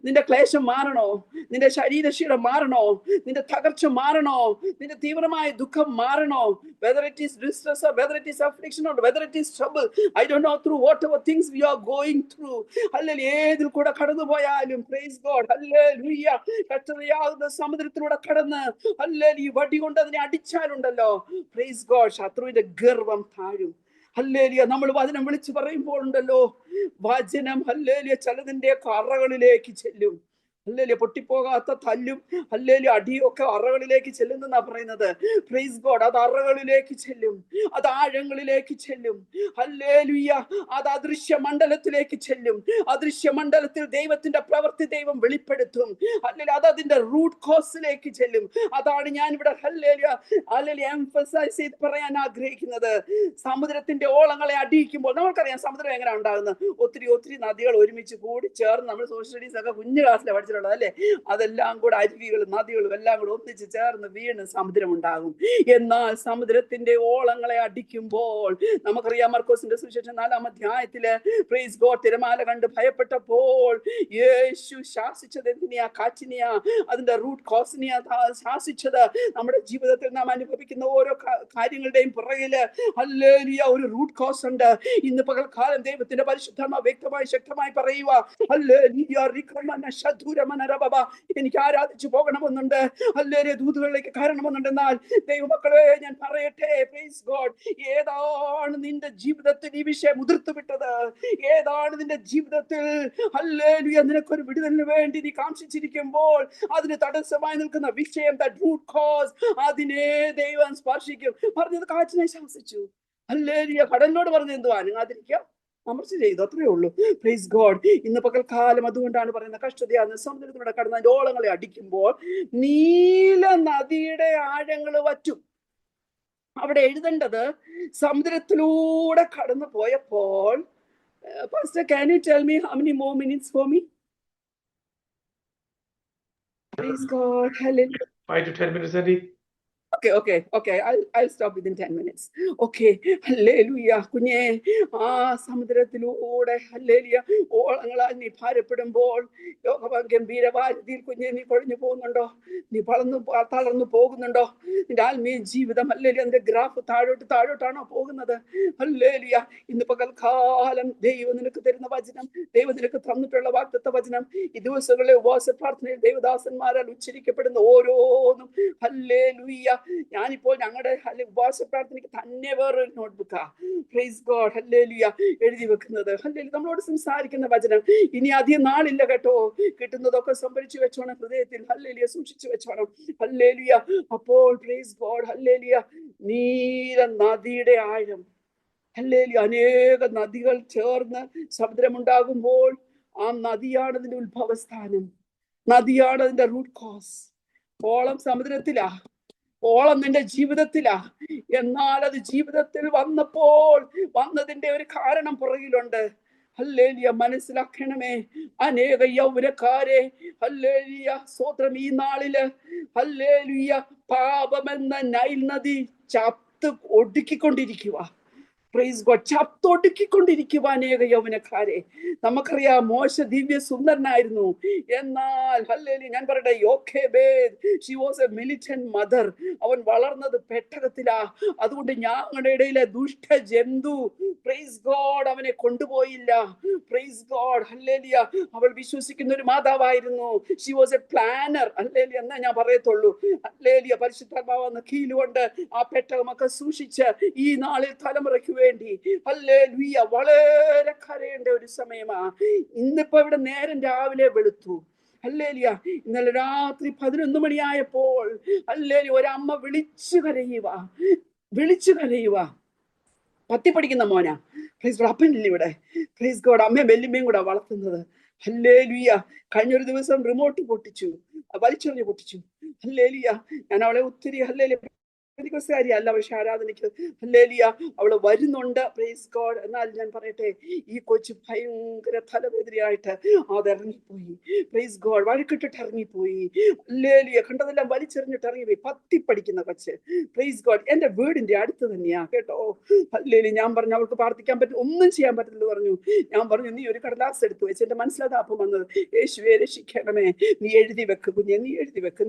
നിന്റെ ക്ലേശം മാറണോ? നിന്റെ ശരീരക്ഷീണം മാറണോ? നിന്റെ തകർച്ച മാറണോ? നിന്റെ തീവ്രമായ ദുഃഖം മാറണോ? Whether it is distress or whether it is affliction or whether it is trouble, I don't know, through whatever things we are going through, hallelujah, ഏതിൽ കൂടെ കടന്നു പോയാലും, പ്രൈസ് ഗോഡ്, ഹല്ലേലൂയ, കഷ്ടതയാകുന്ന സമുദ്രത്തിലൂടെ കടന്ന് ഹല്ലേലൂയ വടി കൊണ്ട് അതിനെ അടിച്ചാലുണ്ടല്ലോ, പ്രൈസ് ഗോഡ്, ശത്രുവിന്റെ ഗർവം താഴും. Hallelujah. നമ്മൾ വചനം വിളിച്ചു പറയുമ്പോൾ ഉണ്ടല്ലോ, വചനം ഹല്ലേലൂയ ചിലതിന്റെ അറകളിലേക്ക് ചെല്ലും. ഹല്ലേലൂയ. പൊട്ടിപ്പോകാത്ത തല്ലും ഹല്ലേലൂയ അടിയൊക്കെ അറകളിലേക്ക് ചെല്ലുന്നെന്നാ പറയുന്നത്. Price God. അത് അറകളിലേക്ക് ചെല്ലും, അത് ആഴങ്ങളിലേക്ക് ചെല്ലും. ഹല്ലേലൂയ. അത് അദൃശ്യ മണ്ഡലത്തിലേക്ക് ചെല്ലും. അദൃശ്യ മണ്ഡലത്തിൽ ദൈവത്തിന്റെ പ്രവൃത്തി ദൈവം വെളിപ്പെടുത്തും. ഹല്ലേലൂയ. അത് അതിന്റെ റൂട്ട് കോസിലേക്ക് ചെല്ലും. അതാണ് ഞാൻ ഇവിടെ ഹല്ലേലൂയ ഹല്ലേലൂയ എംഫസൈസ് ചെയ്ത് പറയാൻ ആഗ്രഹിക്കുന്നത്. സമുദ്രത്തിന്റെ ഓളങ്ങളെ അടിയിക്കുമ്പോൾ നമുക്കറിയാം സമുദ്രം എങ്ങനെ ഉണ്ടാകുന്നത്. ഒത്തിരി നദികൾ ഒരുമിച്ച് കൂടി ചേർന്ന്, നമ്മൾ സോഷ്യൽ സ്റ്റഡീസ് ഒക്കെ കുഞ്ഞു ക്ലാസ്സിലെ പഠിച്ചിട്ടുള്ളത് അല്ലേ? അതെല്ലാം കൂടെ അരുവികളും നദികളും എല്ലാം കൂടെ ഒന്നിച്ച് ചേർന്ന് വീണ് സമുദ്രം ഉണ്ടാകും. എന്നാൽ സമുദ്രത്തിന്റെ ഓളങ്ങളെ അടിക്കുമ്പോൾ നമുക്കറിയാം, മർക്കോസിന്റെ സുവിശേഷം 4-ാം അധ്യായത്തില്, പ്രൈസ് ഗോഡ്, തിരമാല കണ്ട് ഭയപ്പെട്ടപ്പോൾ യേശു ശാസിച്ചത് എന്തിനെയാ? കാറ്റിനെയാ, അതിന്റെ റൂട്ട് കോസിനെയാ ശാസിച്ചത്. നമ്മുടെ ജീവിതത്തിൽ നാം അനുഭവിക്കുന്ന ഓരോ കാര്യങ്ങളുടെയും പുറകില് ഹല്ലേലൂയ ഒരു റൂട്ട് കോസ് ഉണ്ട്. ഇന്ന് പകൽക്കാലം ദൈവത്തിന്റെ പരിശുദ്ധാത്മാവ് വ്യക്തമായി ശക്തമായി പറയുക, ഹല്ലേലൂയ, എനിക്ക് ആരാധിച്ചു പോകണമെന്നുണ്ട്, ഹല്ലേലൂയ ദൂതുകളിലേക്ക് കയറണമെന്നുണ്ടെന്നാൽ ദൈവമക്കളെ ഞാൻ പറയട്ടെ, പ്രൈസ് ഗോഡ്, ഏതാണ് നിന്റെ ജീവിതത്തിൽ ഈ വിഷയം ഉതിർത്തു വിട്ടത്? ഏതാണ് നിന്റെ ജീവിതത്തിൽ ഹല്ലേലൂയ നിനക്കൊരു വിടുതലിന് വേണ്ടി നീ കാംക്ഷിച്ചിരിക്കുമ്പോൾ അതിന് തടസ്സമായി നിൽക്കുന്ന വിഷയം, ദാറ്റ് റൂട്ട് കോസ്, അതിനെ ദൈവം സ്പർശിക്കും. പറഞ്ഞത് കാറ്റിനെ ശാസിച്ചു. ഹല്ലേലൂയ. കടലിനോട് പറഞ്ഞത് എന്തുവാ? അനങ്ങാതിരിക്കുക, അമർച്ച ചെയ്തു, അത്രയേ ഉള്ളൂ. Praise God. ഇന്ന് പകൽക്കാലം അതുകൊണ്ടാണ് പറയുന്നത്, കഷ്ടതയാണ് സമുദ്രത്തിലൂടെ കടന്ന് അതിന്റെ ഓളങ്ങളെ അടിക്കുമ്പോൾ നീല നദിയുടെ ആഴങ്ങൾ വറ്റും. അവിടെ എഴുതേണ്ടത് സമുദ്രത്തിലൂടെ കടന്നു പോയപ്പോൾ, Pastor, can you tell me how many more minutes for me? Praise God. Hallelujah. 5 to 10 minutes, Andy. Okay. I'll stop within 10 minutes. Okay. Hallelujah. കുഞ്ഞേ, ആ സമുദ്രത്തിലൂടെ ഹല്ലേലൂയ ഓളങ്ങളാൽ നീ ഭാരപ്പെടുമ്പോൾ ഗംഭീരവാരിതിയിൽ കുഞ്ഞെ നീ കൊഴിഞ്ഞു പോകുന്നുണ്ടോ? നീ തളർന്നു പോകുന്നുണ്ടോ? നിന്റെ ആത്മീയ ജീവിതം ഹല്ലേലൂയ നിന്റെ ഗ്രാഫ് താഴോട്ടാണോ പോകുന്നത്? ഹല്ലേലൂയ. ഇന്ന് പകൽക്കാലം ദൈവം നിനക്ക് തരുന്ന വചനം, ദൈവം നിനക്ക് തന്നിട്ടുള്ള വാഗ്ദത്ത വചനം, ഈ ദിവസങ്ങളിലെ ഉപവാസ പ്രാർത്ഥനയിൽ ദൈവദാസന്മാരാൽ ഉച്ചരിക്കപ്പെടുന്ന ഓരോന്നും ഹല്ലേലൂയ. ഞാനിപ്പോൾ ഞങ്ങളുടെ ഉപവാസ പ്രാർത്ഥനയ്ക്ക് തന്നെ വേറൊരു നോട്ട്ബുക്കാ പ്രൈസ് ഗോഡ് ഹല്ലേലൂയ എഴുതി വെക്കുന്നത്. ഹല്ലേലൂയ നമ്മളോട് സംസാരിക്കുന്ന വചനം ഇനി അധികം നാളില്ല കേട്ടോ. കിട്ടുന്നതൊക്കെ സംഭരിച്ചു വെച്ചോണം ഹൃദയത്തിൽ. ഹല്ലേലൂയ സൂക്ഷിച്ചു വെച്ചോണം. ഹല്ലേലൂയ. അപ്പോൾ പ്രൈസ് ഗോഡ് ഹല്ലേലൂയ നീല നദിയുടെ ആഴം ഹല്ലേലൂയ അനേക നദികൾ ചേർന്ന് സമുദ്രമുണ്ടാകുമ്പോൾ ആ നദിയാണ് അതിന്റെ ഉത്ഭവസ്ഥാനം, നദിയാണ് അതിന്റെ റൂട്ട് കോസ്. ഓളം സമുദ്രത്തിലാ, ഓളം നിന്റെ ജീവിതത്തിലാ. എന്നാൽ അത് ജീവിതത്തിൽ വന്നതിന്റെ ഒരു കാരണം പുറകിലുണ്ട്. ഹല്ലേലൂയ മനസ്സിലാക്കണമേ. അനേക യൗവനക്കാരെ ഹല്ലേലൂയ സ്തോത്രം ഈ നാളില് ഹല്ലേലൂയ പാപമെന്ന നൈൽ നദി ചത്ത് ഒടുക്കിക്കൊണ്ടിരിക്കുക. പ്രൈസ് ഗോഡ് ചത്തൊടുക്കിക്കൊണ്ടിരിക്കുക അനേക യൗവനക്കാരെ. നമുക്കറിയാം മോശ ദിവ്യ സുന്ദരനായിരുന്നു, എന്നാൽ ഹല്ലേലൂയ ഞാൻ പറയട്ടെ Jochebed she was a militant mother. അവൻ വളർന്നത് പെട്ടകത്തിലാ. അതുകൊണ്ട് ഞങ്ങളുടെ ഇടയിലെ ദുഷ്ട ജന്തു പ്രൈസ് ഗോഡ് അവനെ കൊണ്ടുപോയില്ല. Price God hallelujah. അവൾ വിശ്വസിക്കുന്ന ഒരു മാതാവായിരുന്നു. She was a planner. ഹല്ലേലൂയ എന്നാ ഞാൻ പറയത്തുള്ളൂ. ഹല്ലേലൂയ പരിശുദ്ധാത്മാവെന്ന കീലുകൊണ്ട് ആ പെട്ടകമൊക്കെ സൂക്ഷിച്ച് ഈ നാളിൽ തലമുറയ്ക്ക് വേണ്ടി ഹല്ലേലൂയ വളരെ കരയേണ്ട ഒരു സമയമാ. ഇന്നിപ്പോ ഇവിടെ നേരം രാവിലെ വെളുത്തു. ഹല്ലേലൂയ. ഇന്നലെ രാത്രി 11 മണിയായപ്പോൾ ഹല്ലേലൂയ ഒരമ്മ വിളിച്ചു കരയുക. 10 പഠിക്കുന്ന മോനാ. Price God. അപ്പനില്ല ഇവിടെ. Praise God. അമ്മയും വെല്ലുമ്മയും കൂടെ വളർത്തുന്നത്. ഹല്ലേലൂയ. കഴിഞ്ഞൊരു ദിവസം റിമോട്ട് വലിച്ചെറിഞ്ഞ് പൊട്ടിച്ചു. ഹല്ലേലൂയ. ഞാൻ അവളെ ഒത്തിരി ഹല്ലേലൂയ അല്ല, പക്ഷെ ആരാധനയ്ക്ക് ഹല്ലേലൂയ അവള് വരുന്നുണ്ട്. Price God. എന്നാൽ ഞാൻ പറയട്ടെ, ഈ കൊച്ചു ഭയങ്കര തലവേദനയായിട്ട് അതിറങ്ങിപ്പോയി. Praise God. വഴക്കിട്ടിട്ട് ഇറങ്ങിപ്പോയി. ഹല്ലേലൂയ. കണ്ടതെല്ലാം വലിച്ചെറിഞ്ഞിട്ട് ഇറങ്ങിപ്പോയി. 10 പഠിക്കുന്ന കൊച്ച്. Praise God. എന്റെ വീടിന്റെ അടുത്ത് തന്നെയാ കേട്ടോ. ഹല്ലേലൂയ. ഞാൻ പറഞ്ഞു അവൾക്ക് പ്രാർത്ഥിക്കാൻ പറ്റും, ഒന്നും ചെയ്യാൻ പറ്റില്ല പറഞ്ഞു. ഞാൻ പറഞ്ഞു നീ ഒരു കടലാസ് എടുത്തു വെച്ച്. എന്റെ മനസ്സിലതാ അപ്പം വന്നത്. യേശുവേ രക്ഷിക്കണമേ, നീ എഴുതി വെക്ക് കുഞ്ഞെ, നീ എഴുതി വെക്ക്.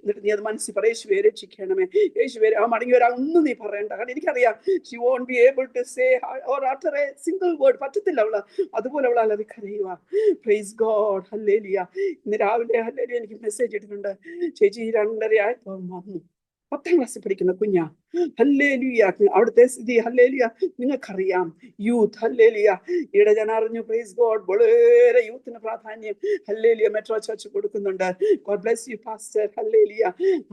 എന്നിട്ട് നീ അത് മനസ്സിൽ പറ, യേശുവേ രക്ഷിക്കണമേ, യേശുവേ ആ മടങ്ങി വരാൻ ഒന്നും നീ പറയണ്ട. കാരണം എനിക്കറിയാം she won't be able to say or utter a single word. പറ്റത്തില്ല അവള്. അതുപോലെ അവൾ അലറി കരയുക. Price God. ഹല്ലേലൂയ. ഇന്ന് രാവിലെ ഹല്ലേലൂയ എനിക്ക് മെസ്സേജ് ഇട്ടിട്ടുണ്ട്. ചേച്ചി 2:30 ആയപ്പോ വന്നു. 10ാം ക്ലാസ്സിൽ പഠിക്കുന്ന കുഞ്ഞാ. ഹല്ലേലൂയ. അവിടുത്തെ സ്ഥിതി ഹല്ലേലൂയ നിങ്ങൾക്കറിയാം. യൂത്ത് ഹല്ലേലൂയ. ഇവിടെ ഞാൻ അറിഞ്ഞു പ്രൈസ് ഗോഡ് വളരെ യൂത്തിന് പ്രാധാന്യം ഹല്ലേലൂയ മെട്രോ ചർച്ച് കൊടുക്കുന്നുണ്ട്. God bless you pastor. ഹല്ലേലൂയ.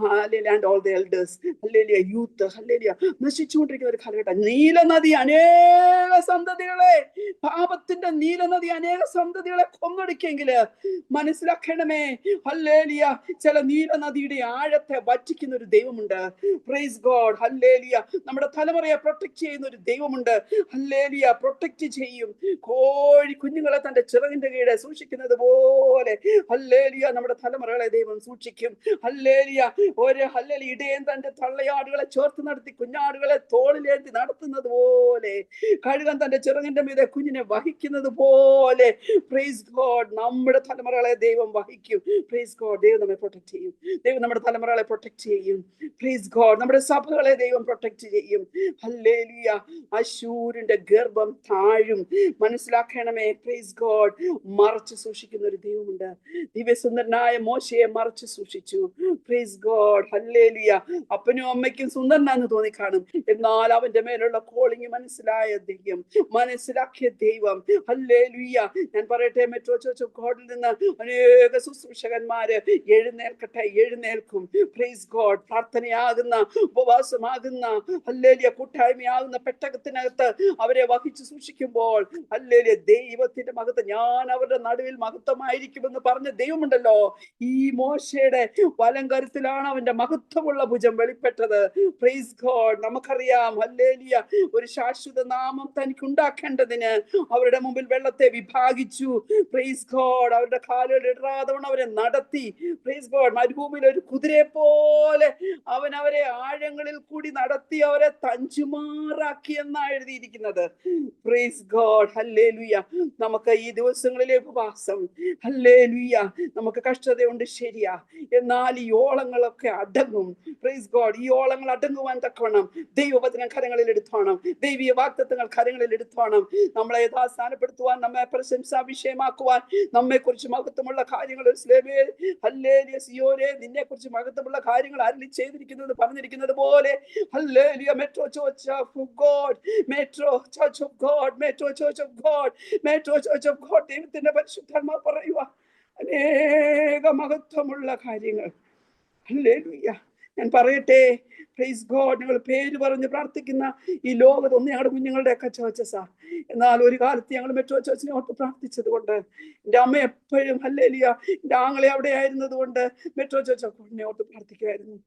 ഹല്ലേലൂയ ആൻഡ് ഓൾ ദി എൽഡേഴ്സ്. ഹല്ലേലൂയ. യൂത്ത് ഹല്ലേലൂയ നശിച്ചുകൊണ്ടിരിക്കുന്ന ഒരു കാലഘട്ടം. നീലനദി അനേക സന്തതികളെ, പാപത്തിന്റെ നീലനദി അനേക സന്തതികളെ കൊന്നൊടുക്കിയെങ്കില് മനസ്സിലാക്കണമേ ഹല്ലേലൂയ ചില നീലനദിയുടെ ആഴത്തെ വറ്റിക്കുന്ന ഒരു ദൈവമുണ്ട്. Price God. ഹല്ലേലൂയ. നമ്മുടെ തലമുറയെ പ്രൊട്ടക്ട് ചെയ്യുന്ന ഒരു ദൈവമുണ്ട്. ഹല്ലേലൂയ. പ്രൊട്ടക്ട് ചെയ്യും. കോഴി കുഞ്ഞുങ്ങളെ തന്റെ ചിറകിന്റെ കീഴെ സൂക്ഷിക്കുന്നത് പോലെ ഹല്ലേലൂയ നമ്മുടെ തലമുറകളെ ദൈവം സൂക്ഷിക്കും. ഹല്ലേലൂയ. ഒരു ഹല്ലേലൂയ ഇടയൻ തന്റെ തള്ളയാടുകളെ ചേർത്ത് നടത്തി കുഞ്ഞാടുകളെ തോളിലേന്തി നടത്തുന്നത് പോലെ, കഴുകൻ തന്റെ ചിറകിന്റെ മീതെ കുഞ്ഞിനെ വഹിക്കുന്നത് പോലെ പ്രൈസ് ഗോഡ് നമ്മുടെ തലമുറകളെ ദൈവം വഹിക്കും. Praise God. ദൈവം നമ്മെ പ്രൊട്ടക്ട് ചെയ്യും. ദൈവം നമ്മുടെ തലമുറകളെ പ്രൊട്ടക്ട് ചെയ്യും. Praise God. നമ്മുടെ സഭകളെ ദൈവം പ്രൊട്ടക്ട് ചെയ്യും. ഹല്ലേലൂയ. അശൂരിന്റെ ഗർഭം താഴും. മനസ്സിലാക്കണമേ. Praise God. മറച്ചു സൂക്ഷിക്കുന്ന ഒരു ദൈവമുണ്ട്. ദിവ്യസുന്ദരനായ മോശയെ മറച്ചു സൂക്ഷിച്ചു. Price God. ഹല്ലേലൂയ. അപ്പനും അമ്മയ്ക്കും സുന്ദരനാന്ന് തോന്നിക്കാണും, എന്നാൽ അവന്റെ മേലുള്ള കോളിങ് മനസ്സിലാക്കിയ ദൈവം ഹല്ലേലൂയ. ഞാൻ പറയട്ടെ, മെട്രോ ചർച്ച് ഓഫ് ഗോഡിൽ നിന്ന് അനേക ശുശ്രൂഷകന്മാര് എഴുന്നേൽക്കും. Praise God. പ്രാർത്ഥനയാകുന്ന ഉപവാസമാകുന്ന ഹല്ലേലൂയ കൂട്ടായ്മയാകുന്ന പെട്ടകത്തിനകത്ത് അവരെ വഹിച്ചു സൂക്ഷിക്കുമ്പോൾ ഹല്ലേലൂയ ദൈവത്തിന്റെ മഹത്വം, ഞാൻ അവരുടെ നടുവിൽ മഹത്വമായിരിക്കുമെന്ന് പറഞ്ഞ ദൈവമുണ്ടല്ലോ. ഈ മോശയുടെ വലം കരുത്തിലാണ് അവന്റെ മഹത്വമുള്ള ഭുജം വെളിപ്പെട്ടത്. Praise God. നമുക്കറിയാം ഹല്ലേലൂയ ഒരു ശാശ്വത നാമം തനിക്ക് ഉണ്ടാക്കേണ്ടതിന് അവരുടെ മുമ്പിൽ വെള്ളത്തെ വിഭാഗിച്ചു. Praise God. അവരുടെ കാലുകൾ ഇടാതെ അവരെ നടത്തി. Praise God. മരുഭൂമിയിൽ ഒരു കുതിരയെ പോലെ അവരെ അവൻ അവരെ ആഴങ്ങളിൽ കൂടി നടത്തി അവരെ തഞ്ചുമാറാക്കി എന്നാ എഴുതിയിരിക്കുന്നത്. Price God. ഹല്ലേലൂയ. നമുക്ക് ഈ ദിവസങ്ങളിലെ ഉപവാസം, ഹല്ലേലൂയ, നമുക്ക് കഷ്ടതയുണ്ട് ശരിയാ, എന്നാൽ ഈ ഓളങ്ങളൊക്കെ അടങ്ങും. Praise God. ഈ ഓളങ്ങൾ അടങ്ങുവാൻ തക്കവണ്ണം ദൈവവചനം കരങ്ങളിൽ എടുത്തോണം, ദൈവീയ വാഗ്ദത്തങ്ങൾ കരങ്ങളിൽ എടുത്തോണം. നമ്മളെ യഥാസ്ഥാനപ്പെടുത്തുവാൻ, നമ്മെ പ്രശംസാ വിഷയമാക്കുവാൻ, നമ്മെ കുറിച്ച് മഹത്വമുള്ള കാര്യങ്ങൾ, ഹല്ലേലൂയ, സിയോനെ നിന്നെ കുറിച്ച് മഹത്വമുള്ള കാര്യങ്ങൾ അരുളി ചെയ്തിരിക്കുന്നത് പറഞ്ഞിരിക്കുന്നത് പോലെ, hallelujah, metro church of God, metro church of God, metro church of God, metro church of God. ദൈവത്തിന്റെ പരിശുദ്ധാത്മാ പറയുക അനേക മഹത്വമുള്ള കാര്യങ്ങൾ. ഹല്ലേലൂയ. ഞാൻ പറയട്ടെ, പ്രൈസ് ഗോഡ്, നിങ്ങൾ പേര് പറഞ്ഞ് പ്രാർത്ഥിക്കുന്ന ഈ ലോകത്ത് ഒന്ന് ഞങ്ങളുടെ കുഞ്ഞുങ്ങളുടെയൊക്കെ ചേർച്ചസാ. എന്നാൽ ഒരു കാലത്ത് ഞങ്ങൾ മെട്രോ ചേർച്ചിനെ ഓർത്ത് പ്രാർത്ഥിച്ചത് കൊണ്ട്, എൻ്റെ അമ്മ എപ്പോഴും, ഹല്ലേലൂയ, എൻ്റെ ആങ്ങളെ അവിടെ ആയിരുന്നത് കൊണ്ട് മെട്രോ ചേർച്ചിനെ ഓർത്ത് പ്രാർത്ഥിക്കുമായിരുന്നു.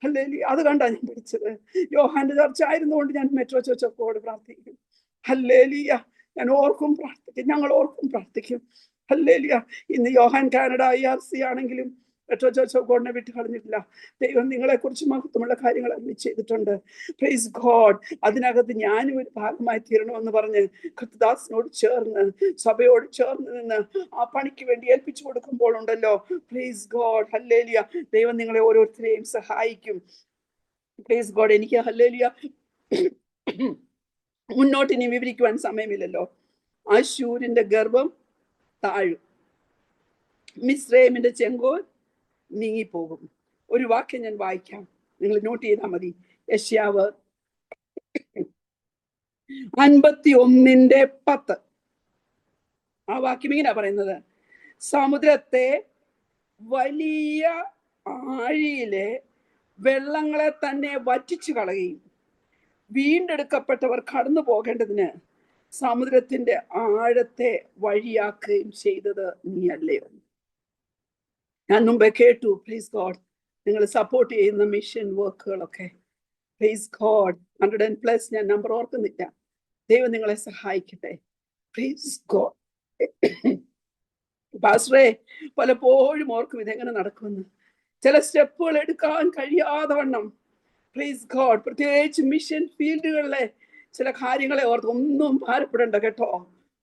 ഹല്ലേലൂയ. അത് കണ്ടാ ഞാൻ പഠിച്ചത്. യോഹാന്റെ ചർച്ച ആയിരുന്നുകൊണ്ട് ഞാൻ മെട്രോ ചേർച്ചോട് പ്രാർത്ഥിക്കും. ഹല്ലേലൂയ. ഞാൻ ഓർക്കും പ്രാർത്ഥിക്കും, ഞങ്ങൾ ഓർക്കും പ്രാർത്ഥിക്കും. ഹല്ലേലൂയ. ഇന്ന് യോഹാൻ കാനഡ IRC ആണെങ്കിലും മെട്രോ ചർച്ച് ഓഫ് ഗോഡിനെ വിട്ട് കളഞ്ഞിട്ടില്ല. ദൈവം നിങ്ങളെ കുറിച്ച് മഹത്വമുള്ള കാര്യങ്ങൾ അരുളി ചെയ്തിട്ടുണ്ട്. Praise God. അതിനകത്ത് ഞാനും ഒരു ഭാഗമായി തീരണമെന്ന് പറഞ്ഞ് കർത്തദാസിനോട് ചേർന്ന്, സഭയോട് ചേർന്ന് നിന്ന് ആ പണിക്ക് വേണ്ടി ഏൽപ്പിച്ചു കൊടുക്കുമ്പോൾ ഉണ്ടല്ലോ, പ്രൈസ് ഗോഡ്, ഹല്ലേലൂയ, ദൈവം നിങ്ങളെ ഓരോരുത്തരെയും സഹായിക്കും. Praise God. എനിക്ക് ഹല്ലേലൂയ മുന്നോട്ട് ഇനി വിവരിക്കുവാൻ സമയമില്ലല്ലോ. അശ്ശൂരിന്റെ ഗർഭം താഴും, മിസ്രയീമിന്റെ ചെങ്കോൽ നീങ്ങിപ്പോകും. ഒരു വാക്യം ഞാൻ വായിക്കാം, നിങ്ങൾ നോട്ട് ചെയ്താൽ മതി. യെശയ്യാവ് 51:10. ആ വാക്യം ഇങ്ങനെ പറയുന്നത്: സമുദ്രത്തെ വലിയ ആഴിയിലെ വെള്ളങ്ങളെ തന്നെ വറ്റിച്ചു കളയുകയും വീണ്ടെടുക്കപ്പെട്ടവർ കടന്നു പോകേണ്ടതിന് സമുദ്രത്തിന്റെ ആഴത്തെ വഴിയാക്കുകയും ചെയ്തത് നീയല്ലയോ? ഞാൻ മുമ്പേ കേട്ടു, പ്രൈസ് ഗോഡ്, നിങ്ങൾ സപ്പോർട്ട് ചെയ്യുന്ന മിഷൻ വർക്കുകളൊക്കെ. Praise God. 100+ ഞാൻ നമ്പർ ഓർക്കുന്നില്ല. ദൈവം നിങ്ങളെ സഹായിക്കട്ടെ. Praise God. പാസ്റ്ററേ, പലപ്പോഴും ഓർക്കും ഇതെങ്ങനെ നടക്കുമെന്ന്. ചില സ്റ്റെപ്പുകൾ എടുക്കാൻ കഴിയാതെ വണ്ണം, പ്രൈസ് ഗോഡ്, പ്രത്യേകിച്ച് മിഷൻ ഫീൽഡുകളിലെ ചില കാര്യങ്ങളെ ഓർത്ത് ഒന്നും ഭാരപ്പെടണ്ട കേട്ടോ.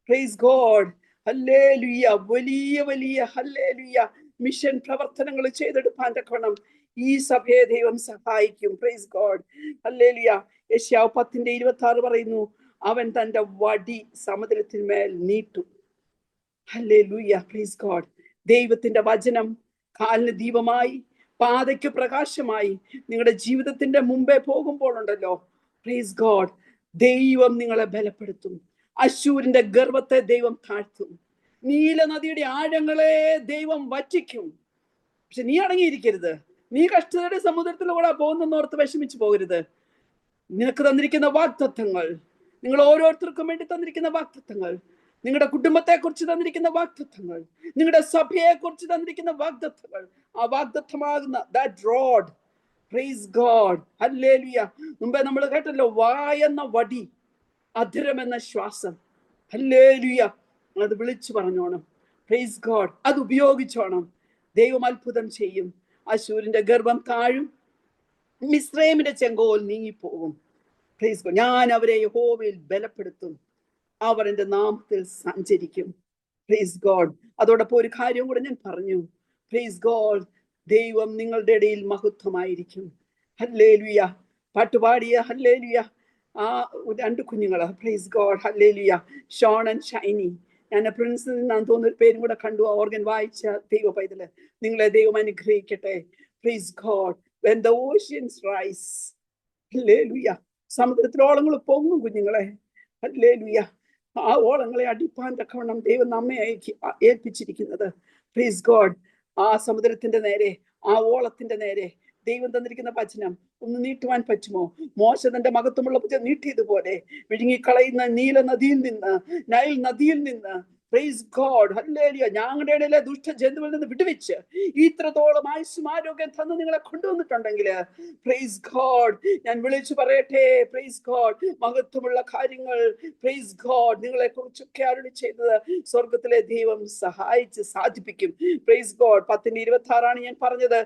Price God. ഹല്ലേലൂയ. വലിയ വലിയ ഹല്ലേലൂയ മിഷൻ പ്രവർത്തനങ്ങൾ ചെയ്തെടുപ്പാൻ തക്കവണ്ണം ഈ സഭയെ ദൈവം സഹായിക്കും. Price God. ഹല്ലേലൂയ. യെശയ്യാവ് 10:26 പറയുന്നു, അവൻ തന്റെ വടി സമുദ്രത്തിന്മേൽ നീട്ടും. ഹല്ലേലൂയ. Praise God. ദൈവത്തിന്റെ വചനം കാലിന് ദീപമായി പാതയ്ക്ക് പ്രകാശമായി നിങ്ങളുടെ ജീവിതത്തിന്റെ മുമ്പേ പോകുമ്പോൾ ഉണ്ടല്ലോ, പ്രൈസ് ഗോഡ്, ദൈവം നിങ്ങളെ ബലപ്പെടുത്തും. അശ്ശൂരിന്റെ ഗർവത്തെ ദൈവം താഴ്ത്തും. നീല നദിയുടെ ആഴങ്ങളെ ദൈവം വറ്റിക്കും. പക്ഷെ നീ അടങ്ങിയിരിക്കരുത്. നീ കഷ്ടതയുടെ സമുദ്രത്തിലൂടെ പോകുന്നോർത്ത് വിഷമിച്ചു പോകരുത്. നിനക്ക് തന്നിരിക്കുന്ന വാഗ്ദത്തങ്ങൾ, നിങ്ങൾ ഓരോരുത്തർക്കും വേണ്ടി തന്നിരിക്കുന്ന വാഗ്ദത്തങ്ങൾ, നിങ്ങളുടെ കുടുംബത്തെ കുറിച്ച് തന്നിരിക്കുന്ന വാഗ്ദത്തങ്ങൾ, നിങ്ങളുടെ സഭയെ കുറിച്ച് തന്നിരിക്കുന്ന വാഗ്ദത്തങ്ങൾ, ആ വാഗ്ദത്തമാകുന്ന ദാറ്റ് റോഡ്, പ്രൈസ് ഗോഡ്, ഹല്ലേലൂയ. മുമ്പേ നമ്മൾ കേട്ടല്ലോ, വായെന്ന വടി, അധരമെന്ന ശ്വാസം. ഹല്ലേലൂയ. അത് വിളിച്ചു പറഞ്ഞോണം. Price God. അത് ഉപയോഗിച്ചോണം. ദൈവം അത്ഭുതം ചെയ്യും. അശ്ശൂരിന്റെ ഗർഭം താഴും, മിസ്രയീമിന്റെ ചെങ്കോൽ നീങ്ങിപ്പോകും. Praise God. ഞാൻ അവരെ യഹോവയിൽ ബലപ്പെടുത്തും, അവർ എൻ്റെ നാമത്തിൽ സഞ്ചരിക്കും. Praise God. അതോടൊപ്പം ഒരു കാര്യം കൂടെ ഞാൻ പറഞ്ഞു. Praise God. ദൈവം നിങ്ങളുടെ ഇടയിൽ മഹത്വമായിരിക്കും. ഹല്ലേലൂയ. പാട്ടുപാടിയ ഹല്ലേലൂയ ആ 2 കുഞ്ഞുങ്ങള്, praise God, hallelujah, Shaun and Shiny. ഞാൻ പ്രിൻസിൽ നിന്നാന്ന് തോന്നുന്ന ഒരു പേരും കൂടെ കണ്ടു, ഓർഗൻ വായിച്ച ദൈവ പൈതല്. നിങ്ങളെ ദൈവം അനുഗ്രഹിക്കട്ടെ. Praise God. When the oceans rise, ഹല്ലേലൂയ, സമുദ്രത്തിലോളങ്ങൾ പൊങ്ങും കുഞ്ഞുങ്ങളെ. ഹല്ലേലൂയ. ആ ഓളങ്ങളെ അടിപ്പാൻ തക്കവണ്ണം ദൈവം നമ്മെ ഏൽപ്പിച്ചിരിക്കുന്നത്. Price God. ആ സമുദ്രത്തിന്റെ നേരെ, ആ ഓളത്തിന്റെ നേരെ ദൈവം തന്നിരിക്കുന്ന വചനം ഒന്ന് നീട്ടുവാൻ പറ്റുമോ? മോശ തന്റെ മഹത്വമുള്ള ഭുജം നീട്ടിയതുപോലെ വിഴുങ്ങിക്കളയുന്ന നീല നദിയിൽ നിന്ന്, നൈൽ നദിയിൽ നിന്ന് പ്രൈസ് ഗോഡ്, ഹല്ലേലൂയ. ഞങ്ങളുടെ ഇടയിലെ ദുഷ്ടജന്തുവിൽ നിന്ന് വിടുവിച്ച് ഇത്രത്തോളം ആയുസ്സും ആരോഗ്യം തന്ന് നിങ്ങളെ കൊണ്ടുവന്നിട്ടുണ്ടെങ്കിൽ പ്രൈസ് ഗോഡ്, ഞാൻ വിളിച്ചു പറയട്ടെ, പ്രൈസ് ഗോഡ്, മഹത്വമുള്ള കാര്യങ്ങൾ പ്രൈസ് ഗോഡ് നിങ്ങളെ കുറിച്ചൊക്കെ അരുളി ചെയ്തത് സ്വർഗത്തിലെ ദൈവം സഹായിച്ച് സാധിപ്പിക്കും. Praise God. 10:26 ഞാൻ പറഞ്ഞത്.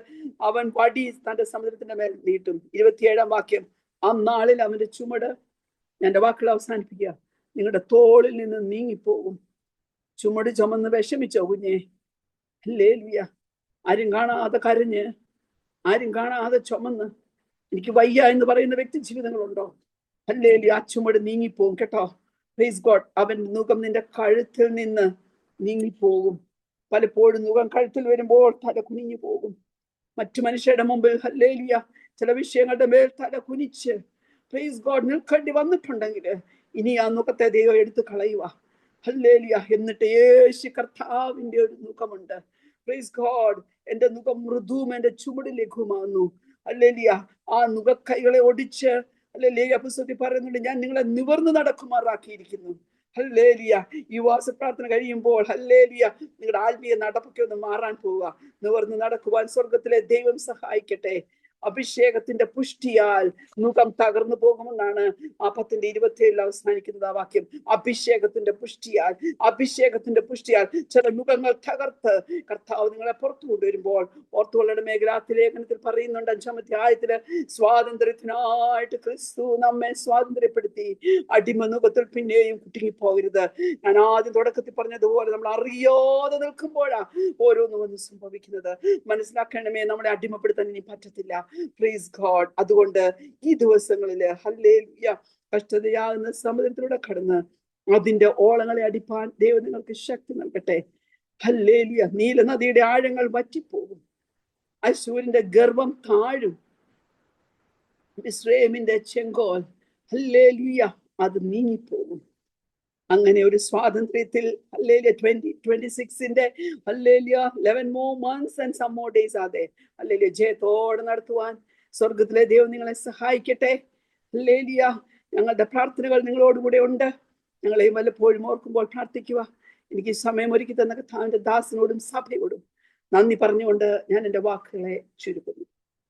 അവൻ വടി തന്റെ സമുദ്രത്തിന്റെ മേൽ നീട്ടും. 27 വാക്യം. അന്നാളിൽ അവന്റെ ചുമട്, എന്റെ വാക്കുകൾ അവസാനിപ്പിക്കുക, നിങ്ങളുടെ തോളിൽ നിന്ന് നീങ്ങിപ്പോകും. ചുമട് ചുമന്ന് വിഷമിച്ചോ കുഞ്ഞെ? ഹല്ലേലൂയ. ആരും കാണാതെ കരഞ്ഞ്, ആരും കാണാതെ ചുമന്ന് എനിക്ക് വയ്യ എന്ന് പറയുന്ന വ്യക്തി ജീവിതങ്ങളുണ്ടോ? ഹല്ലേലൂയ. ആ ചുമട് നീങ്ങിപ്പോകും കേട്ടോ. Praise God. അവൻ മുഖം നിന്റെ കഴുത്തിൽ നിന്ന് നീങ്ങിപ്പോകും. പലപ്പോഴും മുഖം കഴുത്തിൽ വരുമ്പോൾ തല കുനിഞ്ഞു പോകും. മറ്റു മനുഷ്യരുടെ മുമ്പിൽ ഹല്ലേലൂയ ചില വിഷയങ്ങളുടെ മേൽ തല കുനിച്ച് പ്രൈസ് ഗോഡ് നിൽക്കേണ്ടി വന്നിട്ടുണ്ടെങ്കിൽ ഇനി ആ മുഖത്തെ ദൈവം എടുത്തു കളയുക. ഹല്ലേലൂയ. എന്നിട്ട് യേശു കർത്താവിന്റെ ഒരു മുഖമുണ്ട്. Praise God. എന്റെ മുഖം മൃദുവും എന്റെ ചുമട് ലഘുമാകുന്നു. ഹല്ലേലൂയ. ആ മുഖക്കൈകളെ ഒടിച്ച് ഹല്ലേലൂയ പുസ്തകത്തിൽ പറയുന്നുണ്ട്, ഞാൻ നിങ്ങളെ നിവർന്നു നടക്കുമാറാക്കിയിരിക്കുന്നു. ഹല്ലേലൂയ. ഈ വാസ പ്രാർത്ഥന കഴിയുമ്പോൾ ഹല്ലേലൂയ നിങ്ങളുടെ ആത്മീയ നടപ്പൊക്കെ ഒന്ന് മാറാൻ പോവുക. നിവർന്ന് നടക്കുവാൻ സ്വർഗത്തിലെ ദൈവം സഹായിക്കട്ടെ. അഭിഷേകത്തിന്റെ പുഷ്ടിയാൽ മുഖം തകർന്നു പോകുമെന്നാണ് ആ 10:27 അവസാനിക്കുന്നത് ആ വാക്യം. അഭിഷേകത്തിന്റെ പുഷ്ടിയാൽ, അഭിഷേകത്തിന്റെ പുഷ്ടിയാൽ ചില മുഖങ്ങൾ തകർത്ത് കർത്താവ് നിങ്ങളെ പുറത്തു കൊണ്ടുവരുമ്പോൾ, ഓർത്തുകൊള്ളയുടെ മേഖലാത്തി ലേഖനത്തിൽ പറയുന്നുണ്ട് 5-ാം അധ്യായത്തില്, സ്വാതന്ത്ര്യത്തിനായിട്ട് ക്രിസ്തു നമ്മെ സ്വാതന്ത്ര്യപ്പെടുത്തി. അടിമ മുഖത്തിൽ പിന്നെയും കുടുങ്ങിപ്പോകരുത്. ഞാൻ ആദ്യം തുടക്കത്തിൽ പറഞ്ഞതുപോലെ നമ്മൾ അറിയാതെ നിൽക്കുമ്പോഴാ ഓരോന്നും ഒന്ന് സംഭവിക്കുന്നത്. മനസ്സിലാക്കണമേ, നമ്മളെ അടിമപ്പെടുത്താൻ ഇനി പറ്റത്തില്ല. Praise God. അതുകൊണ്ട് ഈ ദിവസങ്ങളില് ഹല്ലേലൂയ കഷ്ടതയാകുന്ന സമുദ്രത്തിലൂടെ കടന്ന് അതിന്റെ ഓളങ്ങളെ അടിപ്പാൻ ദൈവം നിങ്ങൾക്ക് ശക്തി നൽകട്ടെ. ഹല്ലേലൂയ. നീലനദിയുടെ ആഴങ്ങൾ വറ്റിപ്പോകും. അശ്ശൂരിന്റെ ഗർവം താഴും. മിസ്രയീമിന്റെ ചെങ്കോൽ ഹല്ലേലൂയ അത് നീങ്ങിപ്പോകും. അങ്ങനെ ഒരു സ്വാതന്ത്ര്യത്തിൽ ഹല്ലേലൂയ 2026 ഹല്ലേലൂയ 11 more months and some more days are there. ഹല്ലേലൂയ ജയത്തോടെ നടത്തുവാൻ സ്വർഗത്തിലെ ദൈവം നിങ്ങളെ സഹായിക്കട്ടെ. ഹല്ലേലൂയ. ഞങ്ങളുടെ പ്രാർത്ഥനകൾ നിങ്ങളോടുകൂടെ ഉണ്ട്. ഞങ്ങളെയും വല്ലപ്പോഴും ഓർക്കുമ്പോൾ പ്രാർത്ഥിക്കുക. എനിക്ക് സമയം ഒരുക്കി തന്ന കർത്താവിന്റെ ദാസനോടും സഭയോടും നന്ദി പറഞ്ഞുകൊണ്ട് ഞാൻ എൻ്റെ വാക്കുകളെ ചുരുക്കുന്നു.